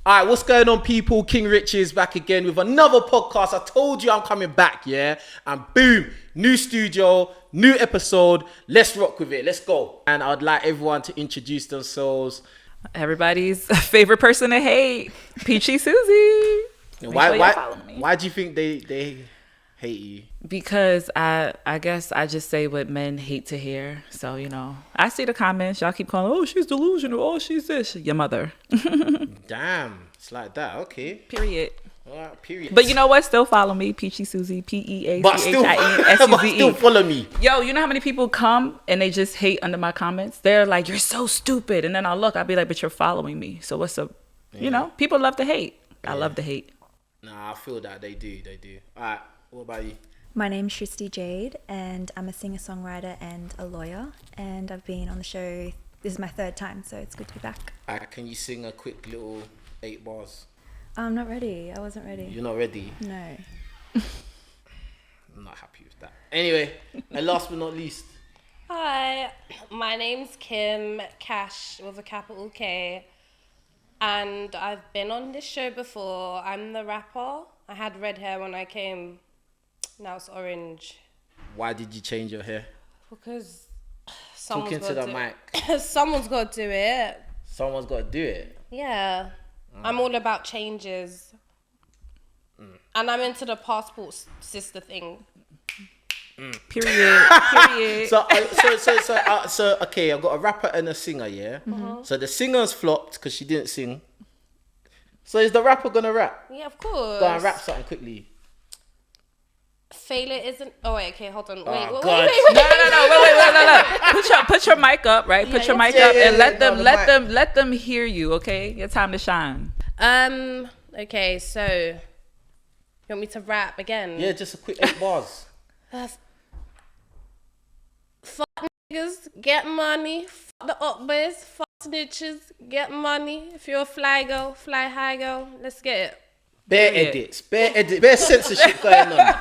All right, what's going on, people? King Rich is back again with another podcast. I told you I'm coming back, yeah? And boom, new studio, new episode. Let's rock with it. Let's go. And I'd like everyone to introduce themselves. Everybody's favorite person to hate, Peachy Susie. Why do you think they hate you? Because I guess I just say what men hate to hear. So, you know, I see the comments. Y'all keep calling, oh, she's delusional. Oh, she's this. Your mother. Damn. It's like that. Okay. Period. All right, period. But you know what? Still follow me, Peachy Susie, Peachie But still follow me. Yo, you know how many people come and they just hate under my comments? They're like, you're so stupid. And then I'll be like, but you're following me. So what's up? Yeah. You know, people love to hate. I love to hate. Nah, I feel that. They do. All right. What about you? My name's Shristi Jade, and I'm a singer-songwriter and a lawyer. And I've been on the show. This is my third time, so it's good to be back. Can you sing a quick little 8 bars? I'm not ready. I wasn't ready. You're not ready? No. I'm not happy with that. Anyway, and last but not least. Hi, my name's Kim Cash with a capital K. And I've been on this show before. I'm the rapper. I had red hair when I came. Now it's orange. Why did you change your hair? Because Talking to the mic. Someone's got to do it. Someone's got to do it. Yeah. I'm all about changes. And I'm into the passport sister thing. Period. So, okay, I've got a rapper and a singer, yeah? Mm-hmm. So the singer's flopped because she didn't sing. So is the rapper going to rap? Yeah, of course. Go and rap something quickly. Failure isn't... Oh, wait, okay, hold on. Wait. No. Put your mic up, right? Put your mic up and let them hear you, okay? Your time to shine. Okay, so... You want me to rap again? Yeah, just a quick 8 bars. Fuck niggas, get money. Fuck the up boys, fuck snitches, get money. If you're a fly girl, fly high girl, let's get it. Bare edits, bare censorship going on.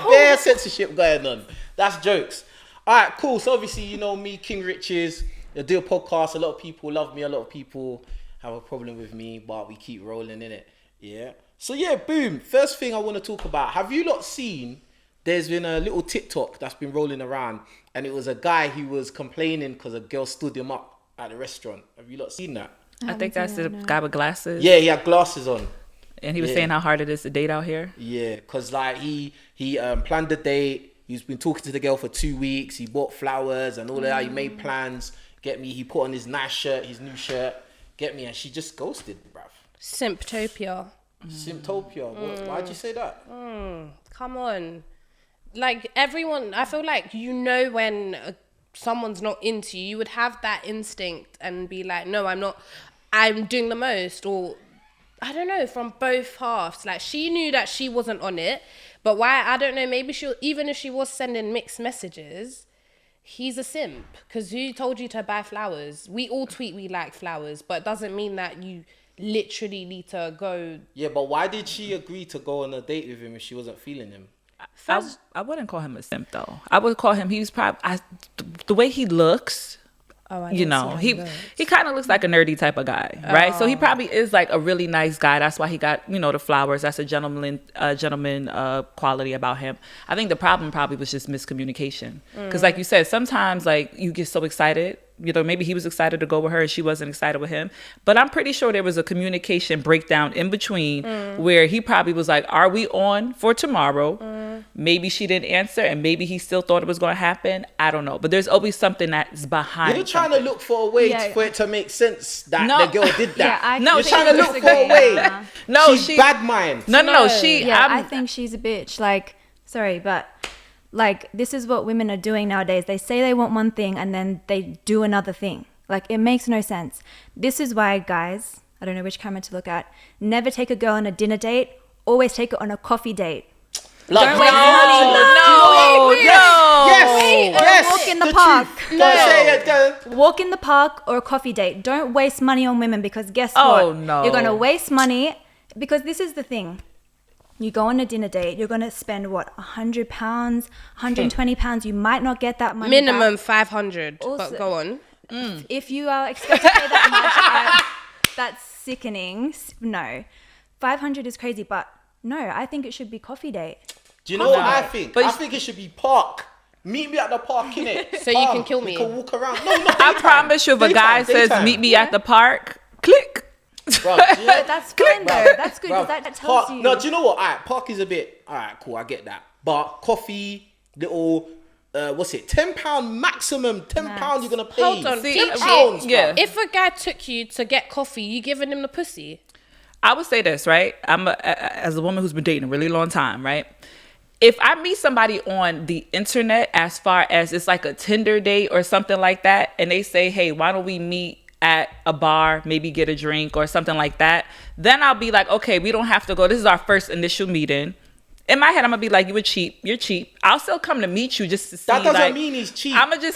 Bare censorship going on. That's jokes. All right, cool. So obviously, you know me, King Riches. I do a podcast. A lot of people love me. A lot of people have a problem with me, but we keep rolling in it. Yeah. So yeah, boom. First thing I want to talk about. Have you lot seen? There's been a little TikTok that's been rolling around, and it was a guy who was complaining because a girl stood him up at a restaurant. Have you lot seen that? I think that's the guy with glasses. Yeah, he had glasses on. And he was saying how hard it is to date out here. Yeah, because like he planned the date. He's been talking to the girl for 2 weeks. He bought flowers and all of that. He made plans. Get me. He put on his nice shirt, his new shirt. Get me. And she just ghosted, bruv. Simptopia. Simptopia. Why'd you say that? Come on. Like everyone, I feel like when someone's not into you, you would have that instinct and be like, no, I'm not. I'm doing the most, or I don't know, from both halves. Like she knew that she wasn't on it, but why? I don't know. Maybe even if she was sending mixed messages, he's a simp. Because who told you to buy flowers? We all tweet we like flowers, but it doesn't mean that you literally need to go. Yeah, but why did she agree to go on a date with him if she wasn't feeling him? I wouldn't call him a simp though. I would call him. He was probably the way he looks. You know, he kind of looks like a nerdy type of guy, right? So he probably is like a really nice guy. That's why he got, you know, the flowers. That's a gentleman quality about him. I think the problem probably was just miscommunication. Because like you said, sometimes like you get so excited, you know, maybe he was excited to go with her and she wasn't excited with him. But I'm pretty sure there was a communication breakdown in between where he probably was like, are we on for tomorrow? Maybe she didn't answer and maybe he still thought it was going to happen. I don't know. But there's always something that's behind. You're trying to look for a way for it to make sense that the girl did that. Yeah, you're trying to look for a way. No, she's bad mind. No. I think she's a bitch. Like, sorry, but like this is what women are doing nowadays. They say they want one thing and then they do another thing. Like it makes no sense. This is why guys, I don't know which camera to look at, never to a girl on a dinner date. Always take her on a coffee date. Like, don't waste money. Yes. Walk in the park. No. Walk in the park or a coffee date. Don't waste money on women because guess what? No. You're going to waste money because this is the thing. You go on a dinner date, you're going to spend what, £100, £120. You might not get that money minimum back. 500. Also, but go on. If you are expected to pay that much, that's sickening. No, 500 is crazy, but no, I think it should be coffee date. Do you know what I think? I think it should be park. Meet me at the park, innit? So you can kill me. You can walk around. No, I promise you, if a guy says, meet me at the park, click. Bro, But that's fine though. That's good because that tells you. No, do you know what? Alright, park is a bit. Alright, cool. I get that. But coffee, little. What's it? £10 maximum. £10 you're gonna pay. Hold on. £10. Yeah. If a guy took you to get coffee, you giving him the pussy? I would say this, right? As a woman who's been dating a really long time, right? If I meet somebody on the internet, as far as it's like a Tinder date or something like that, and they say, hey, why don't we meet at a bar, maybe get a drink or something like that, then I'll be like, okay, we don't have to go. This is our first initial meeting. In my head, I'm gonna be like, you're cheap. I'll still come to meet you just to see. That doesn't mean he's cheap. I'm gonna just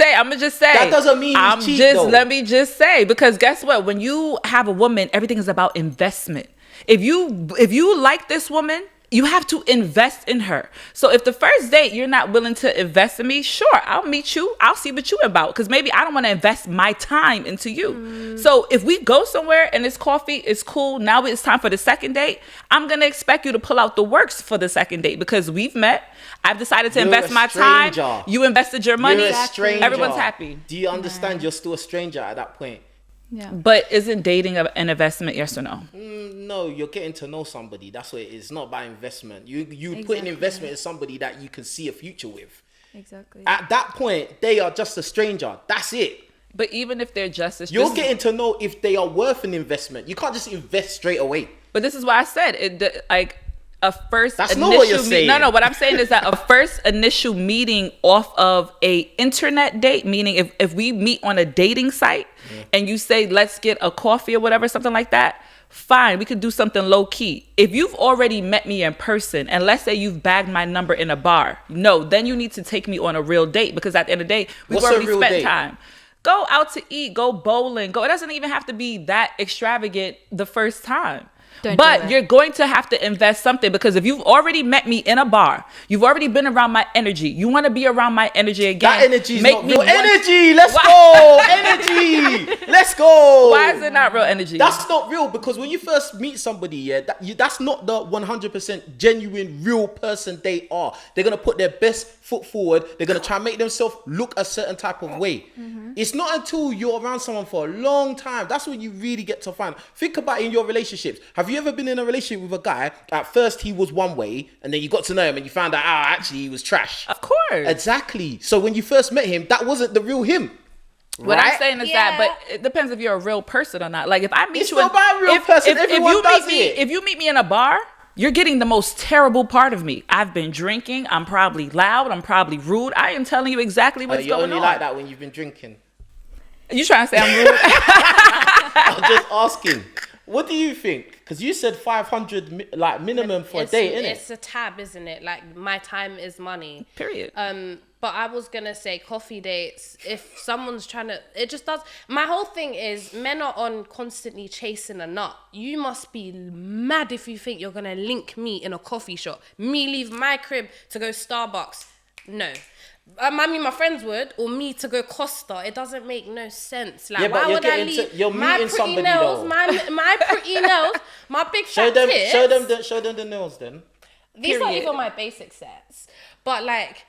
say. That doesn't mean he's cheap, though. Let me just say, because guess what? When you have a woman, everything is about investment. If you like this woman, you have to invest in her. So if the first date you're not willing to invest in me, sure, I'll meet you. I'll see what you about, because maybe I don't want to invest my time into you. So if we go somewhere and it's coffee, it's cool. Now it's time for the second date. I'm gonna expect you to pull out the works for the second date because we've met. I've decided to invest my time. You invested your money. You're a stranger. Everyone's happy. Do you understand? You're still a stranger at that point. Yeah. But isn't dating an investment? Yes or no? No, you're getting to know somebody. That's what it is. It's not about investment. You put an investment in somebody that you can see a future with. Exactly. At that point, they are just a stranger. That's it. But even if they're just as You're getting to know if they are worth an investment. You can't just invest straight away. But this is why I said it. Like a first. That's initial not what you're saying. No. What I'm saying is that a first initial meeting off of a internet date, meaning if we meet on a dating site and you say let's get a coffee or whatever, something like that. Fine, we could do something low key. If you've already met me in person, and let's say you've bagged my number in a bar, no, then you need to take me on a real date, because at the end of the day, we've already spent time. Go out to eat, go bowling, go. It doesn't even have to be that extravagant the first time. But you're going to have to invest something, because if you've already met me in a bar, you've already been around my energy. You want to be around my energy again. That energy is not real energy. Let's go. Energy. Let's go. Why is it not real energy? That's not real, because when you first meet somebody, that's not the 100% genuine real person they are. They're going to put their best foot forward. They're going to try and make themselves look a certain type of way. It's not until you're around someone for a long time, that's when you really get to find. Think about it in your relationships. Have you ever been in a relationship with a guy, at first he was one way, and then you got to know him and you found out, actually he was trash? Of course. Exactly. So when you first met him, that wasn't the real him. What I'm saying is that, but it depends if you're a real person or not. Like if I meet it's you, not about real person. Everyone does it. If you meet me in a bar, you're getting the most terrible part of me. I've been drinking. I'm probably loud. I'm probably rude. I am telling you exactly what's going on. You only like that when you've been drinking. You trying to say I'm rude? I'm just asking. What do you think? Because you said 500 like minimum for a date, innit? It's a tab, isn't it? Like my time is money. Period. But I was gonna say coffee dates. If someone's trying to, it just does. My whole thing is men are on constantly chasing a nut. You must be mad if you think you're gonna link me in a coffee shop. Me leave my crib to go Starbucks. No. I mean, my friends would, or me to go Costa. It doesn't make no sense. Like, why would I leave you're my meeting pretty somebody nails, though. my pretty nails, my big fat tits? Show them the nails then. These are even my basic sets, but like,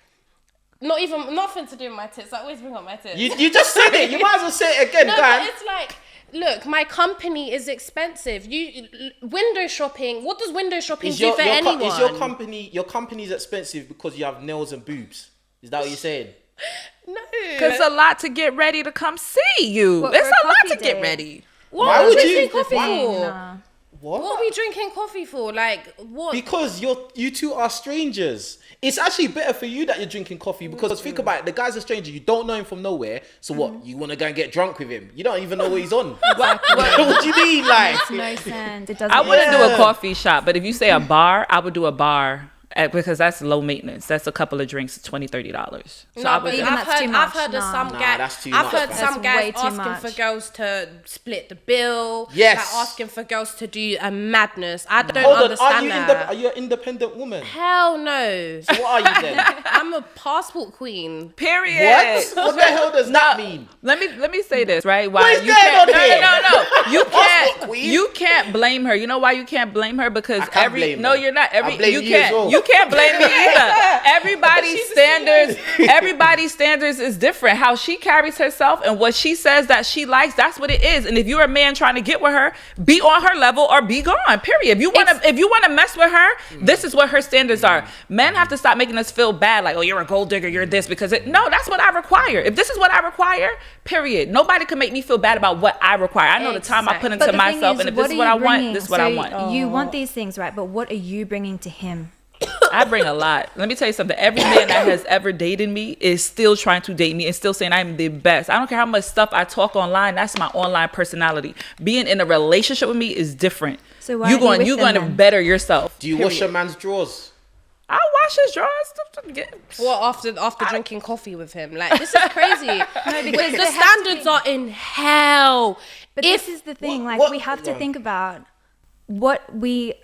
nothing to do with my tits. I always bring up my tits. You just said it. You might as well say it again, no, guys. but it's like, look, my company is expensive. Window shopping. What does window shopping do for anyone? Is your company's expensive because you have nails and boobs? Is that what you're saying? No. Because it's a lot to get ready to come see you. What, it's for a lot to coffee get date? ready. What Why are we would drinking you- coffee for? Nah. What? What are we drinking coffee for? Like, what? Because you two are strangers. It's actually better for you that you're drinking coffee, because think about it, the guy's a stranger, you don't know him from nowhere, so what, you want to go and get drunk with him? You don't even know what he's on. What do you mean? Like, Makes no sense. It doesn't. I wouldn't do Yeah. a coffee shop, but if you say a bar, I would do a bar because that's low maintenance. That's a couple of drinks, $20-$30. So No, but even I've that's too heard, much. I've heard of No. some Nah, guys. that's too I've much, heard man. some That's way guys too asking much. for girls to split the bill. Yes. Like asking for girls to do a madness. I don't Hold on, understand that. are you an independent woman? Hell no. So what are you then? I'm a passport queen. Period. What the hell does that mean? Let me say this, right? Why What is you going can't, on here? No. You Passport can't queen? you can't blame her. You know why you can't blame her? Because I can't blame her. you're not. I blame You you as can't well. you can't blame me either. Everybody's standards is different. How she carries herself and what she says that she likes, that's what it is. And if you're a man trying to get with her, be on her level or be gone. Period. If you wanna mess with her, this is what her standards are. Men have to stop making us feel bad, like, oh, you're a gold digger, you're this, because no, that's what I require. If this is what I require, period. Nobody can make me feel bad about what I require. I know the time I put into But the thing myself, and if this is are what you I want, bringing? this is what I want. You want these things, right? But what are you bringing to him? I bring a lot. Let me tell you something. Every man that has ever dated me is still trying to date me and still saying I'm the best. I don't care how much stuff I talk online. That's my online personality. Being in a relationship with me is different. So why you are going you with to them then? better yourself. Do you wash your man's drawers? I wash his drawers. What after drinking coffee with him? Like, this is crazy. No, because the there has to standards be- are in hell. But If- this is the thing, like what- we have to yeah. think about the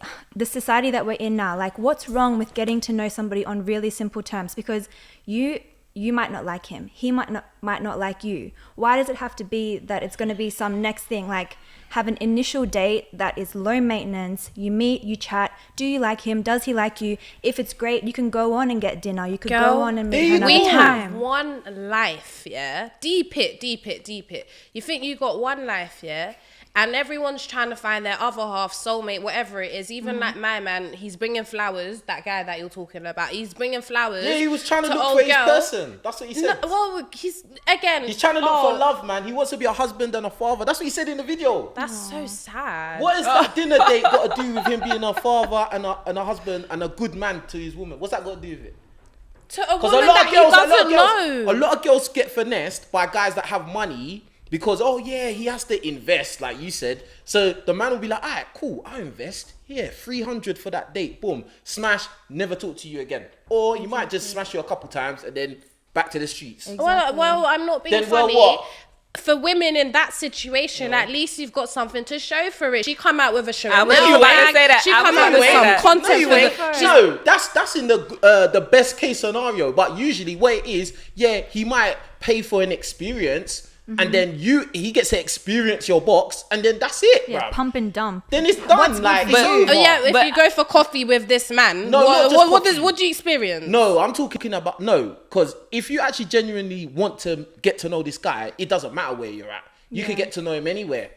society that we're in now. Like, what's wrong with getting to know somebody on really simple terms? Because you might not like him, he might not like you. Why does it have to be that it's going to be some next thing? Like, have an initial date that is low maintenance. You meet, you chat. Do you like him? Does he like you? If it's great, you can go on and get dinner. You could Girl, go on and meet her another we time. have one life, yeah? Deep it. You think you got one life, yeah? And everyone's trying to find their other half, soulmate, whatever it is. Even like my man, he's bringing flowers. That guy that you're talking about, he's bringing flowers. Yeah, he was trying to look old for his girl. person. That's what he said. No, well, he's trying to look for love, man. He wants to be a husband and a father. That's what he said in the video. That's so sad. What has that dinner date got to do with him being a father and a husband and a good man to his woman? What's that got to do with it? To a Because woman that he doesn't know. a lot of girls get finessed by guys that have money because, oh yeah, he has to invest, like you said. So the man will be like, all right, cool, I'll invest. Here, 300 for that date. Boom, smash, never talk to you again. Or you might just smash you a couple times and then back to the streets. Well, I'm not being Then, well, funny. what? For women in that situation, at least you've got something to show for it. She come out with a show. I was about to say that. She I come was out about with to say some that. content No, for you the. ain't. No, that's in the best case scenario. But usually, what it is, yeah, he might pay for an experience, and then he gets to experience your box, and then that's it, Yeah, bruv. pump and dump. Then it's done. Like it's over. Oh yeah, if But- you go for coffee with this man, No, not just coffee. what do you experience? No, I'm talking about because if you actually genuinely want to get to know this guy, it doesn't matter where you're at. You can get to know him anywhere.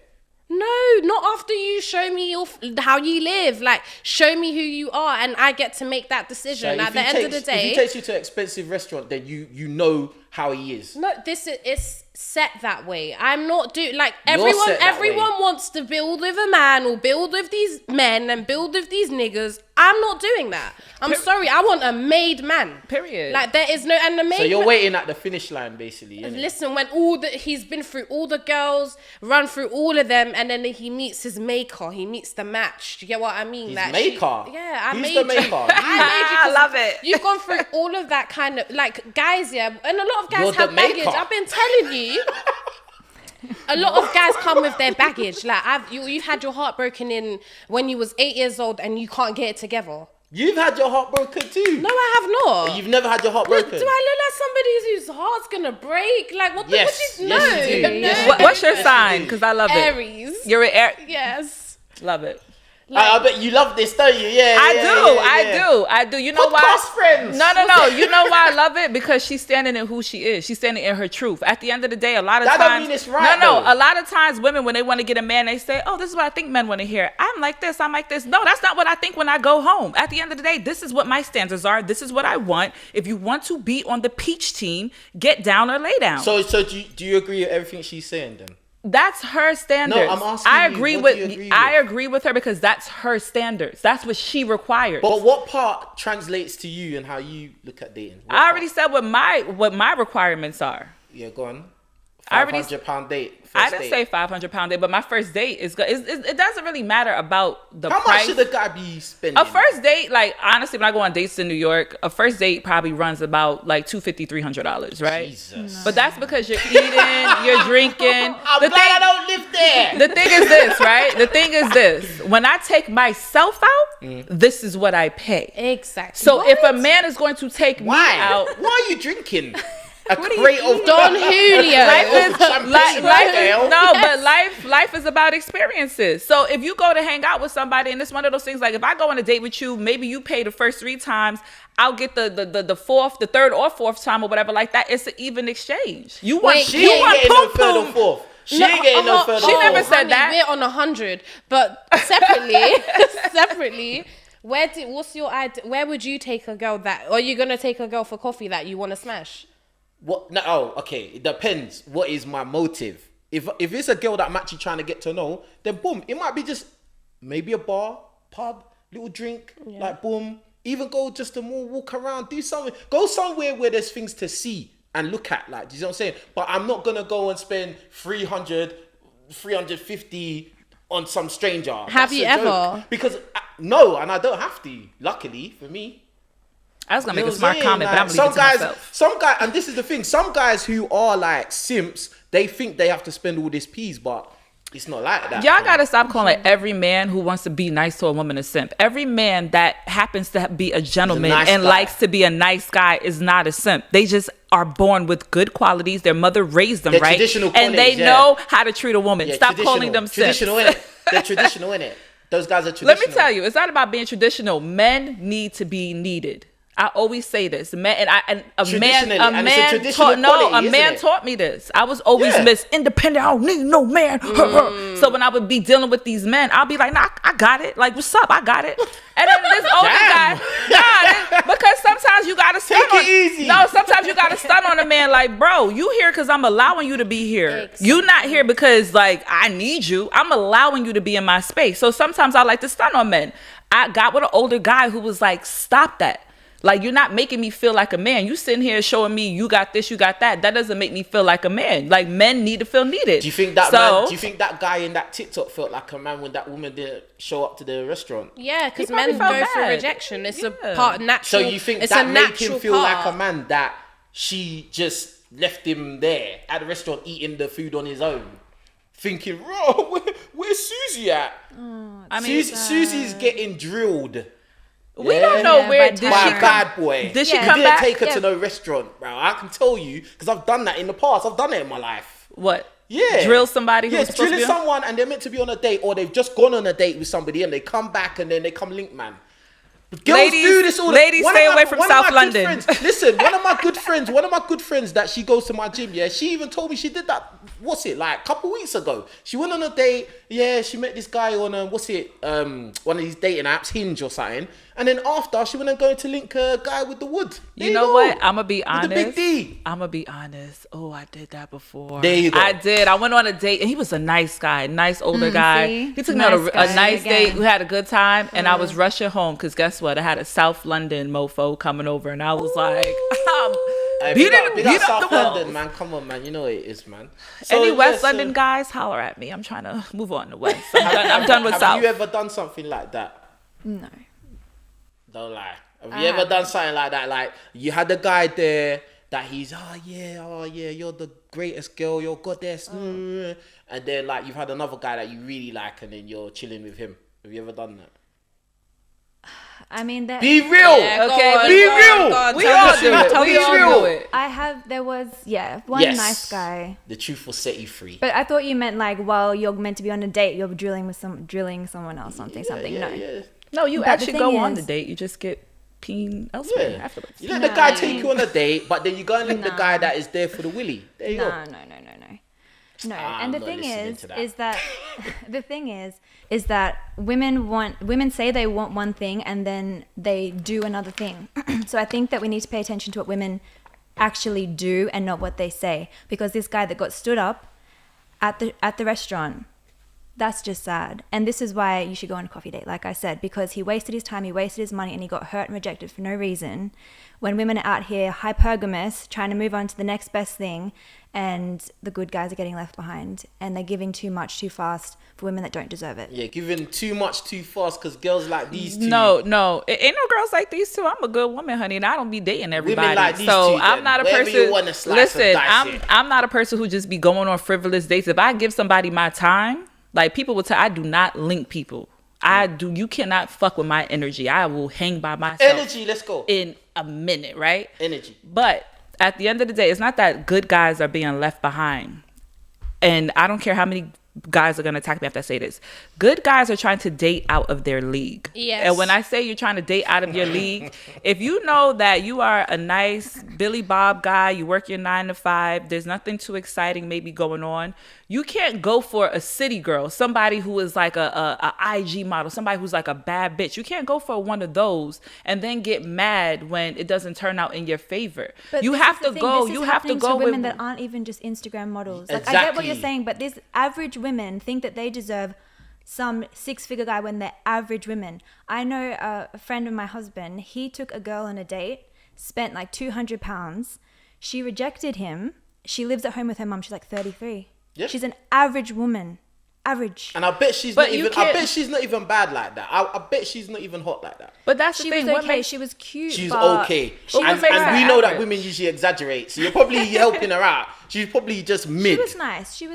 No, not after you show me how you live. Like, show me who you are, and I get to make that decision. So At the end of the if day, he takes you to an expensive restaurant, then you know how he is. no, this is set that way. I'm not like You're set that everyone way. wants to build with a man or build with these men and build with these niggas. I'm not doing that. I'm sorry. I want a made man. Period. Like, there is no, and the made So you're man, waiting at the finish line, basically. innit? listen, when he's been through all the girls, run through all of them, and then he meets his maker, he meets the match. Do you get what I mean? His Like, maker? I Who's made the you. maker? I made you. I 'cause love it. You've gone through all of that kind of, like, guys, yeah, and a lot of guys You're the have baggage. maker. I've been telling you. A lot of guys come with their baggage. Like, you've had your heart broken in when you was 8 years old and you can't get it together. You've had your heart broken too. No, I have not. You've never had your heart Look, broken. do I look like somebody whose heart's gonna break? Like, what? Yes, No, yes, you do. no. Yes, What's your Yes, you sign? do. Because I love it. Aries. You're an Aries. Yes. Love it. I bet you love this, don't you? Yeah, I do. You know why? Podcast friends. No. You know why I love it? Because she's standing in who she is. She's standing in her truth. At the end of the day, a lot of That times. don't mean it's right, No. though. A lot of times, women, when they want to get a man, they say, "Oh, this is what I think men want to hear. I'm like this. I'm like this." No, that's not what I think when I go home. At the end of the day, this is what my standards are. This is what I want. If you want to be on the peach team, get down or lay down. So do you agree with everything she's saying then? That's her standards. No, I'm asking I you, agree what with. do you agree I with? agree with her because that's her standards. That's what she requires. But what part translates to you and how you look at dating? What I already part? said what my requirements are. Yeah, go on. I already- £500 date. I didn't say 500-pound date, but my first date is good. It doesn't really matter about the How price. much should the guy be spending? A first date, like honestly, when I go on dates in New York, a first date probably runs about like $250-$300, right? Jesus. But that's because you're eating, you're drinking. I'm glad I don't live there. The thing is this, right? The thing is this. When I take myself out, this is what I pay. Exactly. So if a man is going to take me out, Why are you drinking? A crate of Don Julio. Life is about experiences. So if you go to hang out with somebody, and it's one of those things, like if I go on a date with you, maybe you pay the first 3 times, I'll get the fourth, the third or fourth time or whatever like that. It's an even exchange. You want She ain't getting no third or fourth. She ain't getting no third or fourth. She never said that. We're on 100, but separately. What's your idea? Where would you take a girl that? Or are you gonna take a girl for coffee that you want to smash? What? No, okay. It depends. What is my motive? If it's a girl that I'm actually trying to get to know, then boom, it might be just maybe a bar, pub, little drink, like boom. Even go just a more walk around, do something. Go somewhere where there's things to see and look at. Like, do you know what I'm saying? But I'm not gonna go and spend 300, 350 on some stranger. Have That's you a joke. ever? Because no, and I don't have to. Luckily for me. I was gonna You make know a smart what I'm comment, but I'm saying? leaving it to myself. Some guys, and this is the thing, some guys who are like simps, they think they have to spend all this peas, but it's not like that. Y'all gotta stop calling every man who wants to be nice to a woman a simp. Every man that happens to be a gentleman nice and guy. likes to be a nice guy is not a simp. They just are born with good qualities. Their mother raised them They're right, traditional and they qualities, know how to treat a woman. Yeah, Stop calling them simps. traditional, innit? They're traditional, innit? Those guys are traditional. Let me tell you, it's not about being traditional. Men need to be needed. I always say this. A man Traditionally, and it's a traditional quality, isn't it? taught me this. I was always Miss Independent. I don't need no man. So when I would be dealing with these men, I'll be like, nah, I got it. Like, what's up? I got it. And then this older guy, because sometimes you gotta stun Take it easy. No, sometimes you gotta stun on a man. Like, bro, you here because I'm allowing you to be here. Exactly. You not here because like I need you. I'm allowing you to be in my space. So sometimes I like to stun on men. I got with an older guy who was like, stop that. Like, you're not making me feel like a man. You sitting here showing me you got this, you got that. That doesn't make me feel like a man. Like, men need to feel needed. Do you think that man, do you think that guy in that TikTok felt like a man when that woman didn't show up to the restaurant? Yeah, because He probably men felt go through bad. rejection. It's a Yeah. part natural. So you think it's that a made him natural feel part. like a man that she just left him there at the restaurant eating the food on his own? Thinking, bro, where's Susie at? I mean, Susie's getting drilled. we Yeah. don't know Yeah, where by did By she a come. bad boy. Did she Yeah. come You didn't back? take her Yeah. to no restaurant, bro. I can tell you because I've done that in the past. I've done it in my life. What? Yeah. Drill somebody who Yeah, was supposed to drilling be on? someone and they're meant to be on a date, or they've just gone on a date with somebody and they come back and then they come link man. But girls Ladies- do this all the ladies, one stay of my- away from one of South my good London. friends- listen, one of my good friends that she goes to my gym, yeah, she even told me she did that, what's it, like a couple weeks ago. She went on a date, yeah, she met this guy on, one of these dating apps, Hinge or something. And then after, she went and going to link a guy with the wood. There You know go. what? I'm gonna be With honest. the big D. I'm gonna be honest. Oh, I did that before. There you go. I did. I went on a date and he was a nice guy, nice older guy. see? He took me on Nice a guy nice again. date. We had a good time, and I was rushing home because guess what? I had a South London mofo coming over, and I was like, Hey, beat big up South the walls. London, man. Come on, man. You know what it is, man. So, Any yeah, West so- London guys, holler at me. I'm trying to move on to West. I'm done with Have South. you ever done something like that? No. Don't lie. Have you ever done something like that? Like you had a guy there that he's oh yeah, you're the greatest girl, you're goddess, and then like you've had another guy that you really like, and then you're chilling with him. Have you ever done that? I mean, that Be real. Yeah, Okay, go on, be go on, real. go on, We tell all the do truth, it. tell We the all truth. do it. I have. There was one Yes. nice guy. The truth will set you free. But I thought you meant like while you're meant to be on a date, you're drilling someone else, something. No. Yeah. No, you But the actually thing go on is- the date. You just get peen elsewhere Yeah. afterwards. You let the guy take you on a date, but then you go and link the No. guy that is there for the willy. There you No. go. No, I'm and the not thing listening is to that. that the thing is that women say they want one thing and then they do another thing. So I think that we need to pay attention to what women actually do and not what they say. Because this guy that got stood up at the restaurant, That's just sad. And this is why you should go on a coffee date, like I said, because he wasted his time, he wasted his money, and he got hurt and rejected for no reason. When women are out here hypergamous, trying to move on to the next best thing, and the good guys are getting left behind, and they're giving too much too fast for women that don't deserve it. Yeah, giving too much too fast because girls like these two. No, it ain't no girls like these two. I'm a good woman, honey, and I don't be dating everybody. Like these so two, I'm not a person. Listen, I'm not a person who just be going on frivolous dates. If I give somebody my time, like people will tell, I do not link people. You cannot fuck with my energy. I will hang by myself. Energy, let's go. In a minute, right? Energy. But at the end of the day, it's not that good guys are being left behind. And I don't care how many guys are going to attack me after I say this. Good guys are trying to date out of their league. Yes. And when I say you're trying to date out of your league, if you know that you are a nice Billy Bob guy, you work your 9 to 5, there's nothing too exciting maybe going on, you can't go for a city girl, somebody who is like a IG model, somebody who's like a bad bitch. You can't go for one of those and then get mad when it doesn't turn out in your favor. But you have to go. You have to go with women with that aren't even just Instagram models. Like, Exactly. I get what you're saying, but these average women think that they deserve some 6-figure guy when they're average women. I know a friend of my husband, he took a girl on a date, spent like £200. She rejected him. She lives at home with her mum. She's like 33. Yeah. She's an average woman. Average. And I bet she's not even. I bet she's not even bad like that. I bet she's not even hot like that. But that's She the was thing. okay. She was cute. She's but okay. She And was like we know that average. women usually exaggerate. So you're probably helping her out. She's probably just mid. She was nice. She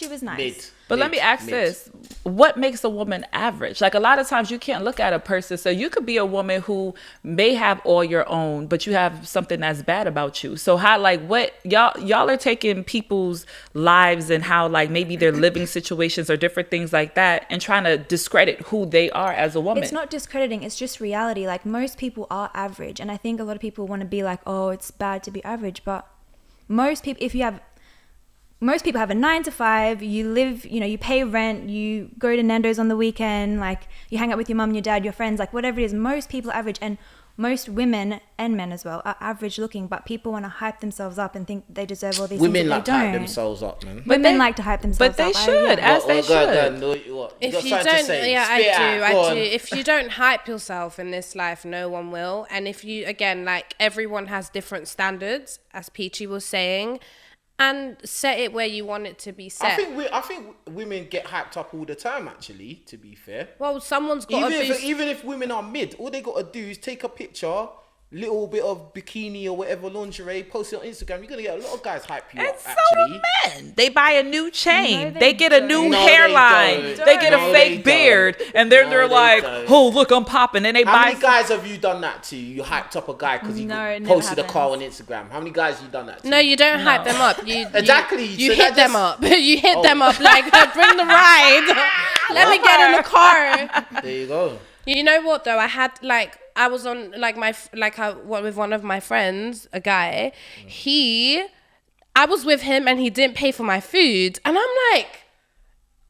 was nice. Mid. But let me ask this. What makes a woman average? Like a lot of times you can't look at a person. So you could be a woman who may have all your own, but you have something that's bad about you. So how, like, what y'all are taking people's lives and how like maybe their living situations or different things like that and trying to discredit who they are as a woman. It's not discrediting. It's just reality. Like most people are average. And I think a lot of people want to be like, oh, it's bad to be average. But most people have a 9 to 5, you live, you pay rent, you go to Nando's on the weekend, like you hang out with your mum, your dad, your friends, like whatever it is. Most people are average, and most women and men as well are average looking, but people want to hype themselves up and think they deserve all these Women things like that to they hype don't. themselves up, man. Women like to hype themselves But they up. should, as they should. What? If you got something to don't, say? yeah, Spit I out. do. Go I on. do. If you don't hype yourself in this life, no one will. And if you, again, like everyone has different standards, as Peachy was saying, and set it where you want it to be set. I think women get hyped up all the time. Actually, to be fair, Well, someone's got to boost. even if women are mid, all they got to do is take a picture, little bit of bikini or whatever lingerie, post it on Instagram. You're gonna get a lot of guys hype you And up. so Actually, do men. They buy a new chain. No, they get a new don't. No, hairline. they They get a don't. fake No, they beard. don't. And then No, they're they like, don't. oh, look, I'm popping. And they how buy many guys have you done that to? You hyped up a guy because he No, it never posted a car on happens. Instagram. How many guys you done that to? No, you don't hype them up. You Exactly. You So hit that them just- up. You hit them up like bring the ride. Let me get in the car. There you go. You know what though? I was on with one of my friends, a guy. I was with him and he didn't pay for my food, and I'm like,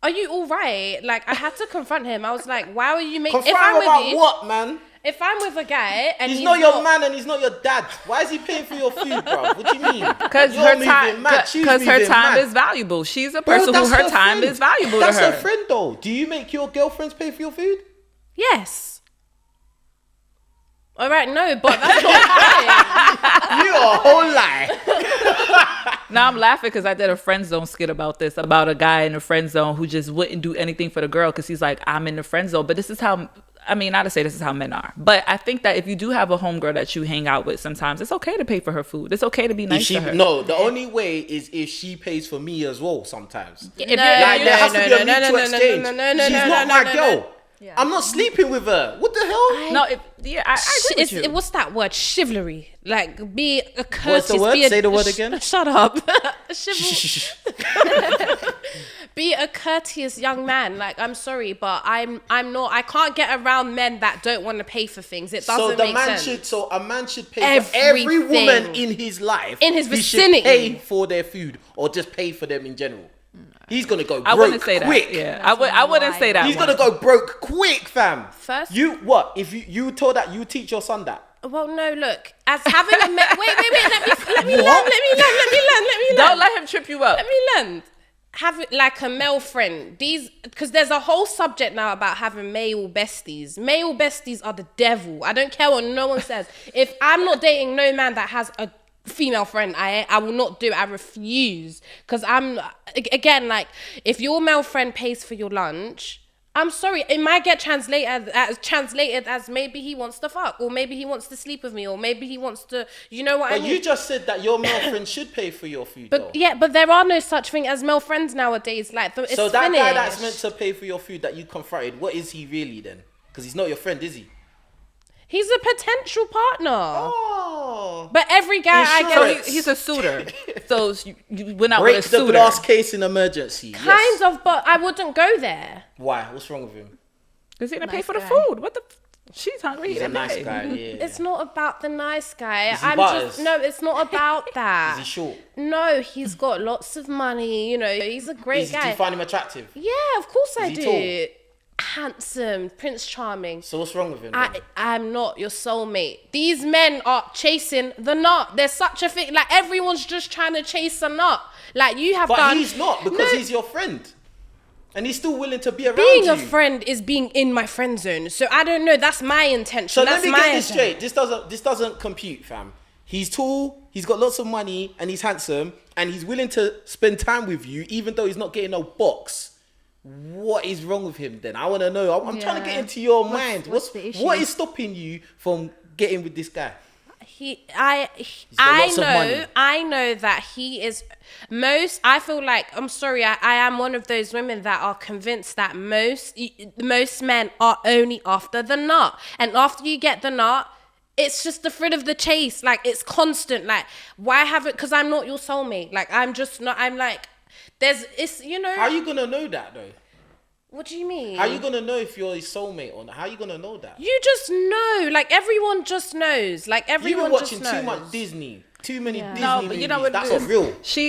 "Are you all right?" Like I had to confront him. I was like, "Why are you making?" Confront him about what, man? If I'm with a guy and He's not your man and he's not your dad. Why is he paying for your food, bro? What do you mean? Because You're her moving time, mad. She's because her moving time mad. is valuable. She's a Bro, person who that's her time friend. is valuable That's to her. her friend, though. Do you make your girlfriends pay for your food? Yes. All right, no, but that's not right. You are a whole lie. Now I'm laughing because I did a friend zone skit about this, about a guy in the friend zone who just wouldn't do anything for the girl because he's like, I'm in the friend zone. But this is how, I mean, not to say this is how men are, but I think that if you do have a homegirl that you hang out with sometimes, it's okay to pay for her food. It's okay to be nice to her. No, the only way is if she pays for me as well sometimes. If you're- Like, there has to be a no, mutual exchange. She's not my girl. Yeah. I'm not sleeping with her. What the hell? No, I agree with you. What's that word? Chivalry. Like, be a courteous. What's the word? Be a, Say the word again. Shut up. Be a courteous young man. Like, I'm sorry, but I'm not. I can't get around men that don't want to pay for things. It doesn't make sense. A man should pay for every Everything. woman in his life. In his He should vicinity. pay for their food or just pay for them in general. He's gonna go broke I wouldn't say quick. that. Yeah, I wouldn't say that. He's one. gonna go broke quick, fam. First- you what? If you told that you teach your son that. Well, no, look. As having a wait. Let me learn. Don't let him trip you up. Let me learn. have it like a male friend. Because there's a whole subject now about having male besties. Male besties are the devil. I don't care what no one says. If I'm not dating no man that has a female friend, I will not do it. I refuse. Because again, like, if your male friend pays for your lunch, I'm sorry, it might get translated as maybe he wants to fuck, or maybe he wants to sleep with me, or maybe he wants to, you know what I mean? But you just said that your male friend should pay for your food, But yeah, but there are no such thing as male friends nowadays. Like, it's so that finished. guy that's meant to pay for your food that you confronted, what is he really then? Because he's not your friend, is he? He's a potential partner. Oh. But every guy I Insurance. get, He's a suitor. So you went out Break with a the suitor. glass case in emergency. kind of, but I wouldn't go there. Why? What's wrong with him? Because he didn't pay Nice for the guy. food. What the? She's hungry. He's He a didn't nice pay. guy, yeah. It's not about the nice guy. Is he butters? No, it's not about that. Is he short? No, he's got lots of money. You know, he's a great Do guy. you find him attractive? Yeah, of course I he do. tall? Handsome, Prince Charming. So what's wrong with him? then? I'm not your soulmate. These men are chasing the nut. There's such a thing. Like, everyone's just trying to chase a nut. Like, you have But done. he's not, because he's your friend. And he's still willing to be around Being you. a friend is being in my friend zone. So I don't know. That's my intention. So That's let me my get this intention. straight. This doesn't compute, fam. He's tall, he's got lots of money, and he's handsome, and he's willing to spend time with you, even though he's not getting no box. What is wrong with him then? I want to know. I'm trying to get Yeah. into your mind. what's the issue? What is stopping you from getting with this guy? I lots of money. know that he is I feel like, I'm sorry, I am one of those women that are convinced that most men are only after the nut. And after you get the nut, it's just the thrill of the chase. Like, it's constant. Like, why have it? Because I'm not your soulmate. Like, I'm just not, I'm like, it's, you know. How are you going to know that though? What do you mean? How are you going to know if you're his soulmate or not? How are you going to know that? You just know. Like, everyone just knows. Like, You've everyone been watching just knows. too much Disney. Too many Disney No, but movies. you know what? That's it not is?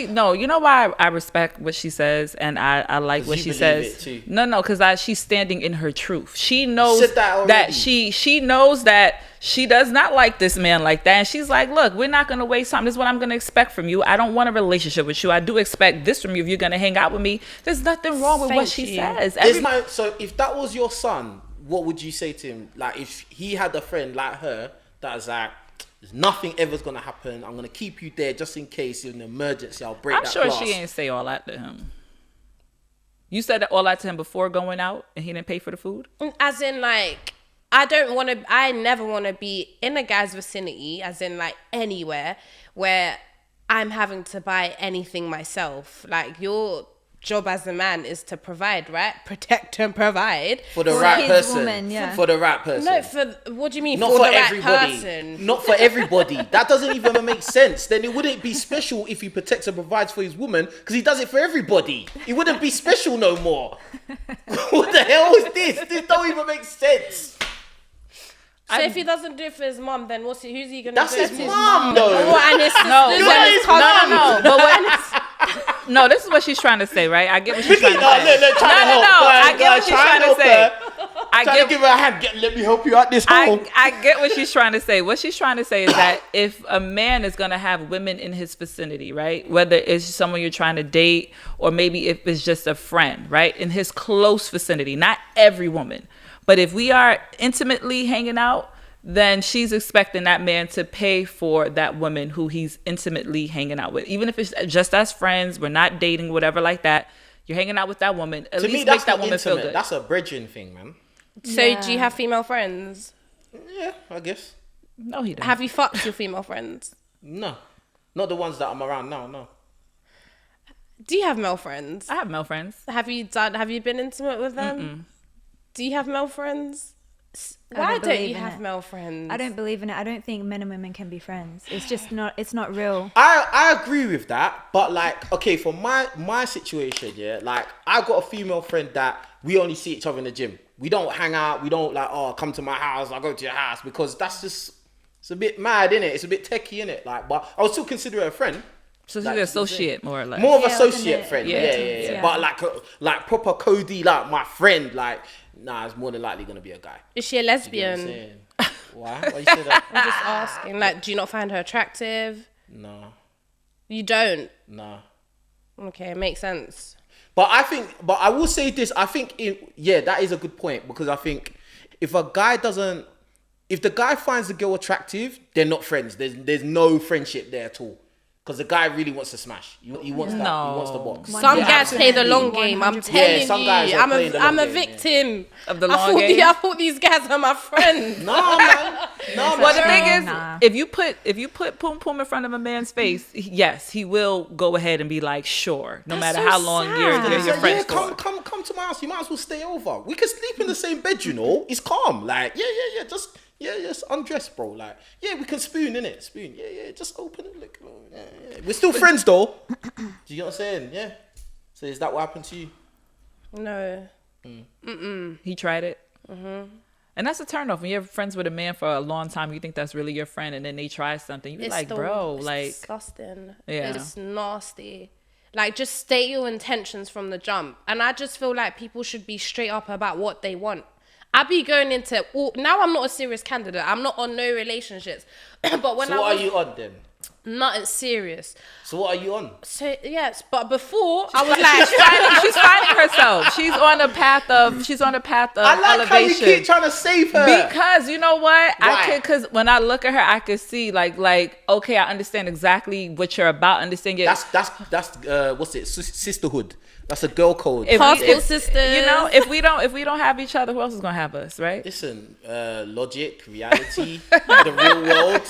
real. You know why I respect what she says, and I like 'Cause what you she believe says. it too. No, because she's standing in her truth. She knows said that already. she knows that she does not like this man like that, and she's like, look, we're not gonna waste time. This is what I'm gonna expect from you. I don't want a relationship with you. I do expect this from you. If you're gonna hang out with me, there's nothing wrong with what Thank she you. says. So if that was your son, what would you say to him? Like, if he had a friend like her that's like, there's nothing ever's gonna happen. I'm gonna keep you there just in case in an emergency. I'll break I'm that sure glass. she ain't say all that to him. You said all that to him before going out, and he didn't pay for the food. As in, like, I never want to be in a guy's vicinity, as in, like, anywhere where I'm having to buy anything myself. Like, your job as a man is to provide, right? Protect and provide. For the For right his person. woman, yeah. For the right person. No, what do you mean? Not for for the right everybody. person. Not for everybody. That doesn't even make sense. Then it wouldn't be special if he protects and provides for his woman, because he does it for everybody. It wouldn't be special no more. What the hell is this? This don't even make sense. So if he doesn't do it for his mum, then who's he gonna That's do? his mum, though. Oh, and his sisters No, and You're his his cousins. mum. But what? No, this is what she's trying to say, right? I get what she's trying to say. Look, trying to help. I get what she's trying to help say. her. I Trying to get give her a hand. Let me help you out this hole. I get what she's trying to say. What she's trying to say is that if a man is going to have women in his vicinity, right? Whether it's someone you're trying to date or maybe if it's just a friend, right? In his close vicinity, not every woman. But if we are intimately hanging out, then she's expecting that man to pay for that woman who he's intimately hanging out with. Even if it's just as friends, we're not dating, whatever like that. You're hanging out with that woman. At To least me, make that's that not woman feel intimate. good. That's a bridging thing, man. So Yeah. do you have female friends? Yeah, I guess. No, he doesn't. Have you fucked your female friends? No. Not the ones that I'm around now, no. Do you have male friends? I have male friends. Have you been intimate with them? Do you have male friends? I Why don't don't believe you in have it. male friends? I don't believe in it. I don't think men and women can be friends. It's just not. It's not real. I agree with that, but like, okay, for my situation, yeah, like I got a female friend that we only see each other in the gym. We don't hang out. We don't like, oh, come to my house. I go to your house, because that's just, it's a bit mad, innit? It's a bit techie, innit? Like, but I would still consider her a friend. So she's Like, an associate, more or less. More of Yeah, associate isn't it? friend, Yeah. yeah. But like proper Cody, like my friend, like, nah, it's more than likely gonna be a guy. Is she a You know what I'm lesbian? saying? Why? Why you say that? I'm just asking. Like, do you not find her attractive? No, You don't. no. Okay, it makes sense. But I will say this. I think, that is a good point, because I think if the guy finds the girl attractive, they're not friends. There's no friendship there at all. Because the guy really wants to smash. He wants that. He wants the box. Some guys play the long game. I'm telling some guys you. are playing the long I'm a game, victim of the long game. I thought these guys are my friends. No, man. Well, the thing is, if you put Poom Poom in front of a man's face, yes, he will go ahead and be like, sure, no matter how long you're friends. Come to my house. You might as well stay over. We can sleep in the same bed, you know. It's calm. Like, just undress, bro. Like, we can spoon, innit? Spoon. Just open it. Look. We're still friends, though. Do you know what I'm saying? Yeah. So is that what happened to you? No. He tried it. Mm-hmm. And that's a turnoff. When you're friends with a man for a long time, you think that's really your friend, and then they try something. You be like, bro, like, disgusting. Yeah. It's nasty. Like, just state your intentions from the jump. And I just feel like people should be straight up about what they want. I be going into now. I'm not a serious candidate. I'm not on no relationships. But when what are you on then? Nothing serious. So what are you on? So yes, but before I was like, she's finding herself. She's on a path of I like elevation. how you keep trying to save her. Because you know what? Why? Because when I look at her, I could see like okay, I understand exactly what you're about. Understand it. That's what's it? Sisterhood. That's a girl code. Passport sisters. You know, if we don't have each other, who else is gonna have us, right? Listen, logic, reality, the real world.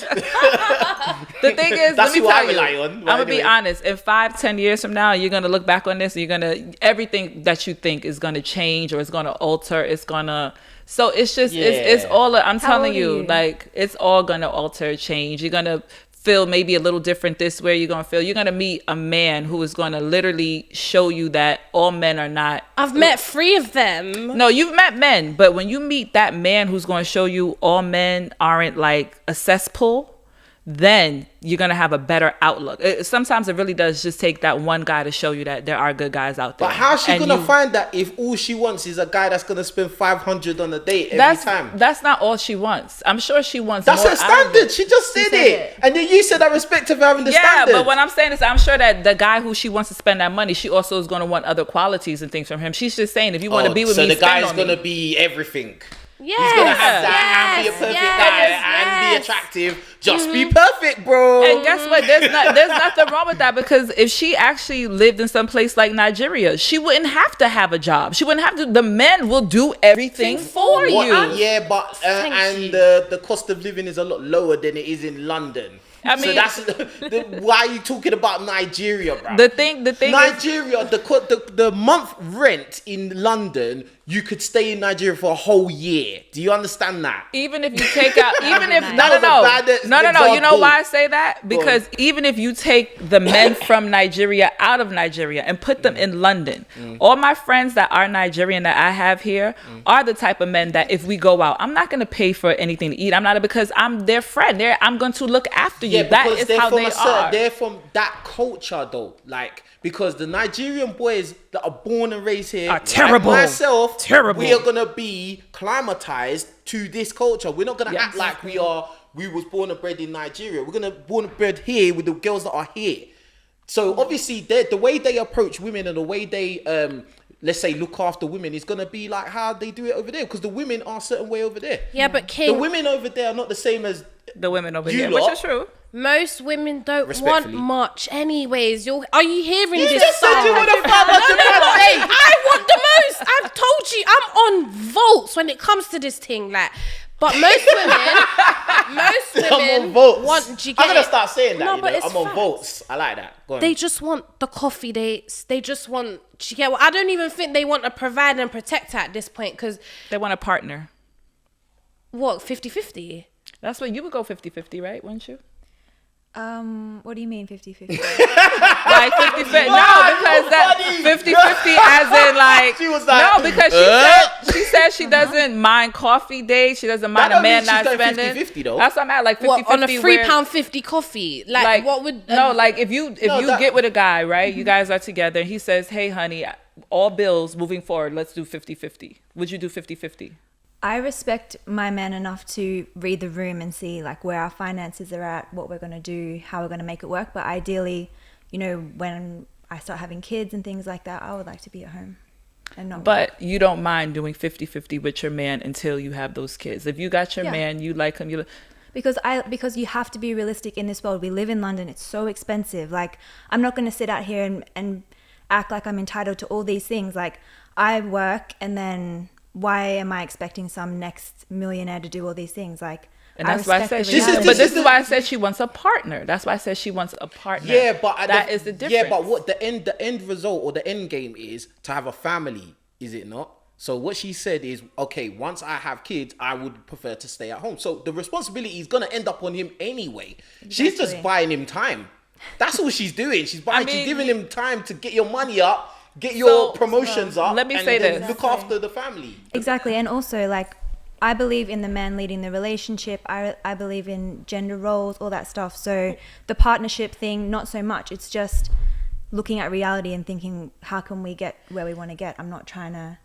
The thing is, that's let me who tell I you, rely on. I'm gonna be honest. In 5-10 years from now, you're gonna look back on this, and everything that you think is gonna change or it's gonna alter. It's gonna. So it's just it's all. I'm telling you, like it's all gonna alter, change. You're gonna feel maybe a little different this way. You're gonna meet a man who is gonna literally show you that all men are not. I've met 3 of them. No, you've met men, but when you meet that man who's gonna show you all men aren't like a cesspool, then you're gonna have a better outlook. Sometimes it really does just take that one guy to show you that there are good guys out there. But how's she gonna find that if all she wants is a guy that's gonna spend $500 on a date every time? That's not all she wants. I'm sure she wants. That's more her standard. She just said it, and then you said I respect her for having the standard. Yeah, but what I'm saying is, I'm sure that the guy who she wants to spend that money, she also is gonna want other qualities and things from him. She's just saying, if you want to be with me, so the guy's gonna be everything. Yes, he's gonna have that and be a perfect guy and be attractive. Just be perfect, bro. And guess what? There's nothing wrong with that, because if she actually lived in some place like Nigeria, she wouldn't have to have a job. She wouldn't have to. The men will do everything for you. Yeah, but the cost of living is a lot lower than it is in London. I mean, so that's why are you talking about Nigeria, bro? The thing Nigeria, the month rent in London, you could stay in Nigeria for a whole year. Do you understand that? Even if you take out, even if no, you know why I say that? Because even if you take the men from Nigeria out of Nigeria and put them in London, all my friends that are Nigerian that I have here are the type of men that if we go out, I'm not going to pay for anything to eat. I'm not, because I'm their friend. I'm going to look after you. That is how they are. They're from that culture, though. Like, because the Nigerian boys that are born and raised here are terrible. Like myself, we are gonna be climatized to this culture. We're not gonna act like we was born and bred in Nigeria. We're gonna born and bred here with the girls that are here. So obviously, the way they approach women and the way they let's say look after women is gonna be like how they do it over there, because the women are a certain way over there. Yeah, but King, the women over there are not the same as the women over here, which is true. Most women don't want much anyways. Are you hearing this? You just said you want to fuck us. I want the most. I've told you I'm on volts when it comes to this thing. Like, but most women want. I'm gonna start saying that. No, but it's I'm on volts. I like that. Go on. They just want the coffee dates. They just want. I don't even think they want a provider and protector at this point, because they want a partner. What, 50-50? That's what you would go 50-50, right? Wouldn't you? What do you mean 50-50? Like 50-50? No, because that 50-50 as in like, she was like, no, because she said she doesn't mind coffee dates. She doesn't mind a man not spending. 50-50 though. That's what I'm at, like 50-50. What, on a £3.50 coffee? Like what would? No, like if you get with a guy, right? You guys are together. He says, "Hey, honey, all bills moving forward. Let's do 50-50." Would you do 50-50? I respect my man enough to read the room and see like where our finances are at, what we're going to do, how we're going to make it work. But ideally, you know, when I start having kids and things like that, I would like to be at home and not. But you don't mind doing 50-50 with your man until you have those kids. If you got your man, you like him, because you have to be realistic in this world. We live in London. It's so expensive. Like, I'm not going to sit out here and act like I'm entitled to all these things. Like, I work, and then why am I expecting some next millionaire to do all these things? Like, and that's why I said this is why I said she wants a partner. That's why I said she wants a partner. Yeah, but that is the difference. Yeah, but what the end result or the end game is to have a family, is it not? So what she said is, okay, once I have kids, I would prefer to stay at home. So the responsibility is gonna end up on him anyway. Exactly. She's just buying him time. That's all she's doing. She's giving him time to get your money up, get your promotions up. Let me say this: look after the family. Exactly, and also like, I believe in the man leading the relationship. I believe in gender roles, all that stuff. So the partnership thing, not so much. It's just looking at reality and thinking, how can we get where we want to get? I'm not trying to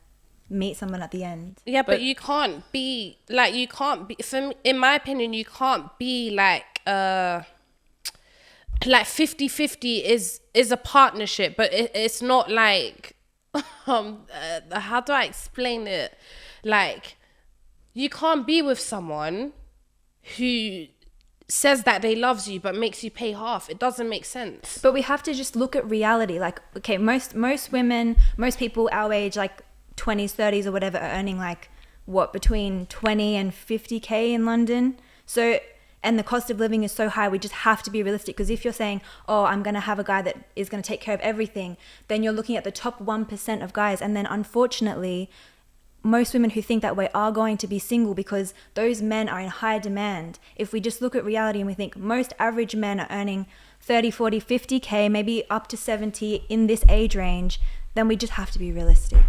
meet someone at the end. Yeah, but you can't be like, in my opinion, you can't be like 50-50 is a partnership, but it's not like how do I explain it? Like, you can't be with someone who says that they loves you but makes you pay half. It doesn't make sense. But we have to just look at reality. Like, okay, most women, most people our age, like 20s, 30s or whatever, are earning like between 20 and 50k in London. So, and the cost of living is so high, we just have to be realistic. Because if you're saying, oh, I'm going to have a guy that is going to take care of everything, then you're looking at the top 1% of guys. And then unfortunately, most women who think that way are going to be single because those men are in high demand. If we just look at reality and we think most average men are earning 30, 40, 50k, maybe up to 70 in this age range, then we just have to be realistic.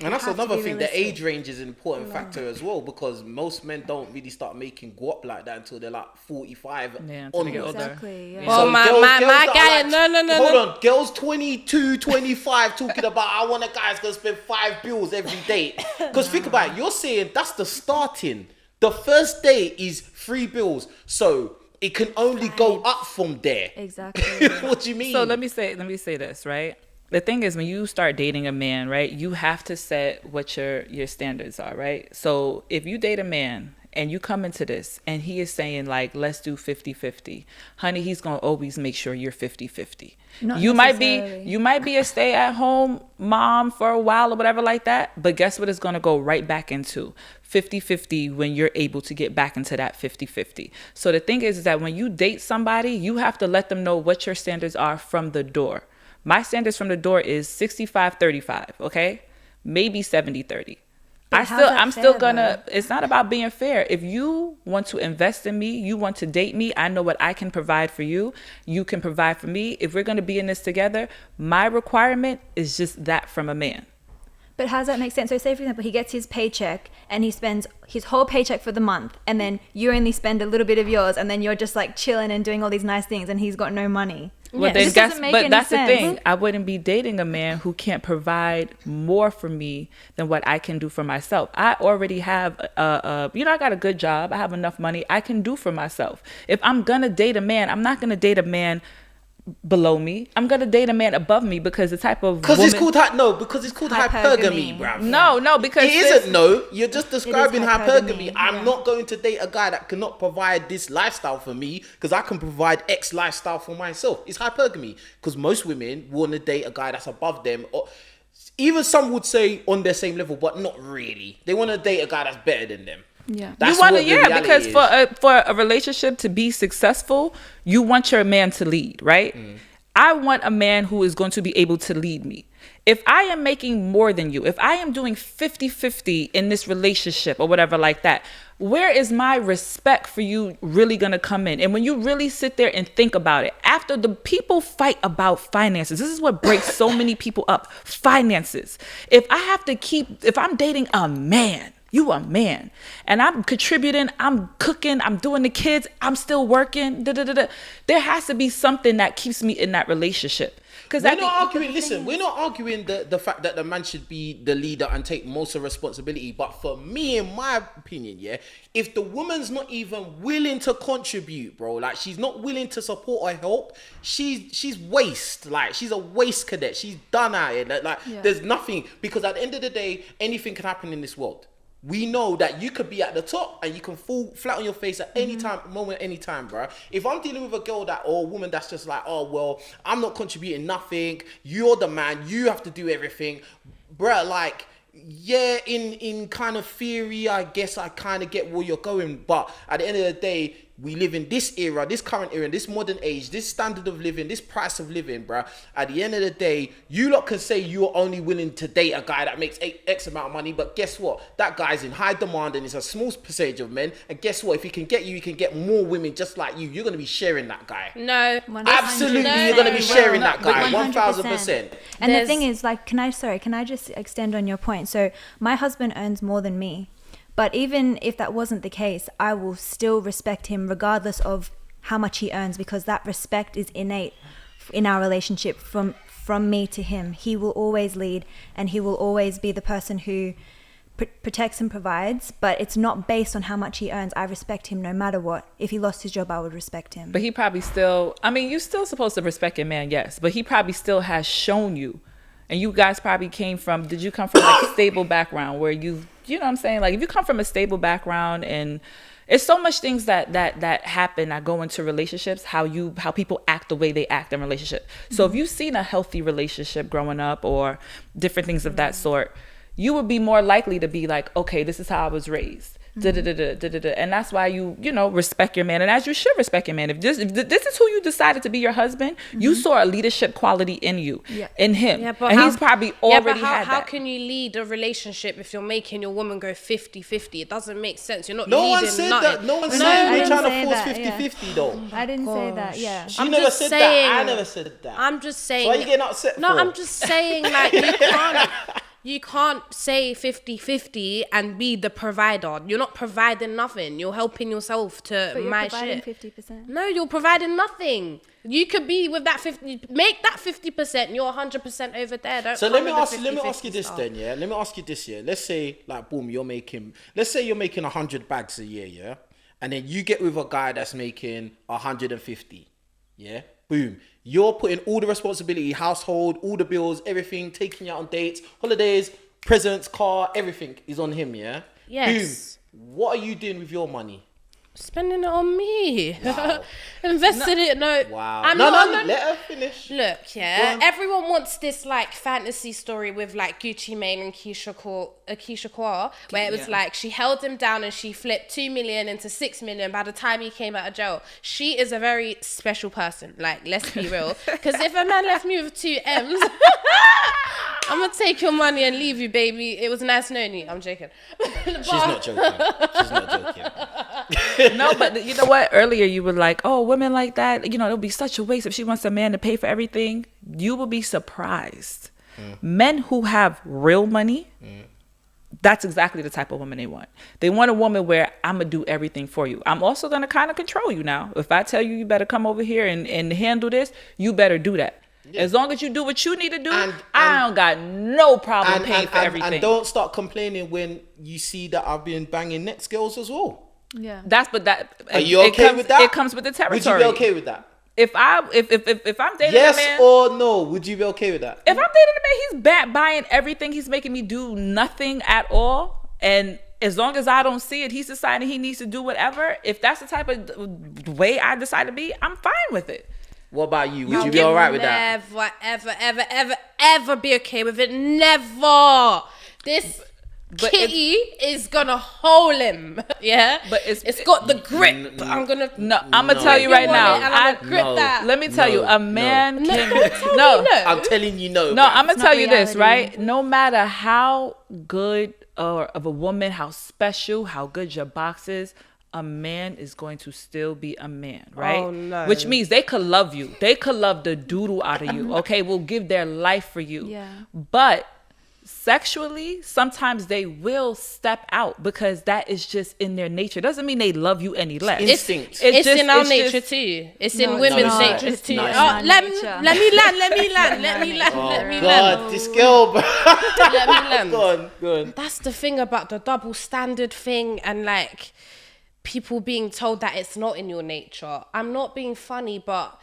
And that's another thing. The age range is an important factor as well, because most men don't really start making guap like that until they're like 45 onwards. Exactly. Yeah. Well, So my guy, like, no. Hold on, girls 22, 25 talking about, I want a guy that's gonna spend 5 bills every day. Because think about it, you're saying that's the starting. The first day is 3 bills, so it can only go up from there. Exactly. What do you mean? So let me say this, right? The thing is, when you start dating a man, right, you have to set what your standards are, right? So if you date a man and you come into this and he is saying like, let's do 50-50, honey, he's going to always make sure you're 50-50. You might be a stay-at-home mom for a while or whatever like that, but guess what it's going to go right back into? 50-50 when you're able to get back into that 50-50. So the thing is that when you date somebody, you have to let them know what your standards are from the door. My standards from the door is 65-35, okay? Maybe 70-30. I'm still gonna, it's not about being fair. If you want to invest in me, you want to date me, I know what I can provide for you. You can provide for me. If we're gonna be in this together, my requirement is just that from a man. But how does that make sense? So say, for example, he gets his paycheck and he spends his whole paycheck for the month, and then you only spend a little bit of yours, and then you're just like chilling and doing all these nice things, and he's got no money. Well, then that's the thing. I wouldn't be dating a man who can't provide more for me than what I can do for myself. I already have, I got a good job. I have enough money. I can do for myself. If I'm going to date a man, I'm not going to date a man below me. I'm gonna date a man above me because the type of because it's called hypergamy, bruv. No, because it isn't. No, you're just describing hypergamy. I'm not going to date a guy that cannot provide this lifestyle for me because I can provide X lifestyle for myself. It's hypergamy because most women want to date a guy that's above them, or even some would say on their same level, but not really. They want to date a guy that's better than them. Yeah, you want to, because for a relationship to be successful, you want your man to lead, right? I want a man who is going to be able to lead me. If I am making more than you, if I am doing 50-50 in this relationship or whatever like that, where is my respect for you really going to come in? And when you really sit there and think about it, after the people fight about finances, this is what breaks so many people up, finances. If I'm dating a man You a man. And I'm contributing, I'm cooking, I'm doing the kids, I'm still working. There has to be something that keeps me in that relationship. We're not arguing, listen, we're not arguing the fact that the man should be the leader and take most of the responsibility. But for me, in my opinion, yeah, if the woman's not even willing to contribute, bro, like she's not willing to support or help, she's waste. Like she's a waste cadet. She's done at it. There's nothing, because at the end of the day, anything can happen in this world. We know that you could be at the top and you can fall flat on your face at any time, moment, any time, bro. If I'm dealing with a girl or a woman that's just like, oh, well, I'm not contributing nothing. You're the man. You have to do everything. Bro, like, yeah, in kind of theory, I guess I kind of get where you're going. But at the end of the day, we live in this era, this current era, this modern age, this standard of living, this price of living, bruh. At the end of the day, you lot can say you're only willing to date a guy that makes X amount of money, but guess what? That guy's in high demand and it's a small percentage of men. And guess what? If he can get you, he can get more women just like you. You're going to be sharing that guy. No. Absolutely, you're going to be sharing that guy. 1,000%. And the thing is, like, can I just extend on your point? So my husband earns more than me. But even if that wasn't the case, I will still respect him regardless of how much he earns, because that respect is innate in our relationship from me to him. He will always lead and he will always be the person who protects and provides, but it's not based on how much he earns. I respect him no matter what. If he lost his job, I would respect him. But he probably still, I mean, you're still supposed to respect a man, yes, but he probably still has shown you. And you guys probably did you come from like a stable background where you know what I'm saying? Like if you come from a stable background, and it's so much things that happen that go into relationships, how people act the way they act in relationship. So if you've seen a healthy relationship growing up or different things of that sort, you would be more likely to be like, okay, this is how I was raised. And that's why you respect your man, and as you should respect your man. If this is who you decided to be your husband, you saw a leadership quality in you, in him, and he's probably already had that. How can you lead a relationship if you're making your woman go 50-50? It doesn't make sense. You're not no leading one said nothing. that. No one said we're trying to force that, 50-50 though. I didn't say that. Yeah. She never said that. I never said that. I'm just saying. So why are you getting upset for? No, I'm just saying, like, you can't say 50-50 and be the provider. You're not providing nothing. You're helping yourself to But you're my providing shit. 50%. No, you're providing nothing. You could be with that 50, make that 50%. You're 100% over there. Don't so come let me with ask you this stuff. then, yeah. Let me ask you this, yeah. Let's say, like, boom, let's say you're making 100 bags a year, yeah, and then you get with a guy that's making 150, yeah. Boom. You're putting all the responsibility, household, all the bills, everything, taking you out on dates, holidays, presents, car, everything is on him, yeah? Yes. Boom. What are you doing with your money? Spending it on me. Wow. Invested it. No. Wow. No, let her finish. Look, yeah. Everyone wants this like fantasy story with like Gucci Mane and Keisha Cole, where it was like she held him down and she flipped 2 million into 6 million by the time he came out of jail. She is a very special person. Like, let's be real. Because if a man left me with 2 M's, I'm gonna take your money and leave you, baby. It was nice knowing you. I'm joking. She's not joking. No, but you know what? Earlier you were like, oh, women like that, it'll be such a waste if she wants a man to pay for everything. You will be surprised. Men who have real money, that's exactly the type of woman they want. They want a woman where I'm going to do everything for you. I'm also going to kind of control you now. If I tell you, you better come over here and handle this, you better do that. Yeah. As long as you do what you need to do, I don't got no problem paying for everything. And don't start complaining when you see that I've been banging next girls as well. Yeah. Are you okay with that? It comes with the territory. Would you be okay with that? If I'm dating yes a man, yes or no, would you be okay with that? If I'm dating a man, he's buying everything. He's making me do nothing at all, and as long as I don't see it, he's deciding he needs to do whatever. If that's the type of way I decide to be, I'm fine with it. What about you? Would you be all right with that? Never, ever be okay with it. Never. This kitty is gonna hold him. Yeah, but it's got the grip. I'm gonna tell you right now. Let me tell you, a man can. I'm telling you no. No, I'm gonna tell you this, right? No matter how good or of a woman, how special, how good your box is, a man is going to still be a man, right? Oh, no. Which means they could love you. They could love the doodle out of you. Okay, will give their life for you. Yeah. But sexually, sometimes they will step out because that is just in their nature. Doesn't mean they love you any less. Instinct. It's just, in our it's nature just- too. It's No, in it's women's not. nature It's too. not in Oh, our let nature. me land. Let me land. Let me land. Let me land. God, this girl, bro. Let me land. Go on. That's the thing about the double standard thing, and like people being told that it's not in your nature. I'm not being funny, but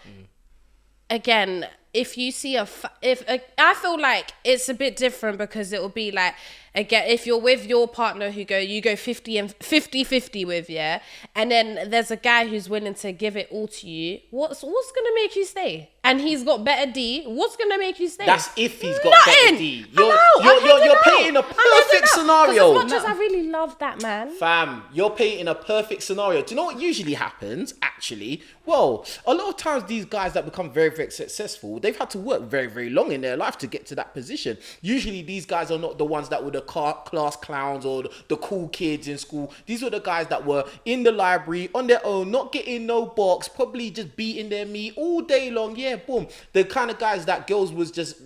again, if you see I feel like it's a bit different because it will be like, again, if you're with your partner you go 50 and 50 with, yeah, and then there's a guy who's willing to give it all to you, what's gonna make you stay? And he's got better D, what's gonna make you stay? That's if he's got Nothing. better D. I'm You're painting a perfect scenario. As much as I really love that man, Fam, you're painting a perfect scenario. Do you know what usually happens, actually? Well, a lot of times these guys that become very, very successful, they've had to work very, very long in their life to get to that position. Usually these guys are not the ones that were the class clowns or the cool kids in school. These were the guys that were in the library on their own, not getting no box, probably just beating their meat all day long. Yeah, boom. The kind of guys that girls was just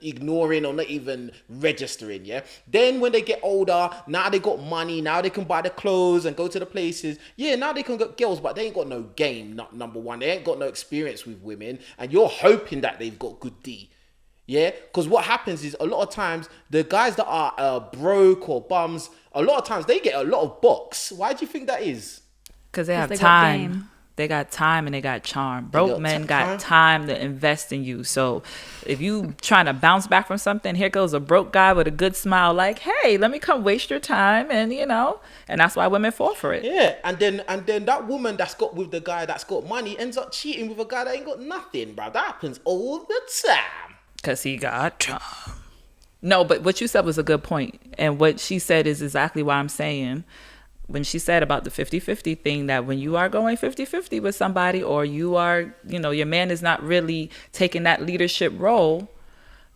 ignoring or not even registering, yeah? Then when they get older, now they got money, now they can buy the clothes and go to the places. Yeah, now they can get girls, but they ain't got no game, not number one. They ain't got no experience with women, and you're hoping that they've got good D. Yeah, because what happens is a lot of times the guys that are broke or bums, a lot of times they get a lot of box. Why do you think that is? Because they have they got time. game. They got time and they got charm. Broke got men time. got time to invest in you. So if you trying to bounce back from something, here goes a broke guy with a good smile like, hey, let me come waste your time. And, and that's why women fall for it. Yeah, and then that woman that's got with the guy that's got money ends up cheating with a guy that ain't got nothing, bro. That happens all the time. Because he got charm. No, but what you said was a good point. And what she said is exactly why I'm saying, when she said about the 50-50 thing, that when you are going 50-50 with somebody, or you are, your man is not really taking that leadership role,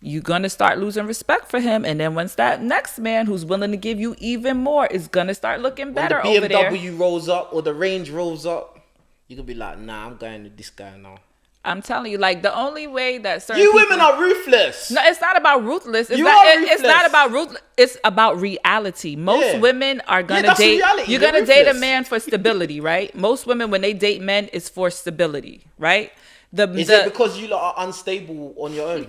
you're going to start losing respect for him. And then once that next man who's willing to give you even more is going to start looking better when over the there. BMW rolls up or the Range rolls up, you can be like, nah, I'm going with this guy now. I'm telling you, like, the only way that certain You people, women are ruthless. No, it's not about ruthless. It's You not, are it's ruthless. not about ruthless. It's about reality. Most Yeah. women are gonna that's date. reality. You're You're gonna date a ruthless. man for stability, right? Most women, when they date men, it's for stability, right? Is it because you lot are unstable on your own?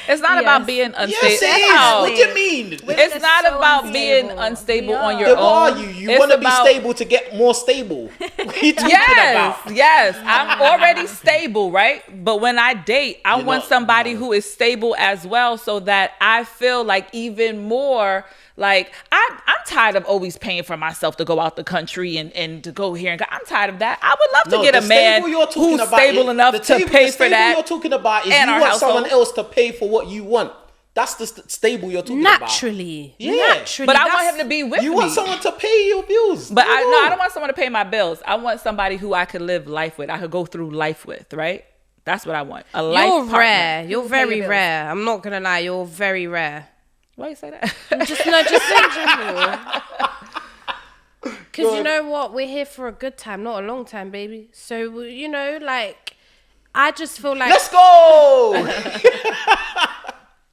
It's not Yes. about being unstable. Yes, it is. No. What do you mean? It's are not so about being unstable. unstable We on are. your Then own. what are you? You It's want to be about- stable to get more stable. What are you talking Yes, about? yes. I'm already stable, right? But when I date, I You're want not- somebody no. who is stable as well, so that I feel like even more like I'm tired of always paying for myself to go out the country and to go here and go. I'm tired of that. I would love to get a the man stable you're talking who's about stable is- enough the to table- pay the for stable that. you're talking about is and you our want someone household. else to pay for what you want. That's the stable you're talking about. naturally, Yeah. naturally. But I that's- want him to be with You me. want someone to pay your bills. But I No. don't want someone to pay my bills. I want somebody who I could live life with. I could go through life with, right? That's what I want. A life You're partner. rare. You're Who pay very your bills? rare. I'm not gonna lie. You're very rare. Why you say that? Just in general. Because you know what? We're here for a good time, not a long time, baby. So, like, I just feel like Let's go.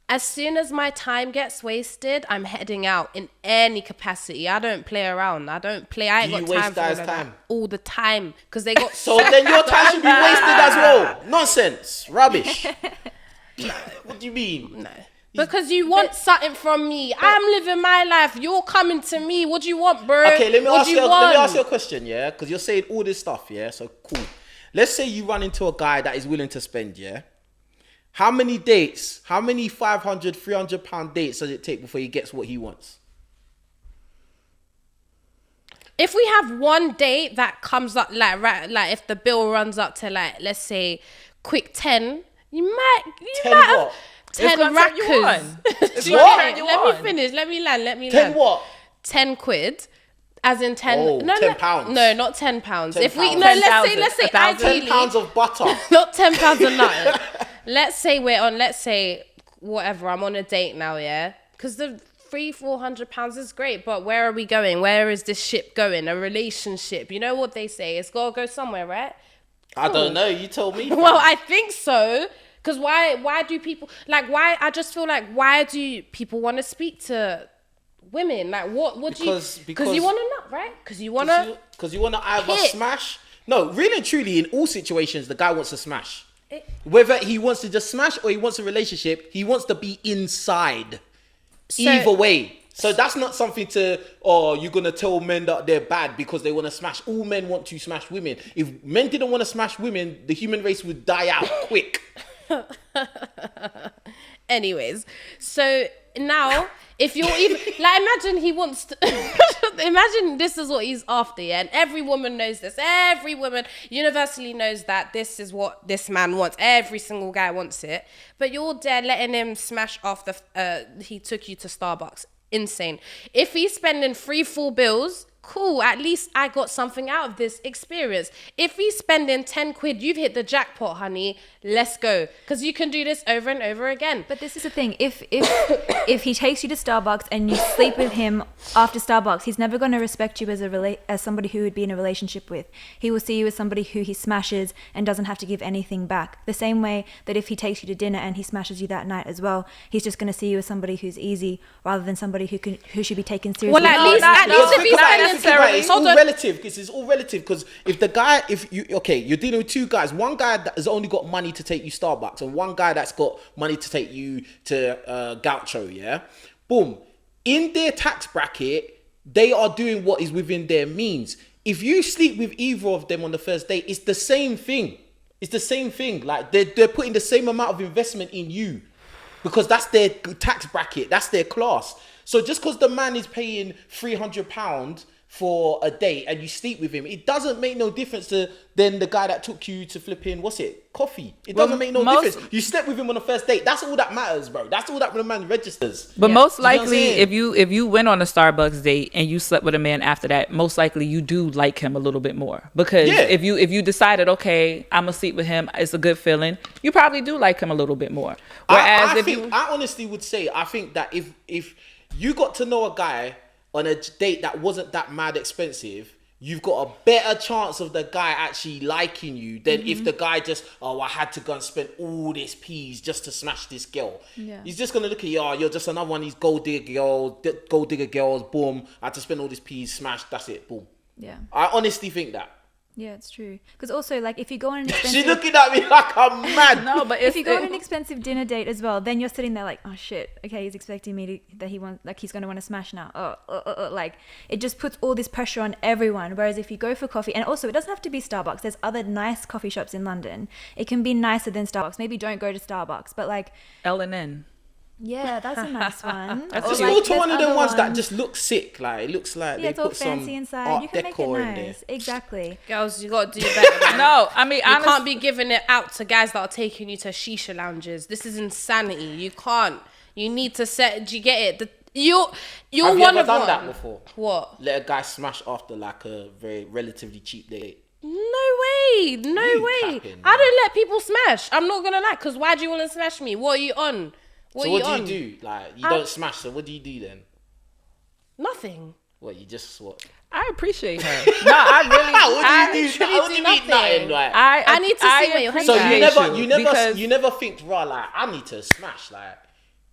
as soon as my time gets wasted, I'm heading out in any capacity. I don't play around. I ain't Do got you time waste for all guys' of that time? all the time. Because they got So then your time should be wasted as well. Nonsense. Rubbish. What do you mean? No. Because you want something from me. I'm living my life. You're coming to me. What do you want, bro? Okay, let me What ask do you. Let want? me ask you a question, yeah? Because you're saying all this stuff, yeah. So cool. Let's say you run into a guy that is willing to spend, yeah. How many dates? How many 500, 300 pound dates does it take before he gets what he wants? If we have one date that comes up, like if the bill runs up to let's say, quick 10, you might 10 have what? 10 gonna turn you rackers. on. It's Do you gonna get turn it? you Let on. me finish. Let me land. 10 what? 10 quid. As in 10. Oh, no, 10 no, pounds. No, not 10 pounds. 10 If we pounds. no, let's 10,000, say 1,000. 10 ideally, pounds of butter. not 10 pounds of nothing. Let's say whatever. I'm on a date now, yeah. Because the 300-400 pounds is great, but where are we going? Where is this ship going? A relationship. You know what they say? It's gotta go somewhere, right? I don't know. You told me. Well, I think so. Because why do people like why? I just feel like why do people want to speak to women? Like what do you? Because you want to nut, right? Because you want to either smash. No, really and truly, in all situations, the guy wants to smash. Whether he wants to just smash or he wants a relationship, he wants to be inside. Either way. So that's not something to, you're going to tell men that they're bad because they want to smash. All men want to smash women. If men didn't want to smash women, the human race would die out quick. Anyways, so now if you're even like, imagine he wants to imagine this is what he's after, yeah, and every woman knows this. Every woman universally knows that this is what this man wants. Every single guy wants it, but you're there letting him smash off he took you to Starbucks. Insane. If he's spending 3 full bills, cool, at least I got something out of this experience. If he's spending 10 quid, you've hit the jackpot, honey. Let's go. Because you can do this over and over again. But this is the thing. If he takes you to Starbucks and you sleep with him after Starbucks, he's never going to respect you as somebody who would be in a relationship with. He will see you as somebody who he smashes and doesn't have to give anything back. The same way that if he takes you to dinner and he smashes you that night as well, he's just going to see you as somebody who's easy rather than somebody who should be taken seriously. Well, at least if he's it's all relative. It's all relative because you're dealing with 2 guys. One guy that has only got money to take you Starbucks and one guy that's got money to take you to Gaucho, yeah? Boom. In their tax bracket, they are doing what is within their means. If you sleep with either of them on the first date, it's the same thing. It's the same thing. Like they're putting the same amount of investment in you because that's their tax bracket. That's their class. So just because the man is paying £300 for a date and you sleep with him, it doesn't make no difference to then the guy that took you to flipping, coffee. It doesn't make no difference. You slept with him on the first date. That's all that matters, bro. That's all that the man registers. But most likely, if you went on a Starbucks date and you slept with a man after that, most likely you do like him a little bit more. Because if you decided, okay, I'm gonna sleep with him, it's a good feeling, you probably do like him a little bit more. Whereas I honestly would say, I think that if you got to know a guy on a date that wasn't that mad expensive, you've got a better chance of the guy actually liking you than if the guy just, I had to go and spend all this peas just to smash this girl. Yeah. He's just going to look at you, you're just another one of these gold digger girls, boom, I had to spend all this peas, smash, that's it, boom. Yeah. I honestly think that. Yeah, it's true. Because also, like, if you go on an expensive... She's looking at me like I'm mad. No, but if you go on an expensive dinner date as well, then you're sitting there like, oh shit, okay, he's expecting me he's going to want to smash now. Like, it just puts all this pressure on everyone. Whereas if you go for coffee, and also it doesn't have to be Starbucks. There's other nice coffee shops in London. It can be nicer than Starbucks. Maybe don't go to Starbucks, but like... L&N. Yeah, that's a nice one. It's also one of them ones that just look sick. Like it looks like they put some fancy inside. art You can make it decor nice. in there. Exactly. Girls, you got to do better. No, I mean, you can't be giving it out to guys that are taking you to shisha lounges. This is insanity. You can't. You need to set. Do you get it? You're Have one you ever of done one. that before? What? Let a guy smash after like a very relatively cheap date. No way. No way. Capping, I don't let people smash. I'm not gonna lie. Because why do you want to smash me? What are you on? What do you do? Like, you don't smash, so what do you do then? Nothing. What, you just what? I appreciate her. No, I really. What do you mean nothing? Like, I need to see what you're so you never think, raw, like, I need to smash, like,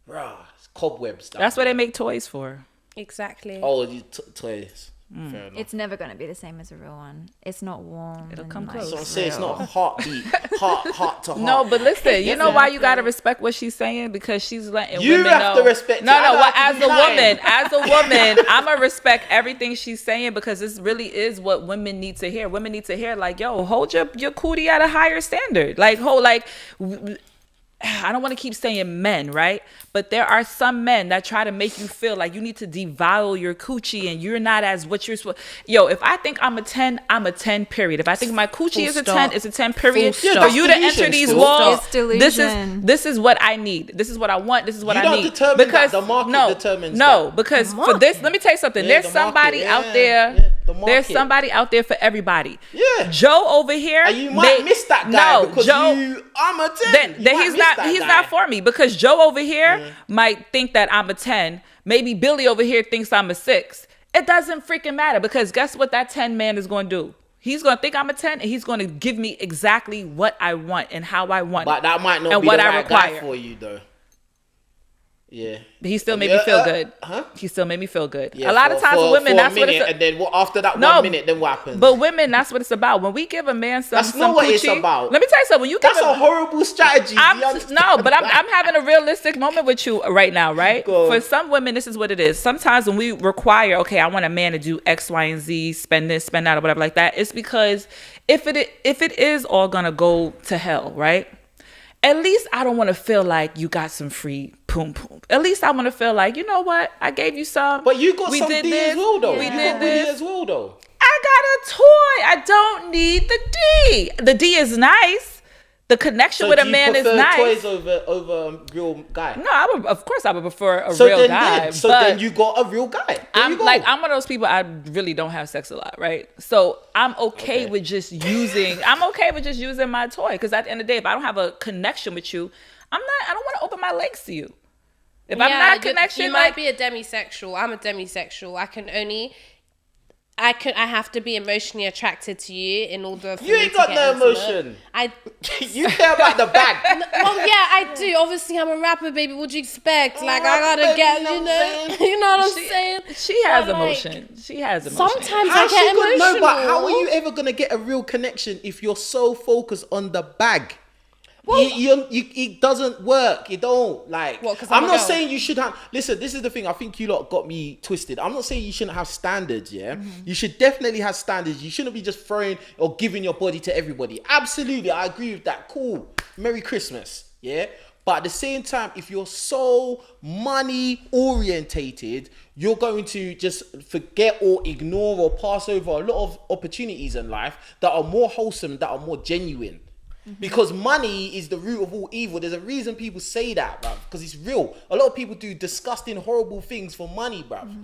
raw, cobwebs. That's what they make toys for. Exactly. Oh, toys. Fair enough. It's never going to be the same as a real one. It's not warm. It'll come like, close. So I'm saying it's not a heartbeat, heart to heart. No, but listen, you know why you gotta respect what she's saying? Because she's letting women know. You have to respect it. As a woman, I'ma respect everything she's saying because this really is what women need to hear. Women need to hear, like, yo, hold your cootie at a higher standard. I don't want to keep saying men, right? But there are some men that try to make you feel like you need to devalue your coochie and you're not as what you're supposed. Yo, if I think I'm a 10, I'm a 10, period. If I think my coochie is a 10, it's a 10, period. For you to enter these walls, this is what I need. This is what I want. This is what I need. Determine because that. The market determines that. Because for this, let me tell you something. There's somebody out there. There's somebody out there for everybody. Yeah. Joe over here. And you might miss that guy because I'm a 10. Then he's not for me because Joe over here might think that I'm a 10. Maybe Billy over here thinks I'm a 6. It doesn't freaking matter because guess what that 10 man is going to do? He's going to think I'm a 10, and he's going to give me exactly what I want and how I want But that might not and be what the I right guy require. for you, though. Yeah. But he still made me feel good. Huh? He still made me feel good. Yeah, a lot of times with women, that's what it's and then after that No, 1 minute, then what happens? But women, that's what it's about. When we give a man That's not what it's coochie- about. Let me tell you something. When you give That's a horrible strategy. I'm having a realistic moment with you right now, right? Go on. For some women, this is what it is. Sometimes when we require, okay, I want a man to do X, Y, and Z, spend this, spend that, or whatever like that, it's because if it is all gonna go to hell, right? At least I don't want to feel like you got some free poom poom. At least I want to feel like, you know what? I gave you some. But you got we some did D this, as well, though. We You did got D this. as well, though. I got a toy. I don't need the D. The D is nice. The connection with a man is nice. Toys over a real guy? No, I would prefer a real guy. So but then you got a real guy. I'm one of those people. I really don't have sex a lot, right? So I'm okay with just using. I'm okay with just using my toy because at the end of the day, if I don't have a connection with you, I don't want to open my legs to you. If I'm not connection, you might be a demisexual. I'm a demisexual. I have to be emotionally attracted to you in order for You me ain't to got get no intimate. emotion. You care about the bag. Well, yeah, I do. Obviously, I'm a rapper, baby. What do you expect? Like, I gotta baby, get, you know you what know, I'm saying? you know what I'm saying? She has But, like, emotion. She has emotion. Sometimes How I get emotional. No, but how are you ever gonna get a real connection if you're so focused on the bag? Well- It doesn't work. You don't like. What, 'cause I'm I'm a not girl? saying you should have. Listen, this is the thing. I think you lot got me twisted. I'm not saying you shouldn't have standards. Yeah, you should definitely have standards. You shouldn't be just throwing or giving your body to everybody. Absolutely, I agree with that. Cool. Merry Christmas. Yeah. But at the same time, if you're so money orientated, you're going to just forget or ignore or pass over a lot of opportunities in life that are more wholesome, that are more genuine. Because money is the root of all evil. There's a reason people say that, bruv. Because it's real. A lot of people do disgusting, horrible things for money, bruv.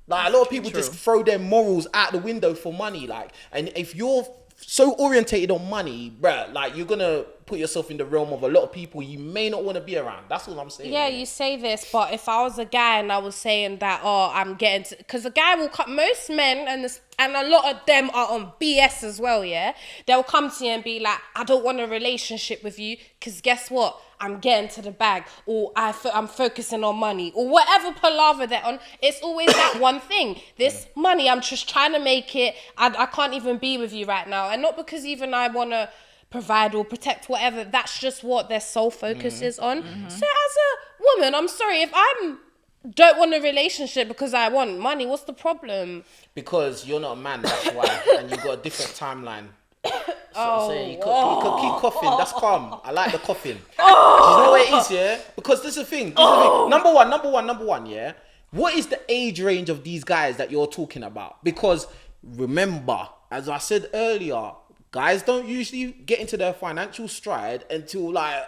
Like, a lot of people just throw their morals out the window for money. Like, and if you're so orientated on money, bruh, like, you're gonna put yourself in the realm of a lot of people you may not want to be around. That's all I'm saying. Yeah, you say this, but if I was a guy and I was saying that, I'm getting to, because a guy will cut, most men and a lot of them are on BS as well, yeah? They'll come to you and be like, I don't want a relationship with you because guess what? I'm getting to the bag, or I'm focusing on money, or whatever palaver they're on. It's always that one thing. This money, I'm just trying to make it. I can't even be with you right now. And not because even I want to provide or protect whatever. That's just what their sole focus is on. So as a woman, I'm sorry, if I don't want a relationship because I want money, what's the problem? Because you're not a man, that's why. And you've got a different timeline. So I'm saying you could keep coughing. That's calm. I like the coughing. Do you know what it is, yeah? Because this is the thing. Number one, yeah? What is the age range of these guys that you're talking about? Because remember, as I said earlier, guys don't usually get into their financial stride until like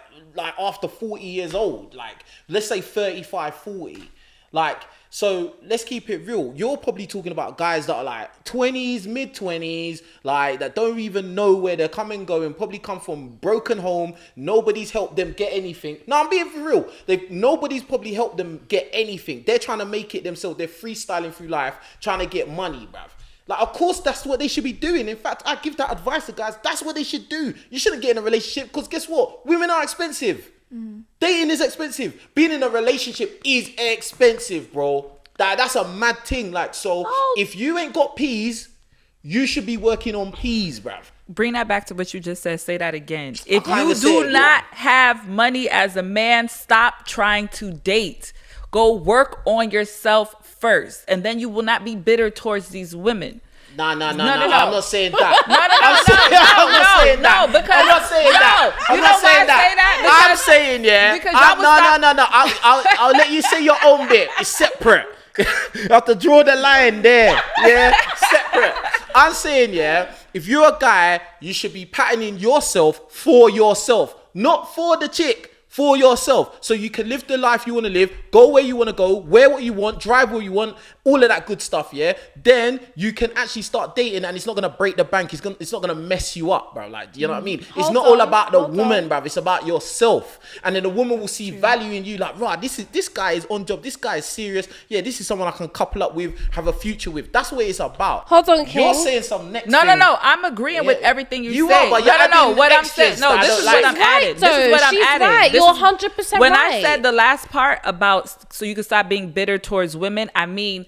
after 40 years old. Like, let's say 35, 40. Like, so let's keep it real. You're probably talking about guys that are like 20s, mid-20s, like that don't even know where they're coming and going, probably come from broken home. Nobody's helped them get anything. No, I'm being for real. Nobody's probably helped them get anything. They're trying to make it themselves. They're freestyling through life, trying to get money, bruv. Like, of course, that's what they should be doing. In fact, I give that advice to guys. That's what they should do. You shouldn't get in a relationship because guess what? Women are expensive. Dating is expensive. Being in a relationship is expensive, bro. That's a mad thing. Like, so if you ain't got peas, you should be working on peas, bruv. Bring that back to what you just said. Say that again. If you do not have money as a man, stop trying to date. Go work on yourself first, and then you will not be bitter towards these women. No. I'm not saying that. No, I'm not saying that. No. Because I'm not saying that. You know why I say that? I'm saying, yeah. Because y'all I'll let you say your own bit. It's separate. You have to draw the line there. Yeah, separate. I'm saying, yeah, if you're a guy, you should be patterning yourself for yourself, not for the chick. for yourself, so you can live the life you want to live, go where you want to go, wear what you want, drive what you want, all of that good stuff, yeah? Then you can actually start dating, and it's not going to break the bank. It's not going to mess you up, bro. Like, do you know what I mean? It's not all about the woman, bro. It's about yourself. And then the woman will see value in you, like, right, this guy is on job. This guy is serious. Yeah, this is someone I can couple up with, have a future with. That's what it's about. Hold on, King. You're saying some next No, thing. I'm agreeing with everything you say. are, but you're no. adding What I'm extras saying, no, that I this don't is like. what I'm adding. Right, This is what I'm she's adding. right. This You're is- 100% When right. I said the last part about so you can stop being bitter towards women, I mean,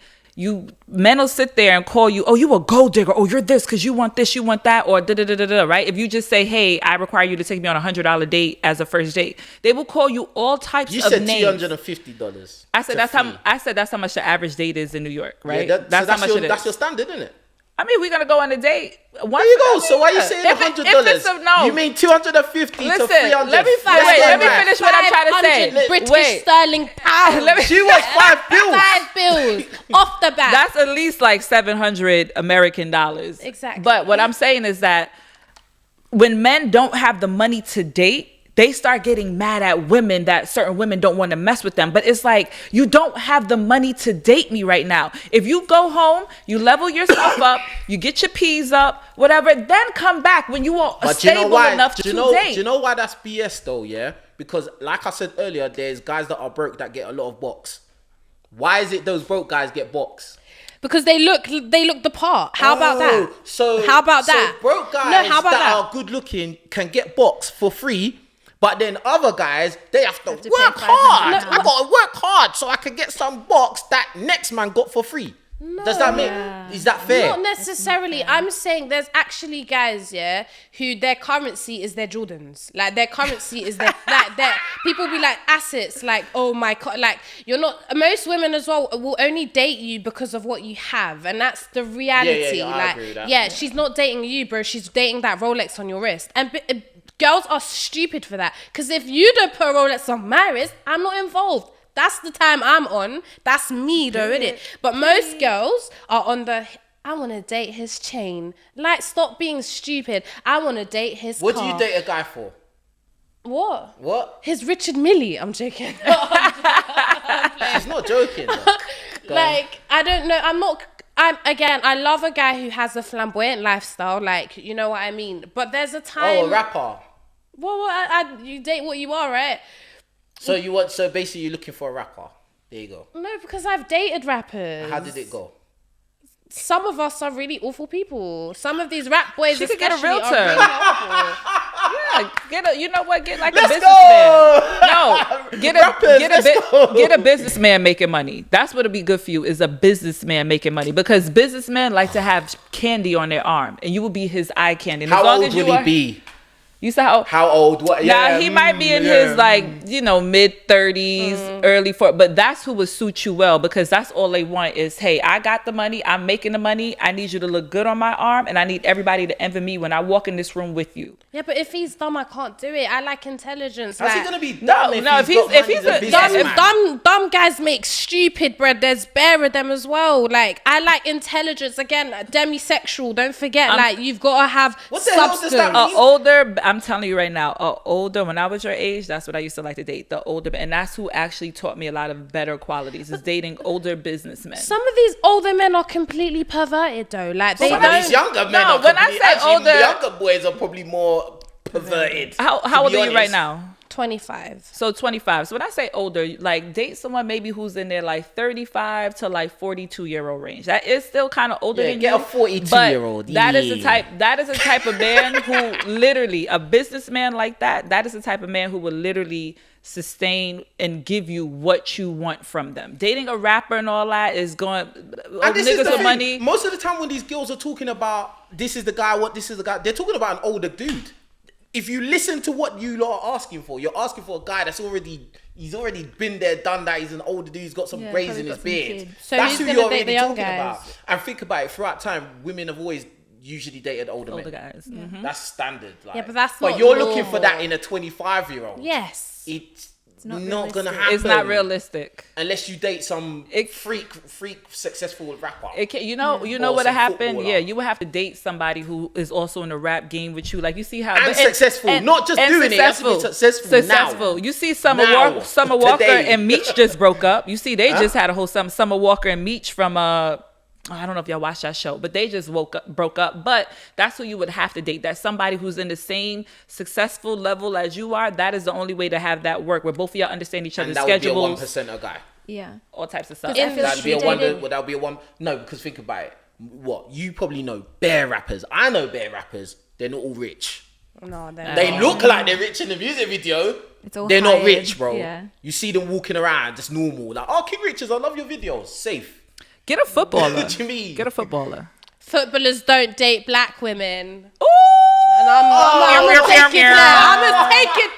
men will sit there and call you, oh, you a gold digger, oh, you're this because you want this, you want that, or da-da-da-da-da, right? If you just say, hey, I require you to take me on $100 date as a first date, they will call you all types You of said names. $250. I said that's how much the average date is in New York, right? Yeah, that's how much it is. That's your standard, isn't it? I mean, we're gonna go on a date. There you go. So why are you saying If it's $100? a no. You mean 250 Listen, to 300? let me finish what I'm trying to say. 500 British Wait. sterling pounds. Let me- She was 5 bills. 5 bills off the bat. That's at least like $700 American dollars. Exactly. But what I'm saying is that when men don't have the money to date, they start getting mad at women that certain women don't want to mess with them. But it's like, you don't have the money to date me right now. If you go home, you level yourself up, you get your P's up, whatever, then come back when you are stable enough to date. Do you know why that's BS though, yeah? Because like I said earlier, there's guys that are broke that get a lot of box. Why is it those broke guys get box? because they look the part. How about that? So how about that? So broke guys that are good looking can get box for free. But then other guys, they have to to work pay hard. $500. I gotta work hard so I can get some box that next man got for free. Does that make? Is that fair? Not necessarily. I'm saying there's actually guys, yeah, who their currency is their Jordans. Like their currency is their like their people be like assets. Like, oh my god, like you're not. Most women as well will only date you because of what you have, and that's the reality. Yeah, I like, agree with that. yeah, she's not dating you, bro. She's dating that Rolex on your wrist, and. Girls are stupid for that. Because if you don't put a Rolex on my wrist, I'm not involved. That's the time I'm on. That's me though, innit? But most girls are on the, I want to date his chain. Like, stop being stupid. I want to date his What car. do you date a guy for? What? His Richard Mille. I'm joking. She's not joking. though. Go on. Like, I don't know. I love a guy who has a flamboyant lifestyle. Like, you know what I mean? But there's a time. Oh, a rapper. Well, you date what you are, right? So basically you're looking for a rapper. There you go. No, because I've dated rappers. How did it go? Some of us are really awful people. Some of these rap boys, She could get a especially, realtor. are really horrible. Yeah, you know what? Get like Let's a businessman. go! No, Rappers, get a businessman making money. That's what'll be good for you, is a businessman making money, because businessmen like to have candy on their arm, and you will be his eye candy. And as How long old as you will are, he be? You said How old? What? Now he might be in his mid 30s, early 40s, but that's who would suit you well, because that's all they want is, hey, I got the money, I'm making the money, I need you to look good on my arm, and I need everybody to envy me when I walk in this room with you. Yeah, but if he's dumb, I can't do it. I like intelligence. How's he like, gonna be dumb if he's a businessman? dumb guys make stupid bread. There's bare of them as well. Like, I like intelligence. Again, demisexual. Don't forget, like, you've got to have What the hell does substance. that mean? Older, I'm telling you right now, older, when I was your age, that's what I used to like to date, the older, and that's who actually taught me a lot of better qualities, is dating older businessmen. Some of these older men are completely perverted though. Like, they Some don't. of these younger men No, are when I complete- say actually, older- younger boys are probably more perverted. How to old be are you right honest. now? 25. So 25. So when I say older, like date someone maybe who's in their like 35 to like 42-year-old range. That is still kind of older Yeah, than get you. a 42-year-old. But that is the Yeah. type of man who literally, a businessman like that is the type of man who will literally sustain and give you what you want from them. Dating a rapper and all that is going, And this is niggas the with thing. money. Most of the time when these girls are talking about this is the guy, this is the guy, they're talking about an older dude. If you listen to what you lot are asking for, you're asking for a guy that's he's already been there, done that. He's an older dude. He's got some braids probably in his got some beard. kids. So That's he's who gonna you're date already the young talking guys. about. And think about it. Throughout time, women have always usually dated older men. Guys. Mhm. That's standard. Like. Yeah, but that's But not you're looking for normal. that in a 25-year-old. Yes. It's not gonna realistic. happen. It's not realistic. Unless you date some freak successful rapper. It can, you know Or what some happened? footballer. Yeah, you would have to date somebody who is also in the rap game with you. Like you see how And successful. Not just doing it, it has to be successful now. You see Summer Now. Walker Today. and Meech just broke up. You see they just had a whole Summer Walker and Meech from I don't know if y'all watched that show, but they just broke up. But that's who you would have to date. That's somebody who's in the same successful level as you are. That is the only way to have that work, where both of y'all understand each other's And that schedules. would be a 1%er guy. Yeah. All types of stuff. I feel That'd like be a she one. dated- Would that be a one? No, because think about it. What you probably know, bare rappers. I know bare rappers. They're not all rich. No, They look like they're rich in the music video. It's all They're not hired. rich, bro. Yeah. You see them walking around just normal, like, oh, King Richards, I love your videos. Safe. Get a footballer. What do you mean? Get a footballer. Footballers don't date black women. Ooh. And I'm gonna take it there. I'm gonna take it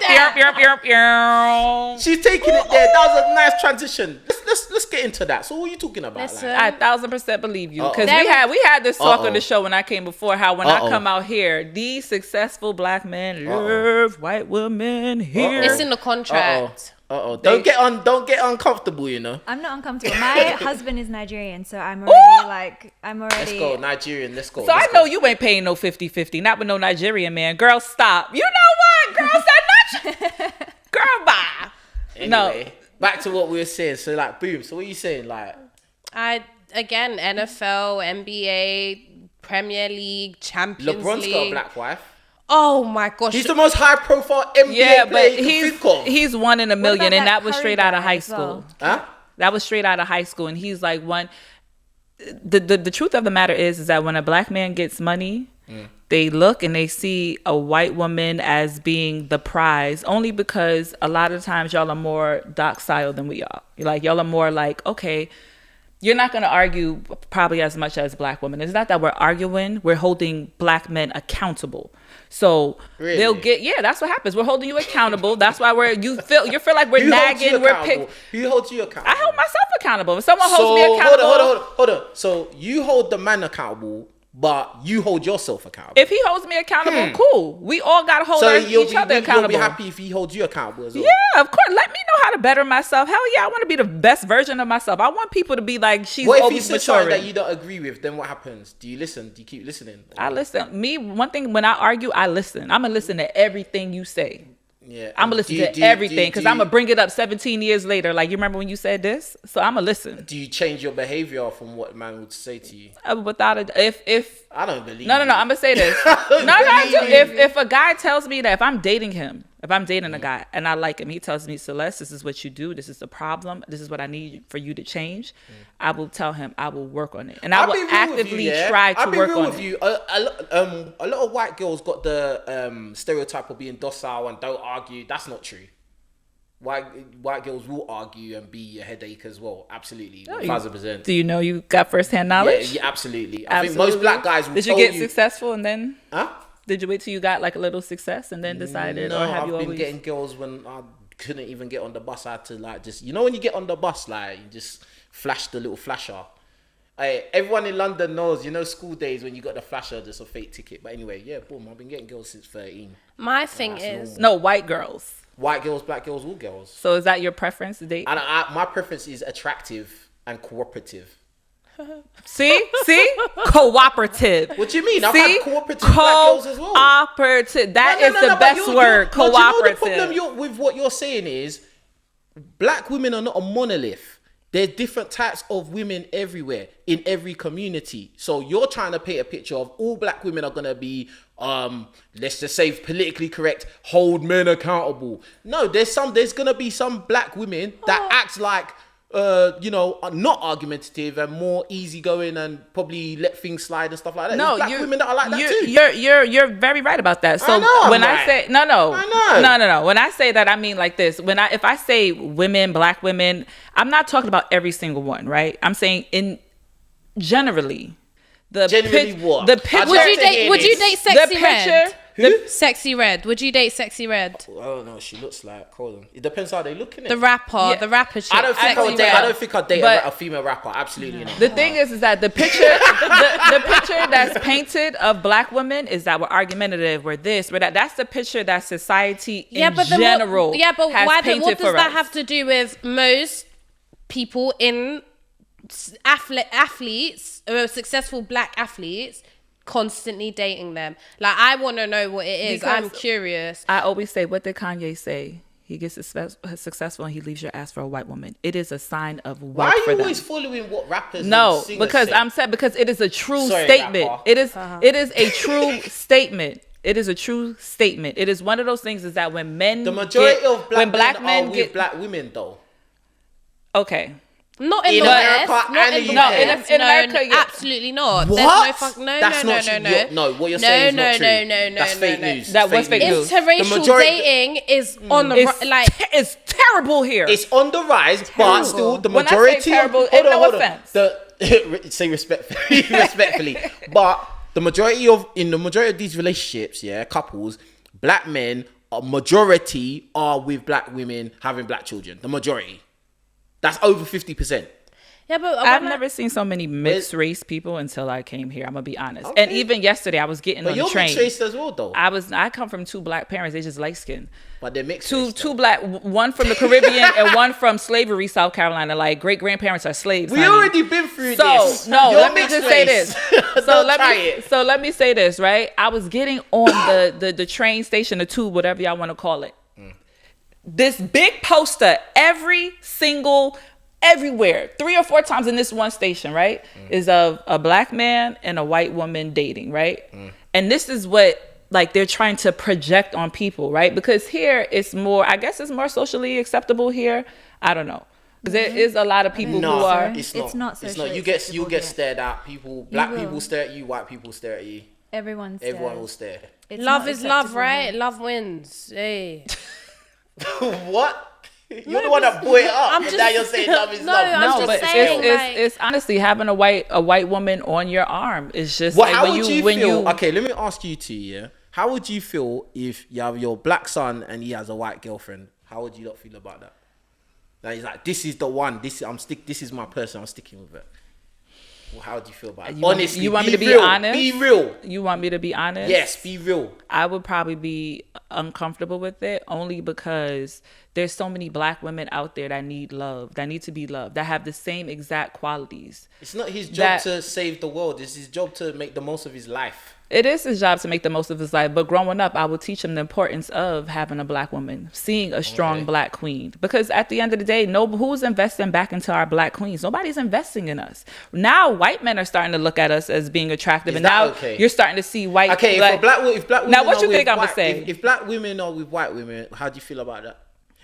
there. She's taking it there. That was a nice transition. Let's get into that. So what are you talking about? Listen. Like? I 1000% believe you, because Uh-oh. we had this talk on Uh-oh. the show when I came before, how when I Uh-oh. come out here, these successful black men love white women here. It's in the contract. Don't get uncomfortable, you know. I'm not uncomfortable. My husband is Nigerian, so I'm already Let's go, Nigerian. Let's go. So I know you ain't paying no 50-50, not with no Nigerian man. Girl, stop. You know what? Girl said not. Girl, bye. Anyway, back to what we were saying. So like, boom. So what are you saying? Like, Again, NFL, NBA, Premier League, Champions LeBron's League. got a black wife. Oh my gosh. He's the most high-profile NBA Yeah, player but you can think of. he's one in a What million, about and that that was Curry straight out of guy high as school. well? Huh? That was straight out of high school, and he's like one. The truth of the matter is that when a black man gets money, they look and they see a white woman as being the prize, only because a lot of times y'all are more docile than we are. Like y'all are more like, okay, you're not going to argue probably as much as black women. It's not that we're arguing, we're holding black men accountable. So Really? they'll get, that's what happens. We're holding you accountable. That's why you feel like we're nagging, we're pick. Who holds you accountable? I hold myself accountable. If someone holds me accountable, hold on. So you hold the man accountable, but you hold yourself accountable. if he holds me accountable, cool. We all got to hold each other accountable. You'll be happy if he holds you accountable as well. Yeah, of course. Let me know how to better myself. Hell yeah, I want to be the best version of myself. I want people to be like, she's What if he always says something maturing. that you don't agree with? Then what happens? Do you listen? Do you keep listening? I listen. Me, one thing, when I argue, I listen. I'm going to listen to everything you say. Yeah. I'm going to listen to everything, because I'm going to bring it up 17 years later. Like, you remember when you said this? So I'm going to listen. Do you change your behavior from what man would say to you? Without a, if I don't believe. no, you. I'm gonna say this. don't No, I do. believe If a guy tells me that, if I'm dating him, if I'm dating a guy and I like him, he tells me, Celeste, this is what you do. This is the problem. This is what I need for you to change. I will tell him. I will work on it, and I I'll will be real actively with you, yeah? try to I'll be work real on with it. you. A lot of white girls got the stereotype of being docile and don't argue. That's not true. White girls will argue and be a headache as well. Absolutely, 1,000%. Do you know you got firsthand knowledge? Yeah, absolutely. I think most black guys will Did you tell get you, successful and then? Huh? Did you wait till you got like a little success and then decided, No, or have you I've been always? getting girls when I couldn't even get on the bus. I had to like just, you know, when you get on the bus, like you just flash the little flasher. Everyone in London knows, you know, school days when you got the flasher, just a fake ticket. But anyway, yeah, boom. I've been getting girls since 13. My thing is, No, white girls. White girls, black girls, all girls. So is that your preference to date? My preference is attractive and cooperative. See, cooperative. What do you mean? I've See, had cooperative black girls as well. cooperative. That is the but best word. No, do you know the Cooperative. problem with what you're saying is black women are not a monolith. There's different types of women everywhere in every community. So you're trying to paint a picture of all black women are gonna be, let's just say politically correct, hold men accountable. No, there's gonna be some black women that act like, are not argumentative and more easygoing and probably let things slide and stuff like that. No, There's black women that are like that too. You're very right about that. So I know I'm when I right. say I know. no, when I say that, I mean like this. If I say women, black women, I'm not talking about every single one, right? I'm saying generally. Generally what? The picture. would you date the Sexy picture. Red? Sexy Red. Would you date Sexy Red? I don't know. She looks like. Hold on. It depends how they look in it. The rapper. The rapper chick. I don't think I would Sexy date. Red. I don't think I'd date But- a female rapper. Absolutely not. The thing is that the picture, the picture that's painted of black women is that we're argumentative, we're this, we're that. That's the picture that society in general but has why? painted What does for that us. have to do with most people in athletes, successful black athletes, constantly dating them? Like, I want to know what it is. Because I'm curious. I always say, what did Kanye say? He gets successful and he leaves your ass for a white woman. It is a sign of work Why are for you them. always following what rappers? No, and singers because say? I'm saying because it is a true Sorry, statement. rapper. It is a true statement. It is a true statement. It is one of those things is that when men The majority of black men are men with get black women, though. Okay. Not in, In the America West. and Not the in the UK. West. In No, America, yeah. absolutely not. What? There's no fuck. No, That's no, not no, true. no, You're- no, what you're saying is not true. That's fake news. That It's was fake news. Interracial The majority- dating is on the It's, like. it's terrible here. It's on the rise, but still the When I say majority. terrible, hold on, no hold on. offense. Say respectfully, respectfully, but the majority of these relationships, yeah, couples, black men, a majority are with black women having black children. The majority, that's over 50%. Yeah, but I've never seen so many mixed race people until I came here. I'm gonna be honest. Okay. And even yesterday, I was getting But on the you're train. mixed race as well, though. I come from two black parents. They just light skin. But they're mixed race, Two though. black, one from the Caribbean and one from slavery, South Carolina. Like great grandparents are slaves. We honey. already been through So this. no, You're let me mixed just say race. this. Don't try it. So let me say this, right? I was getting on the train station, the tube, whatever y'all want to call it. This big poster everywhere, 3 or 4 times in this one station, right? Is of a black man and a white woman dating, right? And this is what like they're trying to project on people, right? Because here it's more, I guess it's more socially acceptable here. I don't know. Because there is a lot of people who are. It's It's not. not It's not. socially You get acceptable get yet. stared at. Black will. people stare at you. White people stare at you. Everyone Everyone will stare. It's love not is love, acceptable right? here. Love wins. Hey. What? You're the one that blew it up. I'm and just- now you're saying love is No, love. I'm No, just but saying, like- it's honestly having a white woman on your arm. It's just Well, like how when would you you when feel? you Okay, let me ask you two. Yeah, how would you feel if you have your black son and he has a white girlfriend? How would you not feel about that? Like he's like, this is the one. This is my person. I'm sticking with it. Well, how do you feel about it? Honestly, you want me to be real. honest? Be real. You want me to be honest? Yes, be real. I would probably be uncomfortable with it only because there's so many black women out there that need love, that need to be loved, that have the same exact qualities. It's not his job That- to save the world. It's his job to make the most of his life. It is his job to make the most of his life, but growing up, I will teach him the importance of having a black woman, seeing a strong black queen. Because at the end of the day, who's investing back into our black queens? Nobody's investing in us. Now, white men are starting to look at us as being attractive, Is and that now okay? you're starting to see white. Okay, if black women Now, what are you with think I'm gonna white- say? If black women are with white women, how do you feel about that?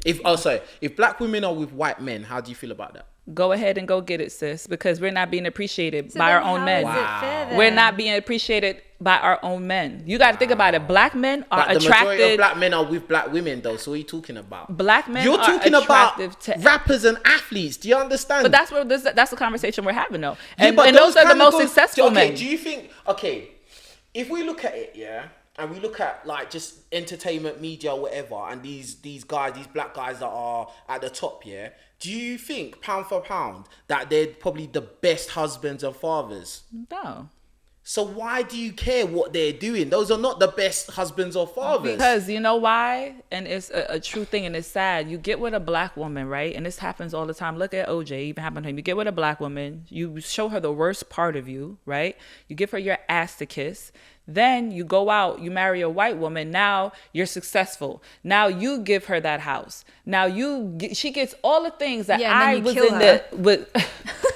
If black women are with white men, how do you feel about that? Go ahead and go get it, sis, because we're not being appreciated So by our then own how men. is it fair then? We're not being appreciated by our own men. You got to think about it. Black men are But the majority of attracted. black men are with black women, though. So what are you talking about? Black men You're are talking about attractive to. rappers and athletes. Do you understand? But that's the conversation we're having, though. Yeah, And, but and those are the kind of most goes- successful okay, men. do you think? Okay, if we look at it, yeah, and we look at like just entertainment media, whatever, and these guys, these black guys that are at the top, yeah. Do you think pound for pound that they're probably the best husbands and fathers? No. So why do you care what they're doing? Those are not the best husbands or fathers. Because you know why? And it's a true thing, and it's sad. You get with a black woman, right? And this happens all the time. Look at OJ, even happened to him. You get with a black woman, you show her the worst part of you, right? You give her your ass to kiss. Then you go out, you marry a white woman. Now you're successful. Now you give her that house. Now she gets all the things that Yeah, and then I you was kill in her.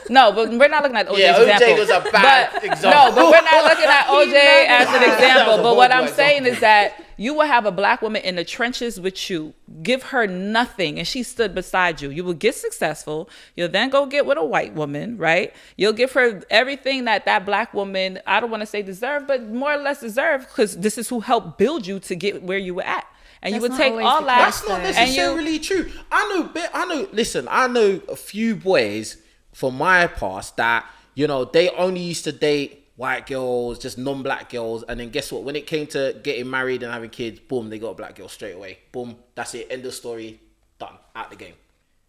No, but we're not looking at OJ's Yeah, OJ example. was a bad but, example. No, but we're not looking at OJ as an That was example. a But what I'm horrible saying example. is that you will have a black woman in the trenches with you. Give her nothing, and she stood beside you. You will get successful. You'll then go get with a white woman, right? You'll give her everything that black woman, I don't want to say deserve, but more or less deserve, because this is who helped build you to get where you were at. And you That's would not take always all the that. That's not And necessarily true. I know a few boys from my past that, they only used to date white girls, just non-black girls, and then guess what? When it came to getting married and having kids, boom, they got a black girl straight away. Boom, that's it. End of story. Done. Out the game.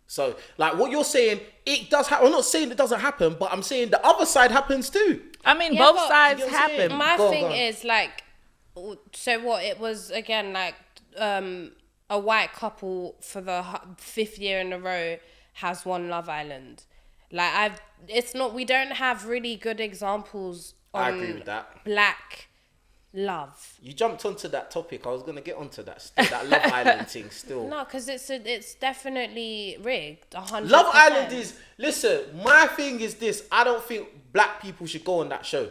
So, like what you're saying, it does happen. I'm not saying it doesn't happen, but I'm saying the other side happens too. I mean, Yeah, both but- sides You know what I'm saying? happen. My Go on, thing go on. is like, so what? It was again like a white couple for the fifth year in a row has won Love Island. Like we don't have really good examples on I agree with that. black love. You jumped onto that topic. I was gonna get onto that. Still, that Love Island thing. Still, No, because it's definitely rigged. 100%. Love Island is. Listen, my thing is this. I don't think black people should go on that show.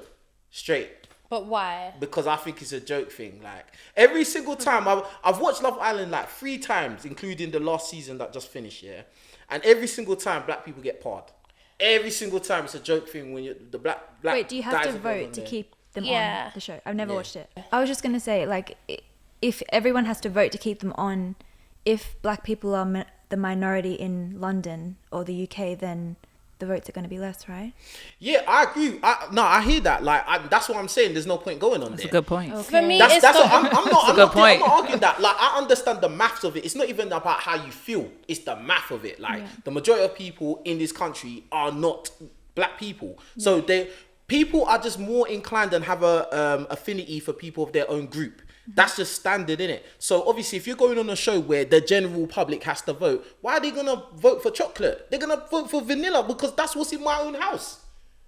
Straight. But why? Because I think it's a joke thing. Like every single time I've watched Love Island like 3 times, including the last season that just finished. Yeah, and every single time black people get parred. Every single time it's a joke thing when the black. Wait, do you have guys to are going vote on to there. keep them Yeah. on the show? I've never watched it. I was just gonna say, like, if everyone has to vote to keep them on, if black people are the minority in London or the UK, then the votes are going to be less, right? Yeah, I agree. I hear that. Like, that's what I'm saying. There's no point going on That's there. a good point. Okay. For me, That's it's what, the, I'm not. a I'm good not point. arguing that. Like, I understand the maths of it. It's not even about how you feel. It's the math of it. Like, the majority of people in this country are not black people. So people are just more inclined and have a affinity for people of their own group. That's just standard, innit? So obviously, if you're going on a show where the general public has to vote, why are they gonna vote for chocolate? They're gonna vote for vanilla because that's what's in my own house.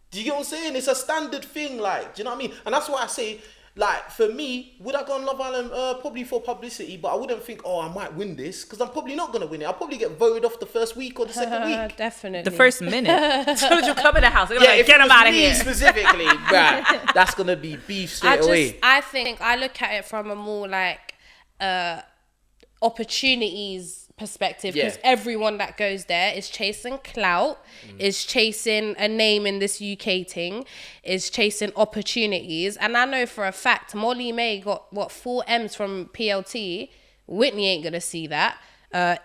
Do you get what I'm saying? It's a standard thing, like, do you know what I mean? And that's why I say, like, for me, would I go on Love Island? Probably for publicity, but I wouldn't think, oh, I might win this, because I'm probably not gonna win it. I'll probably get voted off the first week or the second week. definitely The first minute. As soon as you come in the house, they're Yeah, like, if get it them was out of me here. specifically, right, that's gonna be beef straight away. I think I look at it from a more like opportunities perspective, because everyone that goes there is chasing clout, is chasing a name in this UK thing, is chasing opportunities. And I know for a fact Molly May got 4 M's from PLT. Whitney ain't gonna see that.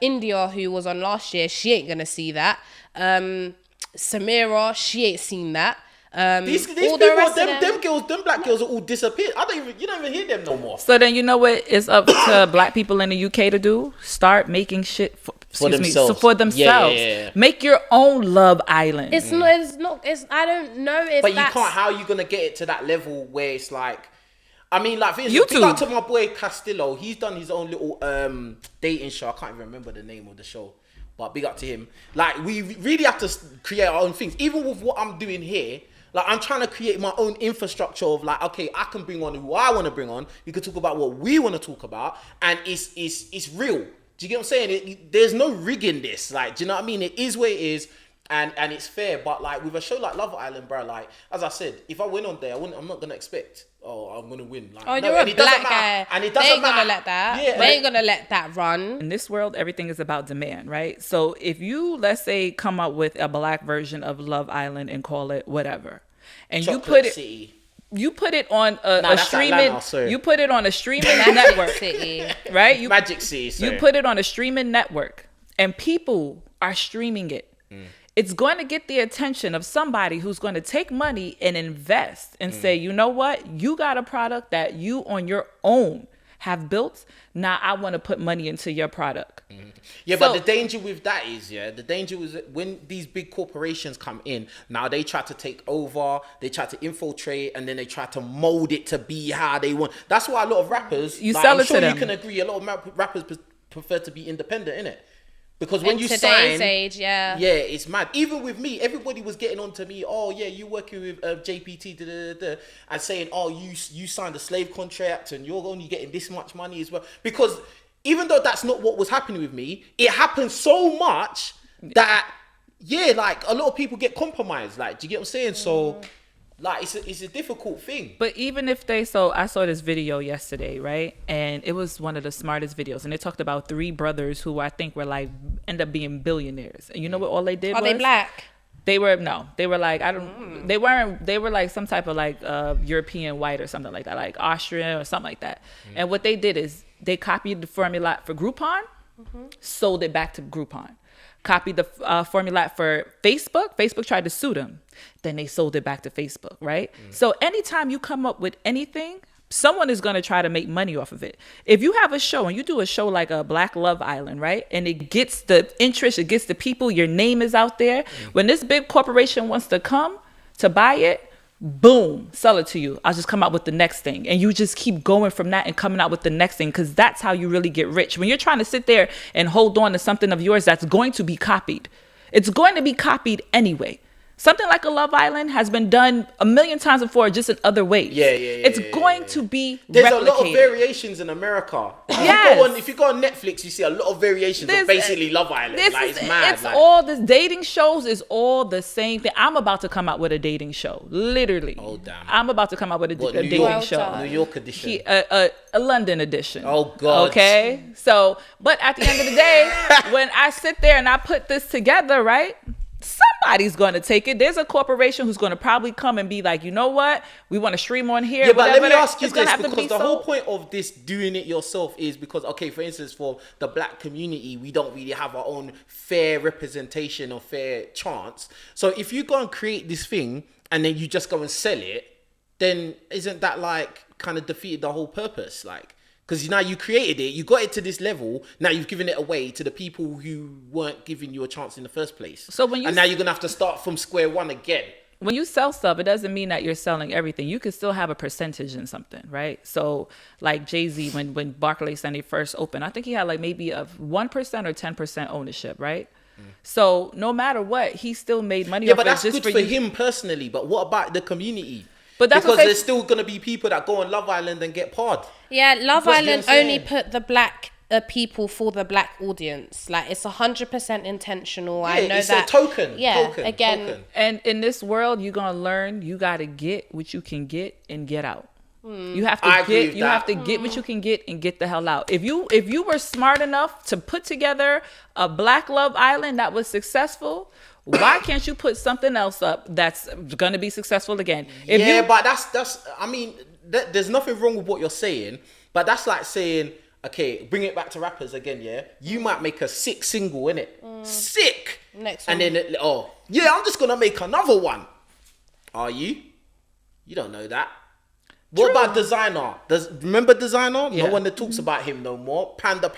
India, who was on last year, she ain't gonna see that. Samira, she ain't seen that. These all people, the rest of them girls, them black girls are all disappeared. You don't even hear them no more. So then you know what it's up to black people in the UK to do? Start making shit for themselves. for themselves. Yeah. Make your own Love Island. It's not. I don't know if. But you that's, can't. How are you gonna get it to that level where it's like? I mean, like, for instance, YouTube. big up to my boy Castillo. He's done his own little dating show. I can't even remember the name of the show, but big up to him. Like, we really have to create our own things. Even with what I'm doing here, like, I'm trying to create my own infrastructure of like, okay, I can bring on who I want to bring on. You can talk about what we want to talk about, and it's real. Do you get what I'm saying? There's no rigging this. Like, do you know what I mean? It is what it is. And it's fair, but like with a show like Love Island, bro, like as I said, if I win on there, I'm not gonna expect, I'm gonna win. Like, Oh, no, you're and a it doesn't black matter. guy. And it They doesn't ain't gonna matter. let that. Yeah, They ain't gonna let that run. In this world, everything is about demand, right? So if you, let's say, come up with a black version of Love Island and call it whatever, and Chocolate City. you put it on Nah, a that's streaming, Atlanta, sorry. you put it on a streaming Magic network, City. right? You Magic City. Sorry. You put it on a streaming network and people are streaming it. It's going to get the attention of somebody who's going to take money and invest and say, you know what? You got a product that you on your own have built. Now I want to put money into your product. Yeah, So- but the danger with that is, the danger is that when these big corporations come in, now they try to take over, they try to infiltrate, and then they try to mold it to be how they want. That's why a lot of rappers, You like, sell I'm it to sure them. you can agree, a lot of rappers prefer to be independent, innit? Because when In you today's sign, age, yeah. it's mad. Even with me, everybody was getting on to me. Oh yeah, you working with JPT, and saying, oh, you signed a slave contract and you're only getting this much money as well. Because even though that's not what was happening with me, it happened so much that like a lot of people get compromised. Like, do you get what I'm saying? So, like, it's a difficult thing. But even if I saw this video yesterday, right? And it was one of the smartest videos. And they talked about 3 brothers who I think were like, end up being billionaires. And you know what all they did Are was? they black? They were like, they were like some type of like European white or something like that, like Austrian or something like that. And what they did is they copied the formula for Groupon, sold it back to Groupon. copied the formula for Facebook. Facebook tried to sue them. Then they sold it back to Facebook, right? So anytime you come up with anything, someone is going to try to make money off of it. If you have a show and you do a show like a Black Love Island, right? And it gets the interest, it gets the people, your name is out there. When this big corporation wants to come to buy it, boom, sell it to you. I'll just come out with the next thing. And you just keep going from that and coming out with the next thing, because that's how you really get rich. When you're trying to sit there and hold on to something of yours that's going to be copied, it's going to be copied anyway. Something like a Love Island has been done a million times before, just in other ways. It's going to be There's replicated. a lot of variations in America. Yes. If you go on Netflix, you see a lot of variations of basically Love Island. It's mad. It's all this dating shows is all the same thing. I'm about to come out with a dating show, literally. Oh damn! I'm about to come out with a dating show. New York edition. A London edition. Oh God. Okay. So, but at the end of the day, when I sit there and I put this together, right? Somebody's going to take it. There's a corporation who's going to probably come and be like, you know what? We want to stream on here. Yeah, but let me ask you it's gonna this, have to because be the so- whole point of this doing it yourself is because, okay, for instance, for the black community, we don't really have our own fair representation or fair chance. So if you go and create this thing and then you just go and sell it, then isn't that like kind of defeated the whole purpose? Like, because now you created it, you got it to this level, now you've given it away to the people who weren't giving you a chance in the first place. So when you and now you're going to have to start from square one again. When you sell stuff, it doesn't mean that you're selling everything. You can still have a percentage in something, right? So like Jay-Z, when Barclays Center first opened, I think he had like maybe a 1% or 10% ownership, right? So no matter what, he still made money. Yeah, off but it that's just good for him personally. But what about the community? But that's because what they- there's still going to be people that go on Love Island and get parred. Yeah, Love Because you know Island what I'm only saying? put the black people for the black audience. Like, it's 100% intentional. I know it's that. a token. Yeah, token, again. token. And in this world, you're gonna learn you gotta get what you can get and get out. You have I to agree get with you that. have to get what you can get and get the hell out. If you were smart enough to put together a Black Love Island that was successful, why can't you put something else up that's gonna be successful again? But that's. I mean, there's nothing wrong with what you're saying, but that's like saying, okay, bring it back to rappers again. Yeah, you might make a sick single, innit? Sick. Next and one. then I'm just gonna make another one. Are you? You don't know that. What about Designer? Remember Designer? Yeah. No one that talks about him no more. Panda.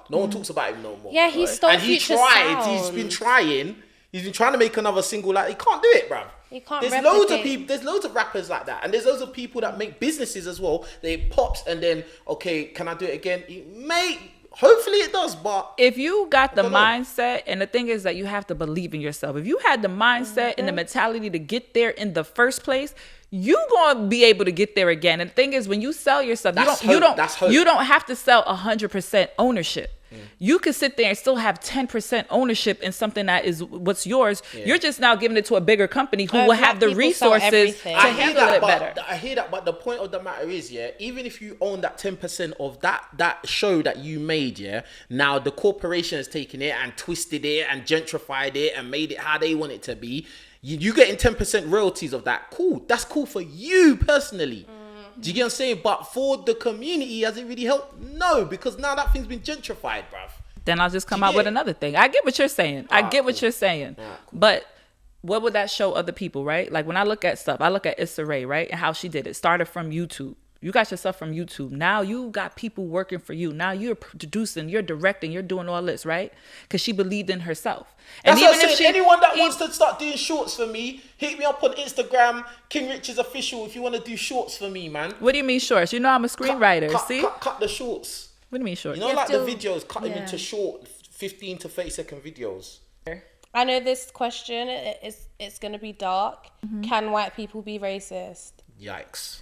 No one talks about him no more. Yeah, he stole And he Future's tried. sound. He's been trying. He's been trying to make another single. Like, he can't do it, bruv. He can't There's loads of replicate. people. There's loads of rappers like that, and there's loads of people that make businesses as well. They pops and then, okay, can I do it again? Hopefully it does, but if you got the don't know. mindset, and the thing is that you have to believe in yourself. If you had the mindset and the mentality to get there in the first place, you gonna be able to get there again. And the thing is, when you sell yourself, That's you hope. That's hope. don't have to sell 100% ownership. You could sit there and still have 10% ownership in something that is what's yours. You're just now giving it to a bigger company who will Black have the people sell resources to everything. handle it better. I hear that, but the point of the matter is, yeah, even if you own that 10% of that show that you made, yeah, now the corporation has taken it and twisted it and gentrified it and made it how they want it to be. You getting 10% royalties of that. Cool. That's cool for you personally. Do you get what I'm saying? But for the community, has it really helped? No, because now that thing's been gentrified, bruv. Then I'll just come You out with get it? another thing. I get what you're saying. I get what cool. you're saying. Cool. But what would that show other people, right? Like when I look at stuff, I look at Issa Rae, right? And how she did it. Started from YouTube. You got your stuff from YouTube. Now you got people working for you. Now you're producing, you're directing, you're doing all this, right? Because she believed in herself. And That's what I'm saying. Anyone that wants to start doing shorts for me, hit me up on Instagram, King Rich's official. If you want to do shorts for me, man. What do you mean shorts? You know I'm a screenwriter. See? Cut the shorts. What do you mean shorts? You know, like still- the videos, cut them yeah. into short 15 to 30-second videos. I know this question, it's going to be dark. Can white people be racist? Yikes.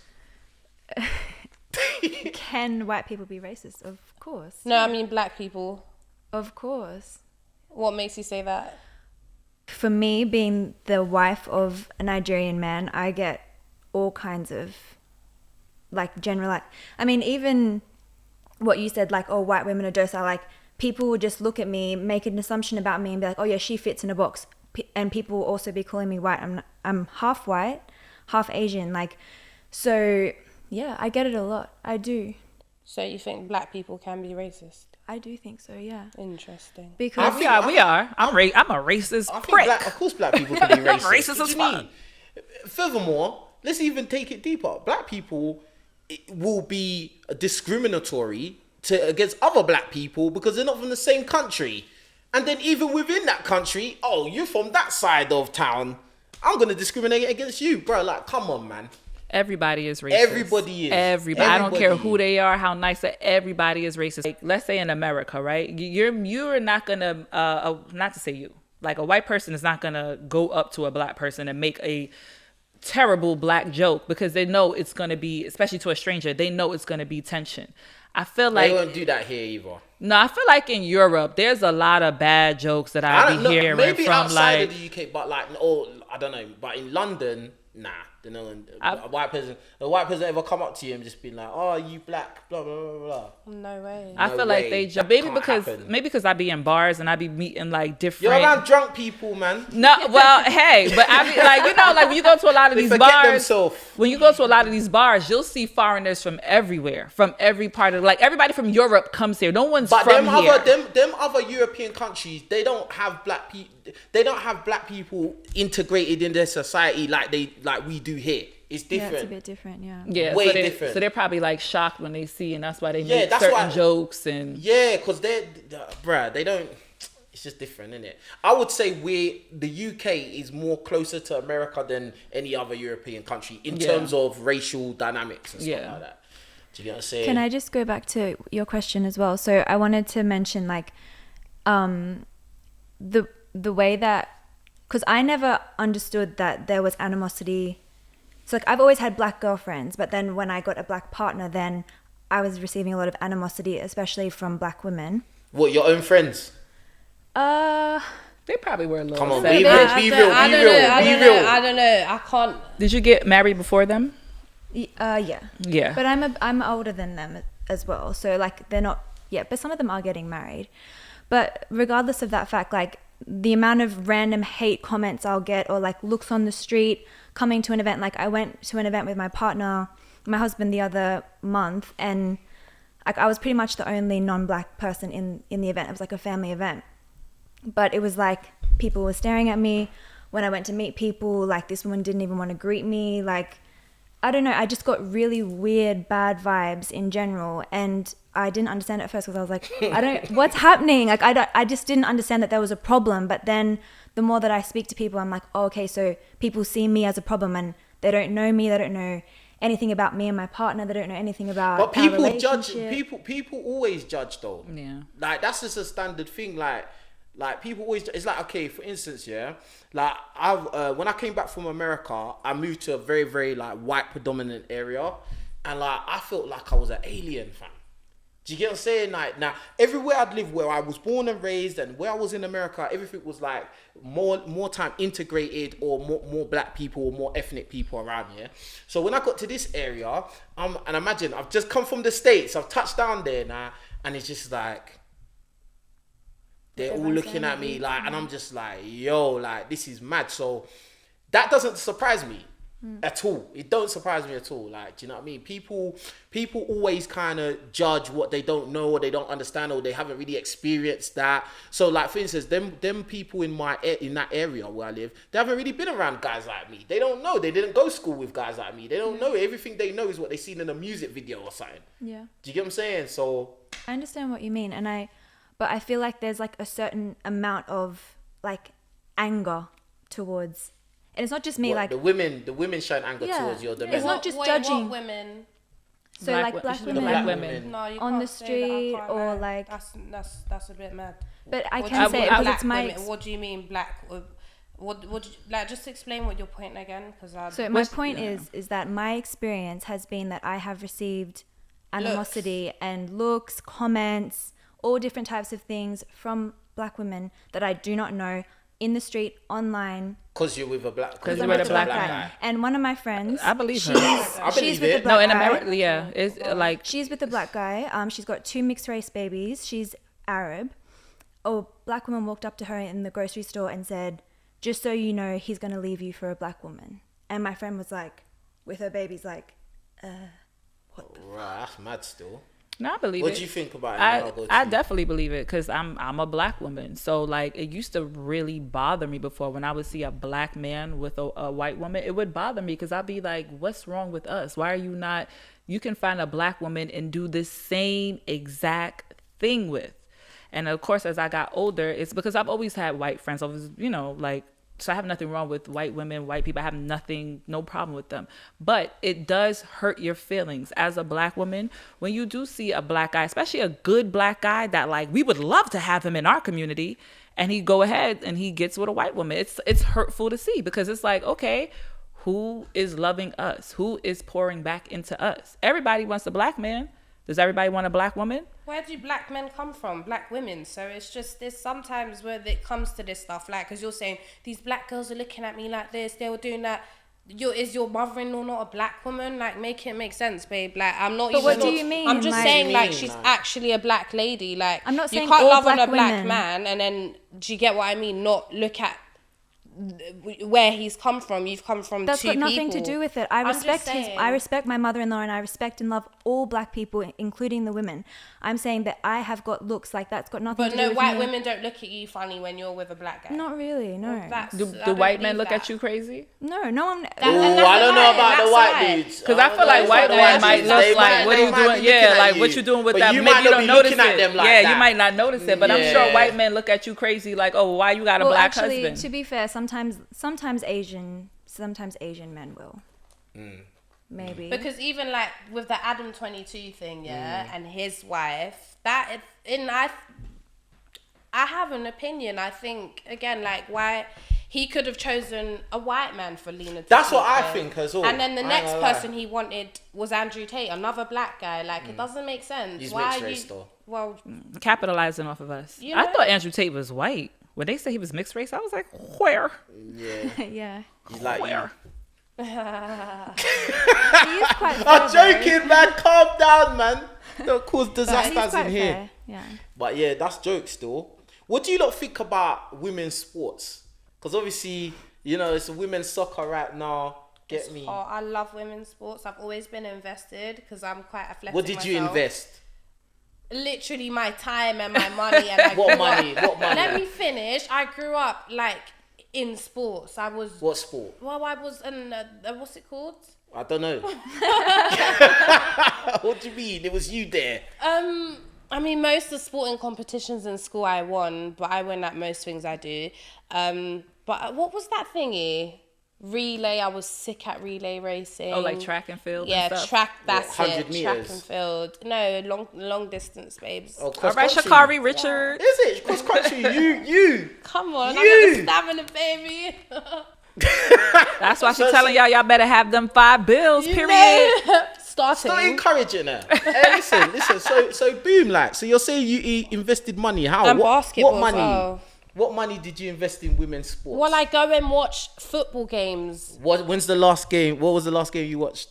Can white people be racist? Of course. No, I mean black people. Of course. What makes you say that? For me, being the wife of a Nigerian man, I get all kinds of I mean, even what you said, like, oh, white women are docile, like people will just look at me, make an assumption about me and be like, oh yeah, she fits in a box. And people will also be calling me white. I'm half white, half Asian. Like, so yeah, I get it a lot. I do. So you think black people can be racist? I do think so, yeah. Interesting. Because we are. I'm a racist I think prick. of course black people can be racist. Racist What as do you fuck. mean? Furthermore, let's even take it deeper. Black people will be discriminatory against other black people because they're not from the same country. And then even within that country, oh, you're from that side of town, I'm going to discriminate against you. Bro, like, come on, man. Everybody is racist. Everybody is. Everybody. I don't care Everybody who they are, how nice. Everybody is racist. Like, let's say in America, right? You're not gonna not to say you. Like a white person is not gonna go up to a black person and make a terrible black joke because they know it's gonna be, especially to a stranger, they know it's gonna be tension. I feel like they won't do that here either. No, I feel like in Europe there's a lot of bad jokes that I be hearing maybe from outside like of the UK, but like, or I don't know, but in London, nah. A white person ever come up to you and just be like, "Oh, you black," blah blah blah blah. No way. I feel like they maybe because I be in bars and I be meeting like different. You're around drunk people, man. No, well, hey, but I be like, like when you go to a lot of these bars, themselves. When you go to a lot of these bars, you'll see foreigners from everywhere, from every part of, like everybody from Europe comes here. No one's but from here. Them other European countries, they don't have black people. They don't have black people integrated in their society like we do here. It's different. Yeah, it's a bit different, yeah. Yeah, way so different. So they're probably like shocked when they see, and that's why they Yeah, make that's certain why- jokes and Yeah, because they don't. It's just different, isn't it? I would say the UK is more closer to America than any other European country in terms of racial dynamics and stuff like that. Do you get what I'm saying? Can I just go back to your question as well? So I wanted to mention like the way that, because I never understood that there was animosity. So like I've always had black girlfriends, but then when I got a black partner, then I was receiving a lot of animosity, especially from black women. What, your own friends? they probably were a little. Come on, upset. be real. I don't know. I can't. Did you get married before them? Yeah. Yeah. But I'm older than them as well, so like they're not yet. But some of them are getting married. But regardless of that fact, like the amount of random hate comments I'll get, or like looks on the street, coming to an event. Like I went to an event with my partner, my husband, the other month, and like I was pretty much the only non-black person in the event. It was like a family event, but it was like people were staring at me when I went to meet people. Like this woman didn't even want to greet me. Like I don't know, I just got really weird, bad vibes in general, and I didn't understand it at first because I was like, what's happening? Like I just didn't understand that there was a problem. But then the more that I speak to people, I'm like, oh, okay, so people see me as a problem and they don't know me, they don't know anything about me and my partner, they don't know anything about But our people judge. relationship. People always judge though. Yeah. Like that's just a standard thing. Like people always. It's like, okay, for instance, yeah. Like when I came back from America, I moved to a very very like white predominant area, and like I felt like I was an alien, fam. Do you get what I'm saying? Like now, everywhere I'd lived, where I was born and raised, and where I was in America, everything was like more time integrated, or more black people or more ethnic people around here. So when I got to this area, and imagine I've just come from the States, I've touched down there now, and it's just like they're all looking at me like, and I'm just like, yo, like this is mad. So that doesn't surprise me. At all. It don't surprise me at all. Like, do you know what I mean? People always kind of judge what they don't know or they don't understand or they haven't really experienced that. So like, for instance, them people in that area where I live, they haven't really been around guys like me. They don't know. They didn't go to school with guys like me. They don't know. Everything they know is what they seen in a music video or something. Yeah. Do you get what I'm saying? So I understand what you mean, but I feel like there's like a certain amount of like anger towards. And it's not just me, like the women showing anger towards you. It's not just judging. What women? So like black women, black women. No, you on can't the say street, that. I can't or lie. like that's a bit mad. But I What can do say you it mean because black it's my. women? What do you mean black? Like just explain what your point again, because So my point is that my experience has been that I have received animosity and looks, comments, all different types of things from black women that I do not know, in the street, online. Because you're with a black. Because you're with a black guy. And one of my friends, I believe her. I she's believe with it. a black No, in guy. America, yeah, it's like She's with a black guy. She's got 2 mixed race babies. She's Arab. A black woman walked up to her in the grocery store and said, "Just so you know, he's going to leave you for a black woman." And my friend was like, with her babies, like, what the Right, that's mad still. No, I believe What it. do you think about it? I'll go to I you. definitely believe it because I'm a black woman. So like it used to really bother me before when I would see a black man with a white woman. It would bother me because I'd be like, what's wrong with us? Why are you not? You can find a black woman and do the same exact thing with. And of course, as I got older, it's because I've always had white friends. I was, like, so I have nothing wrong with white women, white people. I have no problem with them. But it does hurt your feelings as a black woman when you do see a black guy, especially a good black guy that like we would love to have him in our community, and he go ahead and he gets with a white woman. It's hurtful to see because it's like, okay, who is loving us? Who is pouring back into us? Everybody wants a black man. Does everybody want a black woman? Where do black men come from? Black women. So it's just there's sometimes where it comes to this stuff, like, because you're saying these black girls are looking at me like this, they were doing that. Is your mother-in-law not a black woman? Like, make it make sense, babe. Like, I'm not. But even, what do you mean? I'm just Like- saying, like, What do you she's mean? actually a black lady. Like, I'm not saying you can't all love on black a black women. man, and then do you get what I mean? Not look at where he's come from. You've come from That's two got nothing people. to do with it. I I'm just respect saying. I respect my mother-in-law, and I respect and love all black people, including the women. I'm saying that I have got looks like that's got nothing But to do no, with white me. women don't look at you funny when you're with a black guy. Not really, no. Well, that's- Do I the don't white men believe look that. at you crazy? no one. And Ooh, that's I a don't know lie. about That's the a white lie. dudes. Because I feel like white men might look like, what are you doing? Yeah, like what you doing with But that? you Maybe might you not don't be notice looking at it. them like Yeah, that. you might not notice it, but I'm Yeah. sure white men look at you crazy, like, oh, why you got a Well, black actually, husband? to be fair, sometimes Asian men will. Maybe. Because even like with the Adam 22 thing, yeah, Mm. and his wife, I have an opinion. I think again, like, why he could have chosen a white man for Lena. That's what I Tucci. think as well. And then the I ain't next gonna lie. person he wanted was Andrew Tate, another black guy. Like, it doesn't make sense. He's why mixed are race, you? though. Well, Capitalizing off of us. You I know? thought Andrew Tate was white. When they said he was mixed race, I was like, where? Yeah, yeah. he's like Where? He is quite fair, I'm though. joking, man. Calm down, man. Don't cause But he's disasters quite in here. fair. Yeah. But yeah, that's jokes still. What do you lot think about women's sports? Because obviously, it's women's soccer right now. Get me. oh, I love women's sports. I've always been invested because I'm quite athletic. What did you myself. invest? Literally my time and my money. And I What grew money? up- What money? Let me finish. I grew up like in sports. I was. What sport? Well, I was in what's it called? I don't know. What do you mean? It was you there. I mean, most of the sporting competitions in school I won, but I win at most things I do. But what was that thingy? Relay. I was sick at relay racing. Oh, like track and field Yeah, and stuff? track. That's What, 100 it. Track meters? and field. No, long distance, babes. Oh, All cross right, country. Shakari Richard. Is it cross country? You. Come on, You. I'm gonna stamina, baby. That's why she's So- telling y'all better have them 5 bills, You period. know. Starting. Start encouraging her. Hey, listen. So boom, like. So you're saying you invested money? How? And What basketball as money? well. What money did you invest in women's sports? Well, I go and watch football games. When's the last game? What was the last game you watched?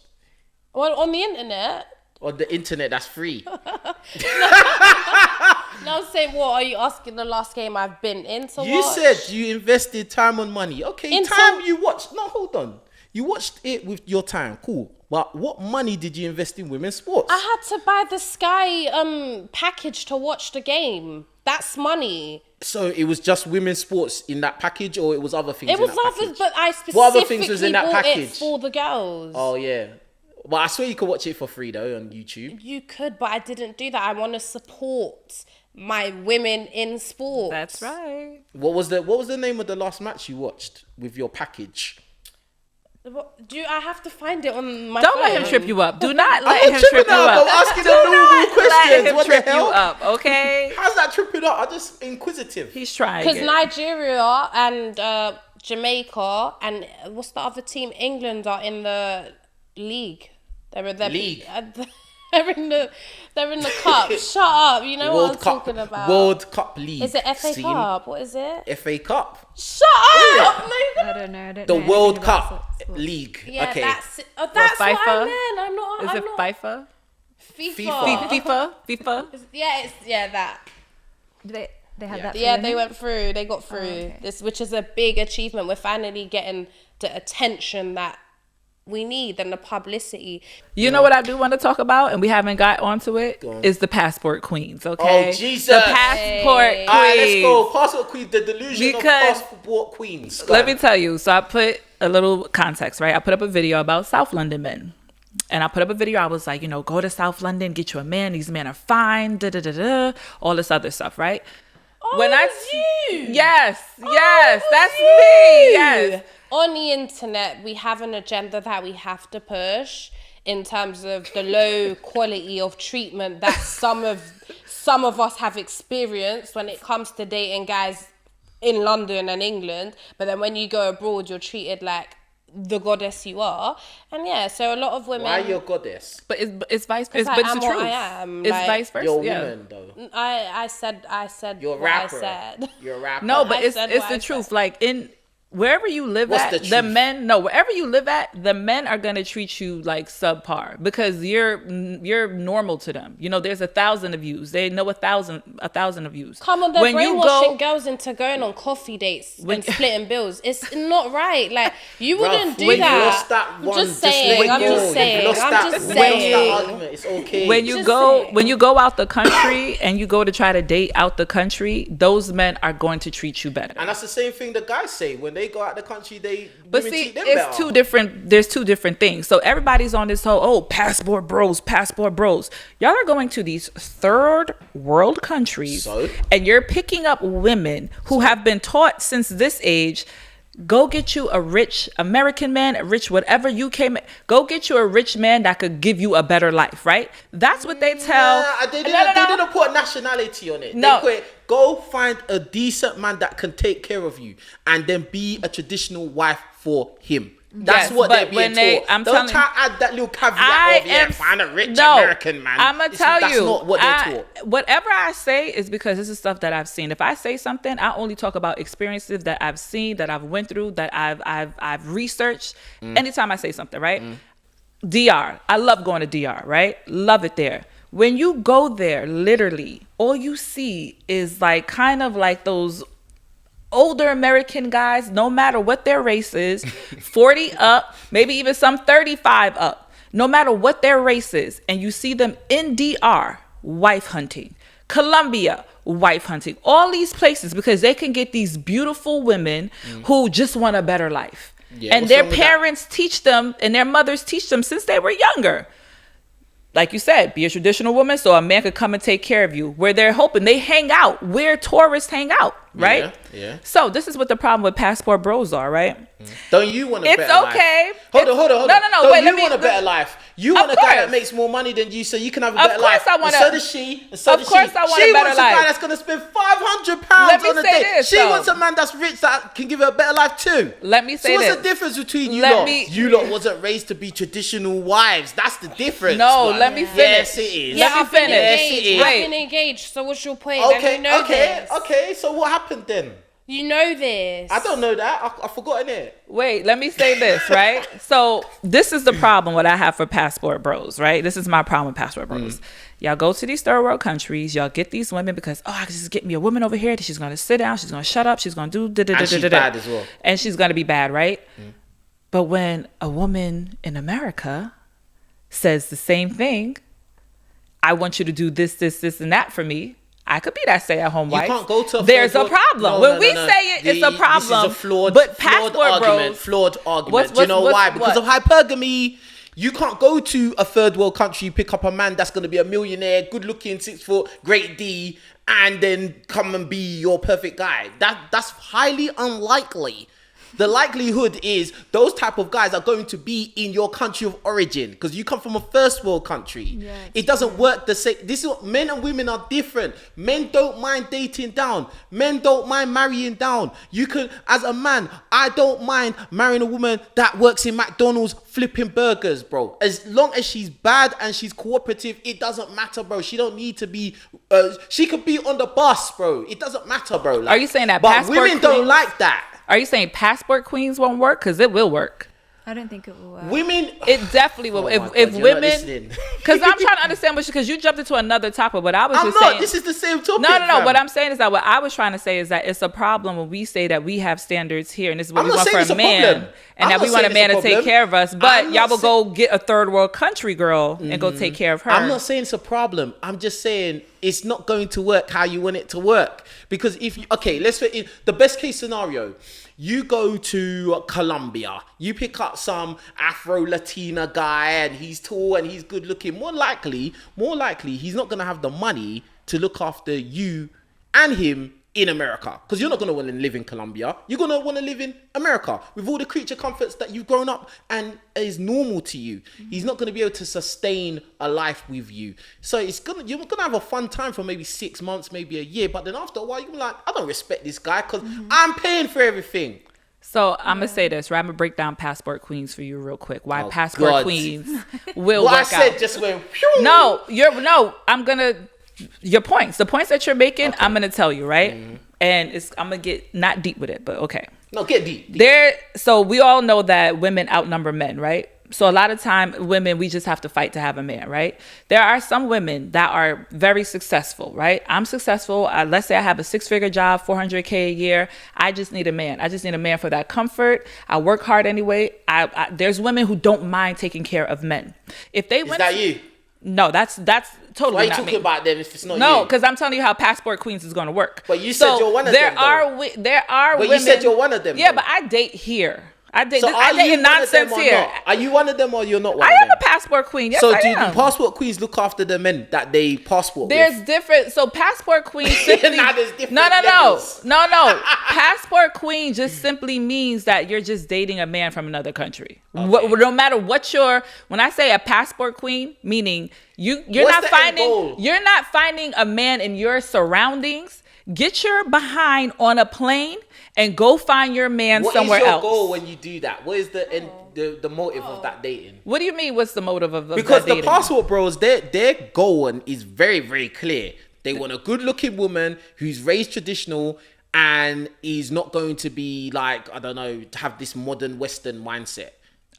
Well, on the internet. On the internet, that's free. No, I'm saying, what are you asking? The last game I've been in to You watch? said you invested time and money. Okay, Into- time you watched. No, hold on. You watched it with your time. Cool. But what money did you invest in women's sports? I had to buy the Sky package to watch the game. That's money. So it was just women's sports in that package, or it was other things? It in was that others, package? but I specifically What other things was in that bought package? it for the girls. Oh yeah. But I swear you could watch it for free though on YouTube. You could, but I didn't do that. I want to support my women in sports. That's right. What was the name of the last match you watched with your package? Do I have to find it on my Don't phone? let him trip you up. Do not I'm let not him tripping trip you up. up. I'm asking Do the normal not let questions. him What the trip you hell? up, okay? How's that tripping up? I'm just inquisitive. He's trying. Because it. Nigeria and Jamaica and what's the other team? England are in the league. They're League? They're in the cup. Shut up. You know what I'm talking about. World Cup League. Is it FA scene. Cup? What is it? FA Cup. Shut up. No, I don't know. I don't The know World anything about Cup sports. League. Yeah, okay. that's what I FIFA? meant. I'm not. Is I'm it not. FIFA? FIFA. FIFA? Yeah, that. They had that. for Yeah, they women? went through. They got through okay. this, which is a big achievement. We're finally getting the attention that we need and the publicity. You know what I do want to talk about, and we haven't got onto it, is the passport queens, okay? Oh, Jesus. The passport queens. All right, let's go. Passport queens, the delusion of passport queens. Let me tell you. So I put a little context, right? I put up a video about South London men. And I put up a video. I was like, go to South London, get you a man. These men are fine, all this other stuff, right? Yes, that's me. Yes. On the internet, we have an agenda that we have to push in terms of the low quality of treatment that some of us have experienced when it comes to dating guys in London and England. But then when you go abroad, you're treated like the goddess you are. And so a lot of women... Why you're goddess? But it's vice versa. But it's the truth. I am. It's vice versa. You're a woman, though. I said you're a what rapper. I said. You're a rapper. No, but it's the truth. Like wherever you live What's at, wherever you live at, the men are gonna treat you like subpar because you're normal to them. There's 1,000 of yous. They know 1,000 of yous. Come on, they're brainwashing girls into going on coffee dates and splitting bills. It's not right. Like you wouldn't do that. Lost that one, I'm just saying. Argument. It's okay. When you go out the country and you go to try to date out the country, those men are going to treat you better. And that's the same thing the guys say when they go out the country. But see, it's two different. There's two different things. So everybody's on this whole passport bros. Y'all are going to these third world countries, and you're picking up women who have been taught since this age. Go get you a rich American man, a rich whatever UK man. Go get you a rich man that could give you a better life, right? That's what they tell. They didn't put nationality on it. No. They put, go find a decent man that can take care of you and then be a traditional wife for him. That's what they're being taught. Don't try to add that little caveat find a rich American man. I'm going to tell you. That's not what they're taught. Whatever I say is because this is stuff that I've seen. If I say something, I only talk about experiences that I've seen, that I've went through, that I've researched. Anytime I say something, right? DR. I love going to DR, right? Love it there. When you go there, literally, all you see is like kind of like those older American guys, no matter what their race is, 40 up, maybe even some 35 up, no matter what their race is. And you see them in DR, wife hunting, Colombia, wife hunting, all these places because they can get these beautiful women who just want a better life. And their parents teach them and their mothers teach them since they were younger. Like you said, be a traditional woman so a man could come and take care of you. Where they're hoping they hang out, where tourists hang out, right? Yeah. So this is what the problem with passport bros are, right? Don't you want a better life? It's okay. Hold on. No. Don't wait, you want a better life? You want a guy that makes more money than you so you can have a better life. I want so does she. Of course I want a better life. She wants a guy that's going to spend £500 on a date. She wants a man that's rich that can give her a better life too. Let me say this. So what's the difference between you lot? You lot wasn't raised to be traditional wives. That's the difference. No, let me finish. Yes, it is. Yeah, Let me finish. Yes, it is. I've been engaged. So what's your point? Okay. So what happened then? You know this. I don't know that. I've forgotten it. Wait, let me say this, right? So this is the problem what I have for passport bros, right? This is my problem with passport bros. Y'all go to these third world countries. Y'all get these women because, I can just get me a woman over here that she's going to sit down. She's going to shut up. She's going to do. And she's bad as well. And she's going to be bad, right? But when a woman in America says the same thing, I want you to do this, and that for me. I could be that stay-at-home wife. You can't go to There's a problem. When we say it, it's a problem. This is a flawed argument. Flawed argument. Do you know why? Because of hypergamy. You can't go to a third world country, pick up a man that's going to be a millionaire, good looking, 6 foot, great D, and then come and be your perfect guy. That's highly unlikely. The likelihood is those type of guys are going to be in your country of origin because you come from a first world country. Yeah, it doesn't work the same. This is what men and women are different. Men don't mind dating down. Men don't mind marrying down. You can, as a man, I don't mind marrying a woman that works in McDonald's flipping burgers, bro. As long as she's bad and she's cooperative, it doesn't matter, bro. She don't need to be. She could be on the bus, bro. It doesn't matter, bro. Are you saying that? But women don't like that. Are you saying passport queens won't work? Because it will work. I don't think it will work. Women, It definitely will. Oh if my God, if you're not women, listening. because I'm trying to understand because you jumped into another topic. But I was I'm just not. saying. This is the same topic. No. fam. What I'm saying is that what I was trying to say is that it's a problem when we say that we have standards here and this is what I'm we not want saying for a it's a man, problem. and I'm that we not want a saying man it's to a take problem. care of us. But I'm y'all not will go get a third world country girl and go take care of her. I'm not saying it's a problem. I'm just saying it's not going to work how you want it to work. Because if you, okay, let's say the best case scenario, you go to Colombia, you pick up some Afro-Latina guy and he's tall and he's good looking. More likely, he's not going to have the money to look after you and him in America, because you're not going to want to live in Colombia. You're going to want to live in America with all the creature comforts that you've grown up and is normal to you. He's not going to be able to sustain a life with you. So you're going to have a fun time for maybe 6 months, maybe a year. But then after a while, you're like, I don't respect this guy because I'm paying for everything. So I'm gonna say this, right? I'm gonna break down passport queens for you real quick. Why Oh, passport God. queens will What I work said out. just went. I'm gonna your points. The points that you're making, I'm gonna tell you, right? And I'm gonna get not deep with it, but okay. No, get deep. So we all know that women outnumber men, right? So a lot of time women, we just have to fight to have a man, right? There are some women that are very successful, right? I'm successful. Let's say I have a 6-figure job, $400K a year. I just need a man. I just need a man for that comfort. I work hard anyway. There's women who don't mind taking care of men. If they Is that you? No, that's totally Why are you not talking me. about them if it's not you? No, because I'm telling you how passport queens is going to work. But you said you're one of them, There are But women. you said you're one of them, Yeah, though. but I date here. I date So are you in one of them nonsense or here. not? Are you one of them or you're not one I of am them? a passport queen. Yes, So I do am. the passport queens look after the men that they passport There's with? different. So passport queen simply. Now there's different no. levels. Passport queen just simply means that you're just dating a man from another country. No matter what when I say a passport queen, meaning you're What's the end goal? you're not finding a man in your surroundings. Get your behind on a plane and go find your man somewhere else. What is your goal when you do that? What is the end, the motive of that dating? What do you mean? What's the motive of Because that the dating? passport bros, their goal is very, very clear. They want a good-looking woman who's raised traditional and is not going to be like, I don't know, to have this modern Western mindset.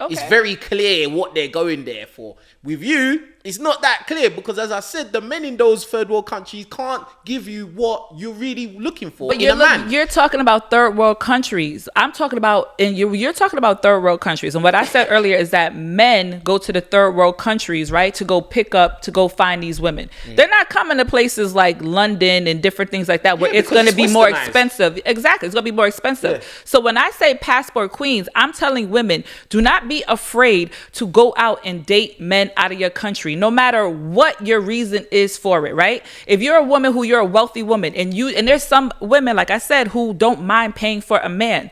Okay. It's very clear what they're going there for. With you, it's not that clear because, as I said, the men in those third world countries can't give you what you're really looking for But in a man. you're talking about third world countries. I'm talking about, and you're talking about third world countries. And what I said earlier is that men go to the third world countries, right, to go find these women. They're not coming to places like London and different things like that where Yeah, it's going to because be more westernized. expensive. Exactly, it's going to be more expensive. Yeah. So when I say passport queens, I'm telling women, do not be afraid to go out and date men out of your country, no matter what your reason is for it, right? If you're a woman you're a wealthy woman and there's some women, like I said, who don't mind paying for a man,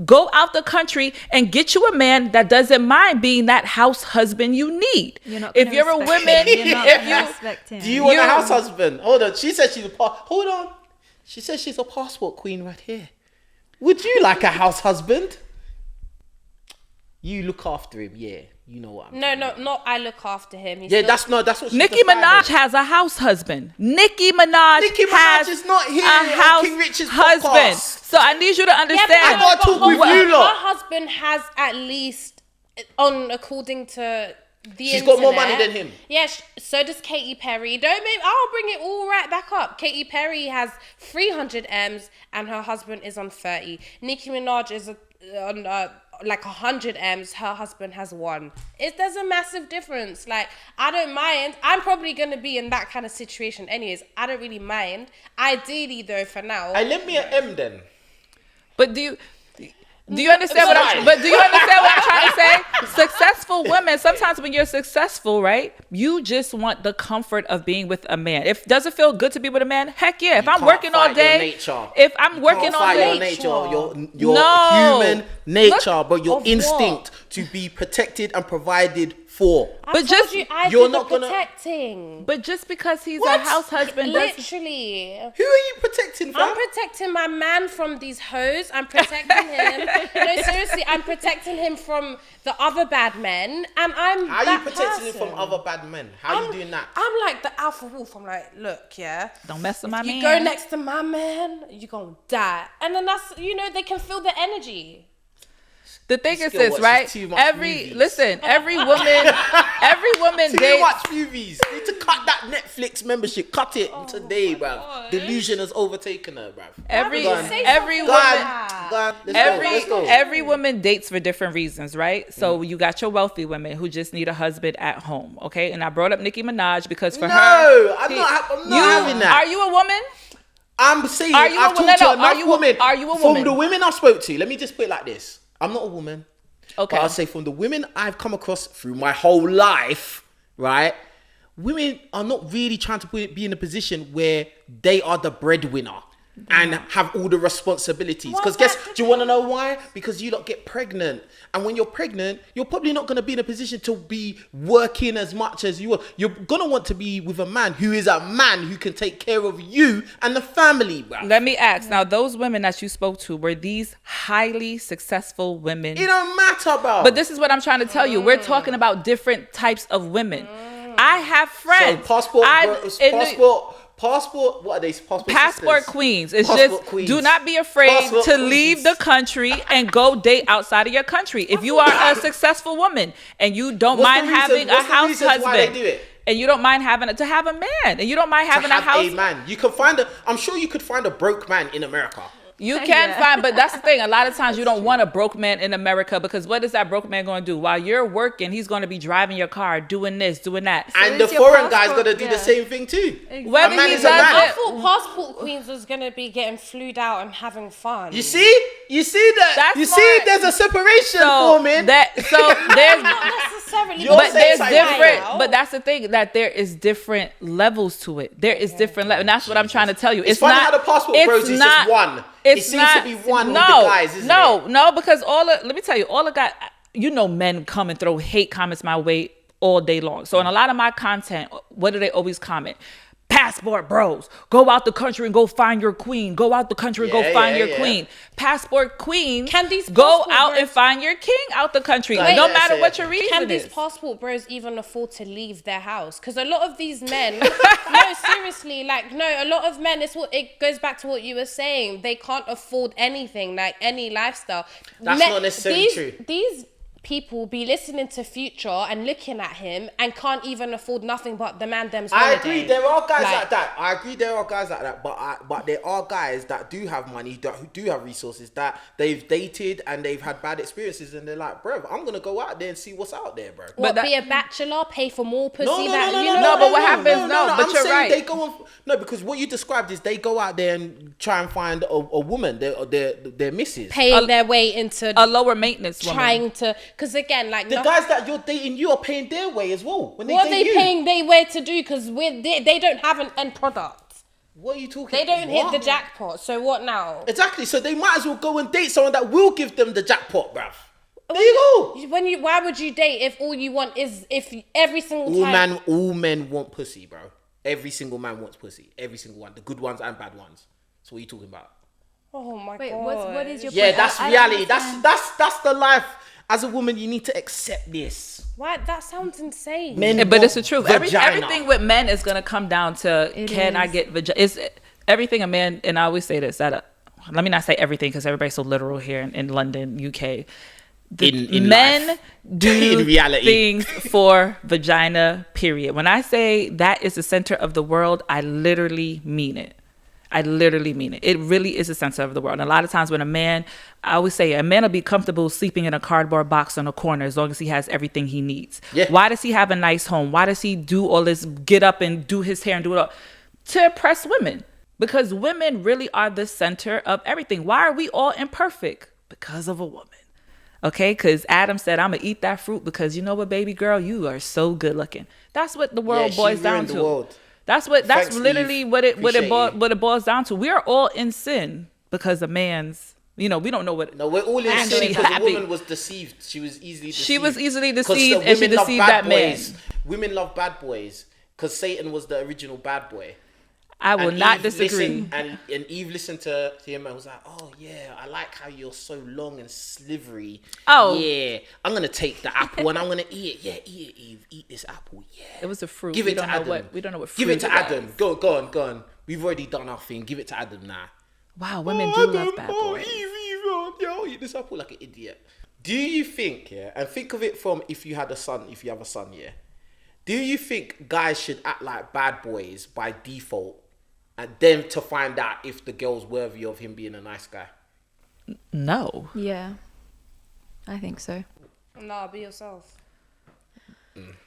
go out the country and get you a man that doesn't mind being that house husband you need. You're not If gonna you're a respect woman, him. You're not gonna respect him. Do you want a house husband? Hold on. She said she's hold on. She said she's a passport queen right here. Would you like a house husband? You look after him, yeah. You know what I'm No, saying. not I look after him. He's Yeah, still- that's what she's Nicki decided. Minaj has a house husband. Nicki Minaj has is not here a on house King Richard's husband. podcast. So I need you to Yeah, understand. but I gotta talk her with husband- you lot. Her husband has at least, according to the She's got more internet- money than him. Yes, so does Katy Perry. I'll bring it all right back up. Katy Perry has 300 M's and her husband is on 30. Nicki Minaj is on like 100 M's. Her husband has 1. There's a massive difference. Like, I don't mind. I'm probably gonna be in that kind of situation anyways. I don't really mind. Ideally though, for now. I lend me an M then. But do you understand what I'm trying to say? Successful women, sometimes when you're successful, right, you just want the comfort of being with a man. Does it feel good to be with a man? Heck yeah. If I'm can't working all fight your day, nature. if I'm You working can't all fight day, your nature, your No. human nature, but your Of what? instinct to be protected and provided for. I but told just- you I you're do the not gonna- protecting. but just because he's What? a house husband doesn't. Who Literally. are you protecting, fam? I'm protecting my man from these hoes. I'm protecting him. No, seriously, I'm protecting him from the other bad men. And I'm How are you that protecting him person. from other bad men? How are you doing that? I'm like the alpha wolf. I'm like, look, yeah. Don't mess with my man. You go next to my man, you're gonna die. And then they can feel the energy. The thing is girl this, watches right? too much movies. Every woman Too dates. much movies. You need to cut that Netflix membership. Cut it today, bruv. God. Delusion has overtaken her, bruv. Every Go on. every Go woman. on. Go on. Let's go. Every woman dates for different reasons, right? So you got your wealthy women who just need a husband at home, okay? And I brought up Nicki Minaj because for her, I'm not having that. Are you a woman? I'm saying Are you I've a talked woman? to No, enough women. are you a From woman? the women I've spoke to, let me just put it like this. I'm not a woman. Okay. But I'll say from the women I've come across through my whole life, right? Women are not really trying to be in a position where they are the breadwinner and have all the responsibilities. Because do you want to know why? Because you lot get pregnant. And when you're pregnant, you're probably not going to be in a position to be working as much as you are. You're going to want to be with a man who is a man who can take care of you and the family, bro. Let me ask. Now, those women that you spoke to, were these highly successful women? It don't matter, bro. But this is what I'm trying to tell you. We're talking about different types of women. I have friends. So passport, what are they? Passport sisters? queens. It's Passport just queens. do not be afraid Passport to leave queens. the country and go date outside of your country. If you are a successful woman and you don't What's mind the reason- having a what's the house reasons why they husband, do it? and you don't mind having to have a man, and you don't mind having To have a house. a man. You can I'm sure you could find a broke man in America. You can find, but that's the thing. A lot of times you don't want a broke man in America because what is that broke man going to do? While you're working, he's going to be driving your car, doing this, doing that. And the is your foreign guy's passport- going to do the same thing too. Whether A man he is a man. does I it, thought passport queens was gonna be getting flued out and having fun. You see that? That's You smart. see, there's a separation forming. there's Not necessarily. You're but saying there's something right different. now. But that's the thing, that there is different levels to it. There is different levels, and that's what I'm trying to tell you. It's funny how the passport bros is just one. It seems to be one with the guys, isn't it? No, because let me tell you, all the guys, men come and throw hate comments my way all day long. So in a lot of my content, what do they always comment? Passport bros, go out the country and go find your queen. Go out the country and go find your queen. Passport queen, Can these go passport out bros- and find your king out the country. Wait, No yeah, matter so- what your reason Can these is. passport bros even afford to leave their house? Because a lot of these men, no, seriously, a lot of men. It goes back to what you were saying. They can't afford anything, like any lifestyle. That's not necessarily true. These people be listening to Future and looking at him and can't even afford nothing but the man them's I holiday. agree, there are guys like that. But there are guys that do have money, who do have resources, that they've dated and they've had bad experiences, and they're like, bro, I'm gonna go out there and see what's out there, bro. What, be a bachelor, pay for more pussy? but what happens? No, but I'm you're saying right. They go on. No, because what you described is they go out there and try and find a woman, their missus. Paying their way into A lower maintenance woman. trying to, because again, The guys that you're dating, you are paying their way as well. When what are date they you. paying their way to do? Because they don't have an end product. What are you talking? They don't What? hit the jackpot. So what now? Exactly. So they might as well go and date someone that will give them the jackpot, bruv. There you go. Why would you date if all you want is if every single time? All men want pussy, bro. Every single man wants pussy. Every single one, the good ones and bad ones. So what are you talking about? Oh my Wait, god. what is your Yeah, point? that's I don't reality. understand. That's the life. As a woman, you need to accept this. Why? That sounds insane. Men But want it's the truth. vagina. Everything with men is gonna come down to can I is. get vagina? It's everything a man, and I always say this. Let me not say everything because everybody's so literal here in London, UK. In Men life. do In reality. things for vagina. Period. When I say that is the center of the world, I literally mean it. I literally mean it. It really is the center of the world. And a lot of times when I always say a man will be comfortable sleeping in a cardboard box on a corner as long as he has everything he needs. Yeah. Why does he have a nice home? Why does he do all this, get up and do his hair and do it all? To impress women. Because women really are the center of everything. Why are we all imperfect? Because of a woman. Okay, because Adam said, I'm going to eat that fruit because you know what, baby girl, you are so good looking. That's what the world she boils down ruined the to. world. That's Thanks, literally Eve. what it Appreciate you. boils down to. We are all in sin because a man's, we don't know what. No, we're all in Actually sin because the happy. woman was deceived. She was easily deceived. She was easily 'Cause deceived the and she women love deceived bad that man. boys. Women love bad boys because Satan was the original bad boy. I will And not Eve disagree. listened- and Eve listened to him and was like, oh yeah, I like how you're so long and slivery. Oh. Yeah, I'm going to take the apple and I'm going to eat it. Yeah, eat it, Eve. Eat this apple. Yeah. It was a fruit. Give We it to don't know Adam. we don't know what fruit Give it to it was. Adam. Go on. We've already done our thing. Give it to Adam now. Wow, women do love bad boys. Eve, yo, eat this apple like an idiot. Do you think, yeah, and think of it from if you have a son, yeah, do you think guys should act like bad boys by default and then to find out if the girl's worthy of him being a nice guy? No. Yeah, I think so. Nah, be yourself.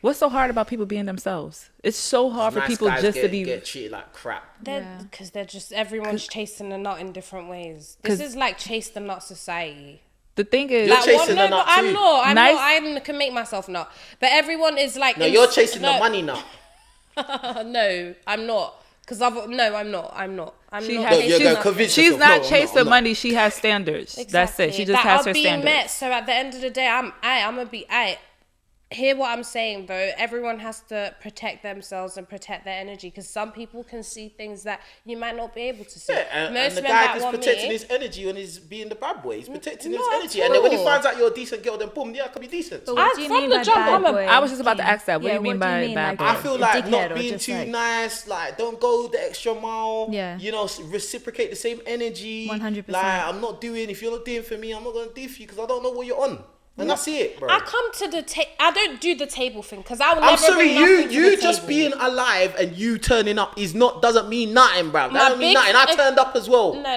What's so hard about people being themselves? It's so hard for Nice people guys just to be. get treated like crap. Because they're just, everyone's chasing the nut in different ways. This is like chase the nut society. The thing is, You're Like, chasing the nut I'm too. not. Nice- I can make myself nut. But everyone is like... No, you're chasing the money now. No, I'm not. Because I'm not. I'm not She not has- No, you're chasing gonna nothing. convince she's yourself. not No, I'm chasing I'm not. money. She has standards. That's it. She just that has are her being standards. met. So at the end of the day, I'm gonna be hear what I'm saying though. Everyone has to protect themselves and protect their energy because some people can see things that you might not be able to see. Yeah, and Most the men guy that is want protecting me, his energy when he's being the bad boy. He's protecting his Not energy. at And then when he all. finds out you're a decent girl, then boom, yeah, I can be decent. But what do you from mean the by jump, bad I'm a- boy? I was just about to King? ask that. What do you mean by bad boy? I feel a like dickhead not or being just too like- nice, like don't go the extra mile. Yeah. You know, reciprocate the same energy. 100%. Like I'm not doing, if you're not doing for me, I'm not gonna do for you because I don't know what you're on. And that's it, bro. I come to the I don't do the table thing because I will I'm never sorry, bring nothing to you the just table. being alive and you turning up doesn't mean nothing, bro. That My doesn't mean big- nothing. I turned up as well. No.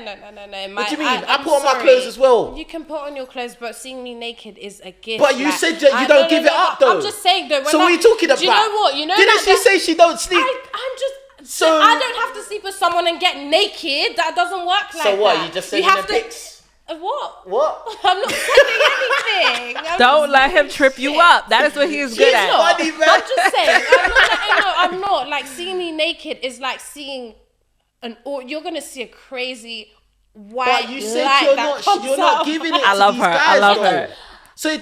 What do you mean? I I'm put on my sorry. clothes as well. You can put on your clothes, but seeing me naked is a gift. But you like, said that you I don't give it up, but though. I'm just saying though. So what are you talking about? Do you know what? You know Didn't that she say she don't sleep? I'm just. So- I don't have to sleep with someone and get naked. That doesn't work like that. So what? You just sending have the pics? What? What? I'm not sending anything. Don't let him trip you up. That is what he is good She's at. not- Funny, man. I'm just saying. I'm not. Like seeing me naked is like seeing you're gonna see a crazy white But you said light you're that not comes out. giving it I to love these her. I guys, love though. her. So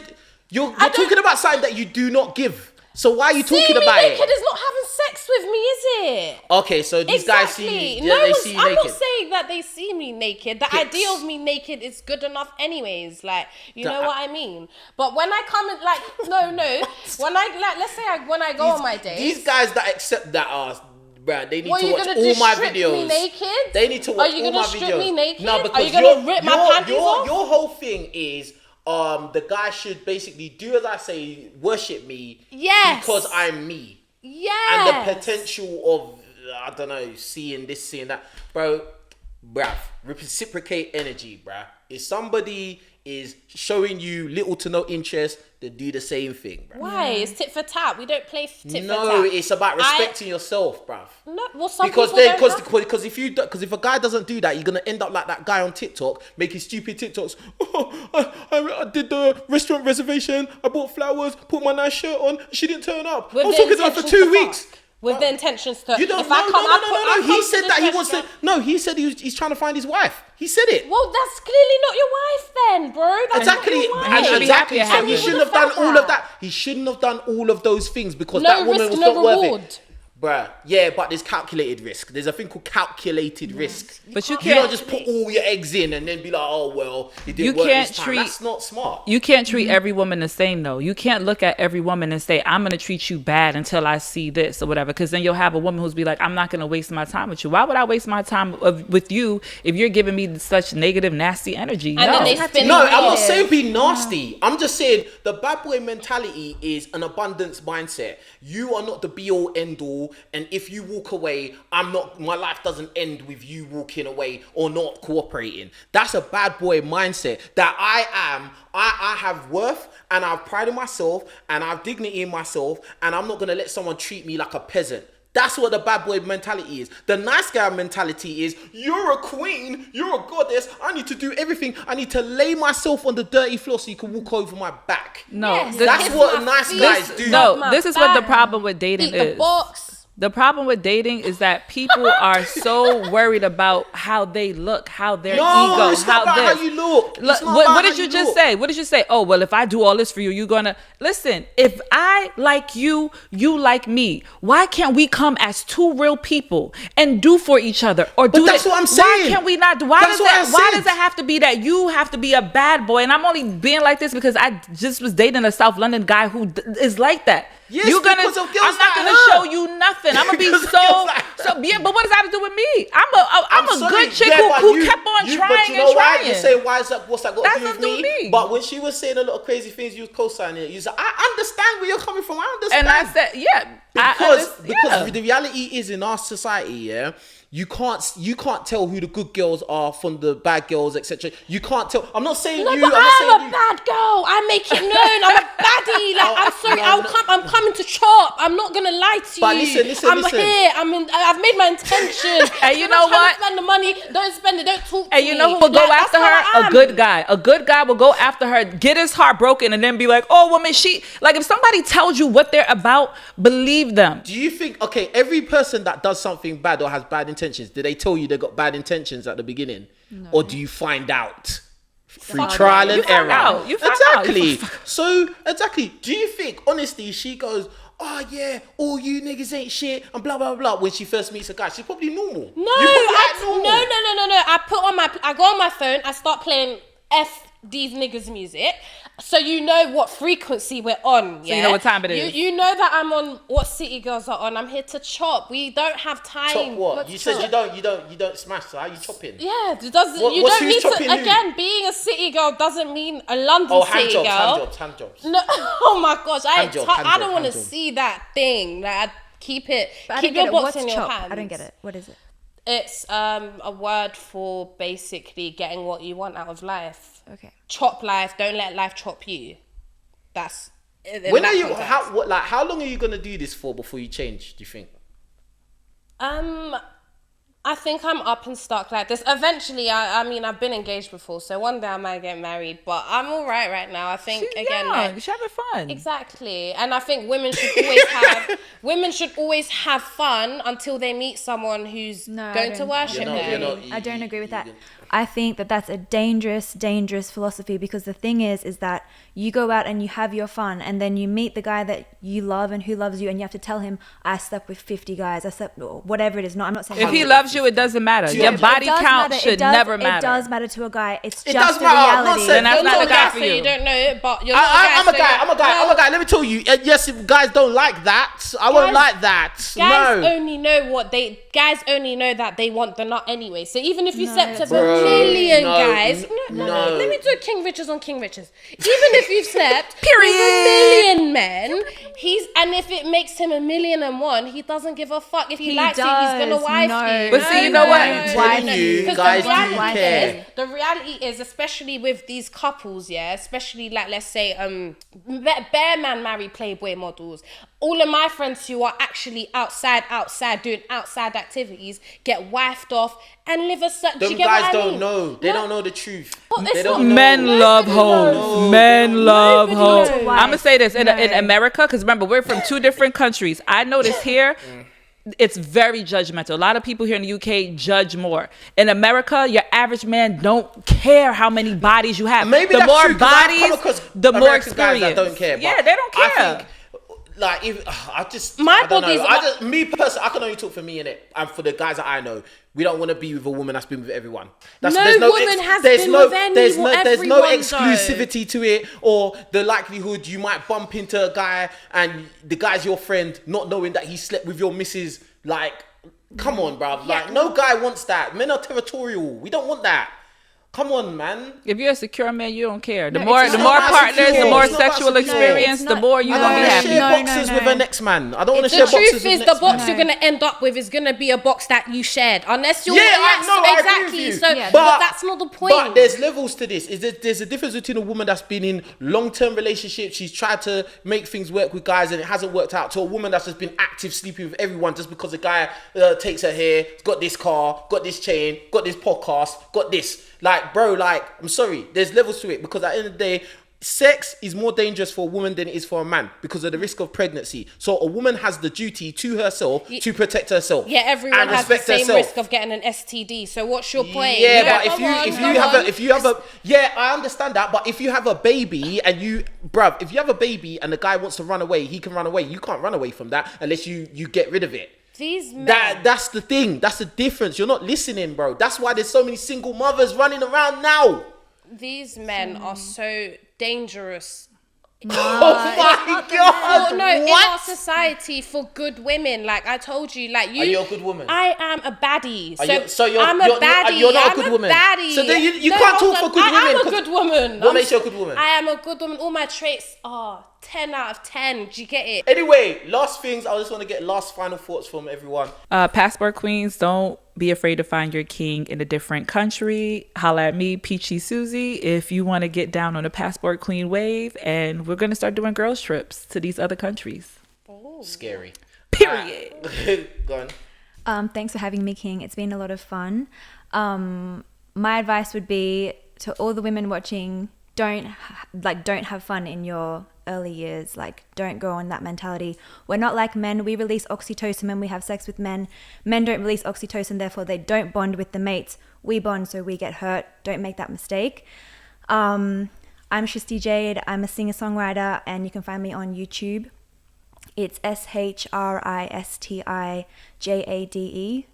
you're talking about something that you do not give. So why are you talking Seeing me about naked it? is not having sex with me, is it? Okay, so these guys see Exactly. you, they see you I'm naked. not saying that they see me naked. The Pics. idea of me naked is good enough, anyways. Like, you That- know what I mean. But when I come in, like, no, when let's say when I go on my dates, These guys that accept that are, bruh, they need what, to you watch gonna all do, my strip videos. me naked? They need to watch Are you all gonna my strip videos. me naked? No, Are because you gonna rip my panties off? your whole thing is the guy should basically do as I say, worship me. Yes. Because I'm me. Yes. And the potential of I don't know, seeing this, seeing that, bruv, reciprocate energy, bruh. If somebody is showing you little to no interest, then do the same thing, bruh. Why? It's tit for tat. We don't play tit for tat. No, it's about respecting yourself, bruv. No, well, some Because people then, don't because if a guy doesn't do that, you're gonna end up like that guy on TikTok making stupid TikToks. Oh, I did the restaurant reservation. I bought flowers, put my nice shirt on. She didn't turn up. With I was the talking to her for intentions 2 to weeks. fuck. With the intentions to. You don't. If I come, I No. He come said to that this he wants to. restaurant. No, he said he's trying to find his wife. He said it. Well, that's clearly not your wife, then, bro. That's Exactly, Not your wife. And should be exactly. happy So to he have shouldn't you. have done Would've felt all of that. that. He shouldn't have done all of those things because No that woman risk, was no not worth reward. it. Bruh, yeah, but there's calculated risk. There's a thing called calculated risk. But you You can't. don't just put all your eggs in and then be like, oh well, it didn't You work can't this time. treat- That's not smart. You can't treat every woman the same though. You can't look at every woman and say, I'm going to treat you bad until I see this or whatever. Because then you'll have a woman who's be like, I'm not going to waste my time with you. Why would I waste my time with you if you're giving me such negative, nasty energy? And then they No. spin No, it I'm not negative. saying be nasty. I'm just saying the bad boy mentality is an abundance mindset. You are not the be all end all, and if you walk away, my life doesn't end with you walking away or not cooperating. That's a bad boy mindset that I have worth and I have pride in myself and I have dignity in myself and I'm not gonna let someone treat me like a peasant. That's what the bad boy mentality is. The nice guy mentality is, you're a queen, you're a goddess, I need to do everything. I need to lay myself on the dirty floor so you can walk over my back. No, Yes, this- That's what my nice feet. guys do. No, my this is what the back. problem with dating Eat the is. box. The problem with dating is that people are so worried about how they look, how their No, ego, it's not about this. how you look. It's Look, not what about did how you you just look. say? What did you say? Oh, well, if I do all this for you, you're gonna listen. If I like you, you like me. Why can't we come as two real people and do for each other or do that's that? what I'm Why saying. can't we not? Why That's does what I that? Why said. does it have to be that you have to be a bad boy? And I'm only being like this because I just was dating a South London guy who is like that. Yes, You're gonna. because of girls I'm not like gonna her. show you nothing. I'm gonna be Because of so. girls like Yeah, but what does that have to do with me? I'm a sorry, good chick yeah, but who kept on but trying you know and why? trying. You say, why is that? What's that got That's to do with nothing to do with me? me. But when she was saying a lot of crazy things, you was co-signing it. You said, I understand where you're coming from. I understand. And I said, yeah, Because the reality is in our society, yeah, you can't tell who the good girls are from the bad girls, etc. You can't tell. I'm not saying No, you. but I'm not saying I'm a you. bad girl. I make it known. I'm a baddie. Like, I'm sorry. I'm coming to chop. I'm not gonna lie to But you. listen. I'm here. I've made my intentions. And you If know I'm trying what? to spend the money. Don't spend it. Don't talk to And me. you know who will go Like, after that's how I her? A am. good guy. A good guy will go after her, get his heart broken, and then be like, "Oh, woman, she like." If somebody tells you what they're about, believe them. Do you think, okay, every person that does something bad or has bad intentions, do they tell you they got bad intentions at the beginning? No. Or do you find out? Through trial and error. You find out. Exactly. So, exactly. Do you think, honestly, she goes, oh yeah, all you niggas ain't shit, and blah, blah, blah, when she first meets a guy? She's probably normal. No, normal. no. I go on my phone. I start playing these niggas music, so you know what frequency we're on. Yeah? So you know what time it is. You know that I'm on what city girls are on. I'm here to chop. We don't have time. Chop what? Let's You said chop. you don't smash, so how you chopping? Yeah, it doesn't. What- You what's don't who's need to. chopping who? Again, being a city girl doesn't mean a London Oh, city girl. hand jobs. No, oh my gosh, Hand job, I don't want to hand job. see that thing. Like, keep it. But I Keep don't get your it. box What's in your chop? hands. I don't get it. What is it? It's a word for basically getting what you want out of life. Okay. Chop life. Don't let life chop you. That's. in When that are you, context. how long are you going to do this for before you change, do you think? I think I'm up and stuck like this. Eventually, I mean, I've been engaged before, so one day I might get married. But I'm all right now. I think She's again, young. like, She's having fun. exactly, and I think women should always have fun until they meet someone who's going to worship them. I don't agree with that. I think that that's a dangerous philosophy, because the thing is that you go out and you have your fun, and then you meet the guy that you love and who loves you, and you have to tell him, I slept with 50 guys, I slept, or whatever it is. No, I'm not saying If he loves you, it doesn't matter. Your body count should never matter. It does matter to a guy. It's It just does a matter. I'm not reality. saying- Then that's Don't not talk the guy that for So you. you don't know it, but you're not I'm a so guy. you- I'm a guy. Let me tell you. Yes, if guys don't like that, I won't like that. Guys No. only know guys only know that they want the nut anyway. So even if you slept with a Bro, million no, guys, no. let me do a King Richards on King Richards. Even if you've slept with Period. a million men, and if it makes him 1,000,001, he doesn't give a fuck. If he likes you, he's gonna does. wife No. you. But see, you know what? I'm telling you, 'Cause guys the do reality care. the reality is, especially with these couples, yeah, especially like, let's say, Bear Man marry Playboy models. All of my friends who are actually outside doing outside activities get wifed off and live a certain. Them guys don't know. They don't know the truth. But it's They not- don't know. Men love hoes. No, Men love hoes. knows. I'm gonna say this in No. America, because remember, we're from two different countries. I notice here, it's very judgmental. A lot of people here in the UK judge more. In America, your average man don't care how many bodies you have. Maybe the that's more true, 'cause I've come bodies, across the more American guys experience. that don't care. Yeah, but they don't care. I think, like, if I just, My I don't body's- know. Me personally, I can only talk for me in it, and for the guys that I know, we don't want to be with a woman that's been with everyone. No woman has been with there's no everyone, exclusivity to it, or the likelihood you might bump into a guy and the guy's your friend, not knowing that he slept with your missus. Like, come on, bruv. Like, no guy wants that. Men are territorial. We don't want that. Come on, man. If you're a secure man, you don't care. The No, more it's not partners, about the secure. more It's not about sexual secure. experience, It's the not- more you I gonna don't be want to happy. share No, boxes no, with no. a next man. I don't want to The share boxes truth with is, next the box man. you're gonna end up with is gonna be a box that you shared, unless you're. Yeah, I know, I agree exactly. with you. So, Yeah. but that's not the point. But there's levels to this. There's a difference between a woman that's been in long-term relationships, she's tried to make things work with guys and it hasn't worked out, to a woman that's just been active sleeping with everyone just because a guy takes her hair, got this car, got this chain, got this podcast, got this. Like, bro, like, I'm sorry, there's levels to it, because at the end of the day, sex is more dangerous for a woman than it is for a man because of the risk of pregnancy. So a woman has the duty to herself to protect herself. Yeah, everyone and has the respect same herself. risk of getting an STD. So what's your point? Yeah, Yeah, but if come you on, if come you have on. yeah, I understand that. But if you have a baby and if you have a baby and the guy wants to run away, he can run away. You can't run away from that unless you get rid of it. These men. That's the thing. That's the difference. You're not listening, bro. That's why there's so many single mothers running around now. These men are so dangerous Oh my God! Oh no, in What? our society for good women, like I told you, like you. Are you a good woman? I am a baddie. I'm a baddie. You're not a good I'm woman. Baddie. So then you No, can't hold talk on. for good women. I am a good woman. What makes you a good woman? I am a good woman. All my traits are 10 out of 10. Do you get it? Anyway, last things. I just want to get last final thoughts from everyone. Passport queens, don't be afraid to find your king in a different country. Holla at me, Peachy Susie, if you want to get down on a passport queen wave, and we're going to start doing girls trips to these other countries. Scary. Period. Go on. Thanks for having me, King. It's been a lot of fun. My advice would be to all the women watching, don't have fun in your early years. Like, don't go on that mentality. We're not like men. We release oxytocin when we have sex with men. Men don't release oxytocin, therefore they don't bond with the mates. We bond, so we get hurt. Don't make that mistake. I'm Shisti Jade. I'm a singer-songwriter, and you can find me on YouTube. It's SHRISTIJADE.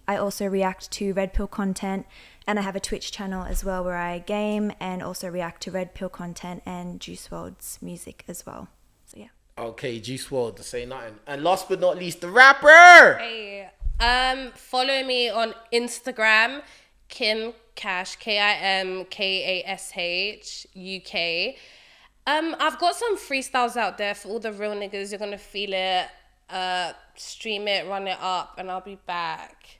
I also react to Red Pill content, and I have a Twitch channel as well where I game and also react to Red Pill content and Juice WRLD's music as well. So yeah. Okay, Juice WRLD, to say nothing. And last but not least, the rapper. Hey, follow me on Instagram, Kim Cash, KIMKASH UK. I've got some freestyles out there for all the real niggas. You're gonna feel it. Stream it, run it up, and I'll be back.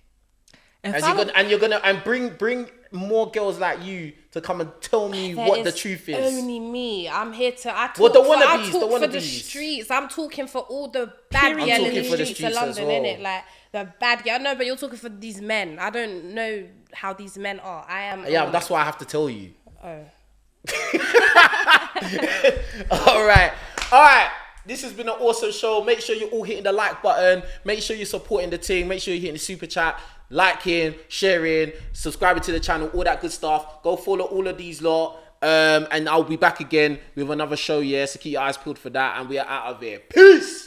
And bring more girls like you to come and tell me what the truth is. Only me. I'm here to. I talk, Well, the for, I wannabes, talk the for the wannabes. streets. I'm talking for all the bad girl in talking the for the streets streets of as London, well. innit? Like the bad girl. No, but you're talking for these men. I don't know how these men are. I am. Yeah, that's why I have to tell you. Oh. All right. This has been an awesome show. Make sure you're all hitting the like button. Make sure you're supporting the team. Make sure you're hitting the super chat, liking, sharing, subscribing to the channel, all that good stuff. Go follow all of these lot. And I'll be back again with another show, yeah. So keep your eyes peeled for that. And we are out of here. Peace.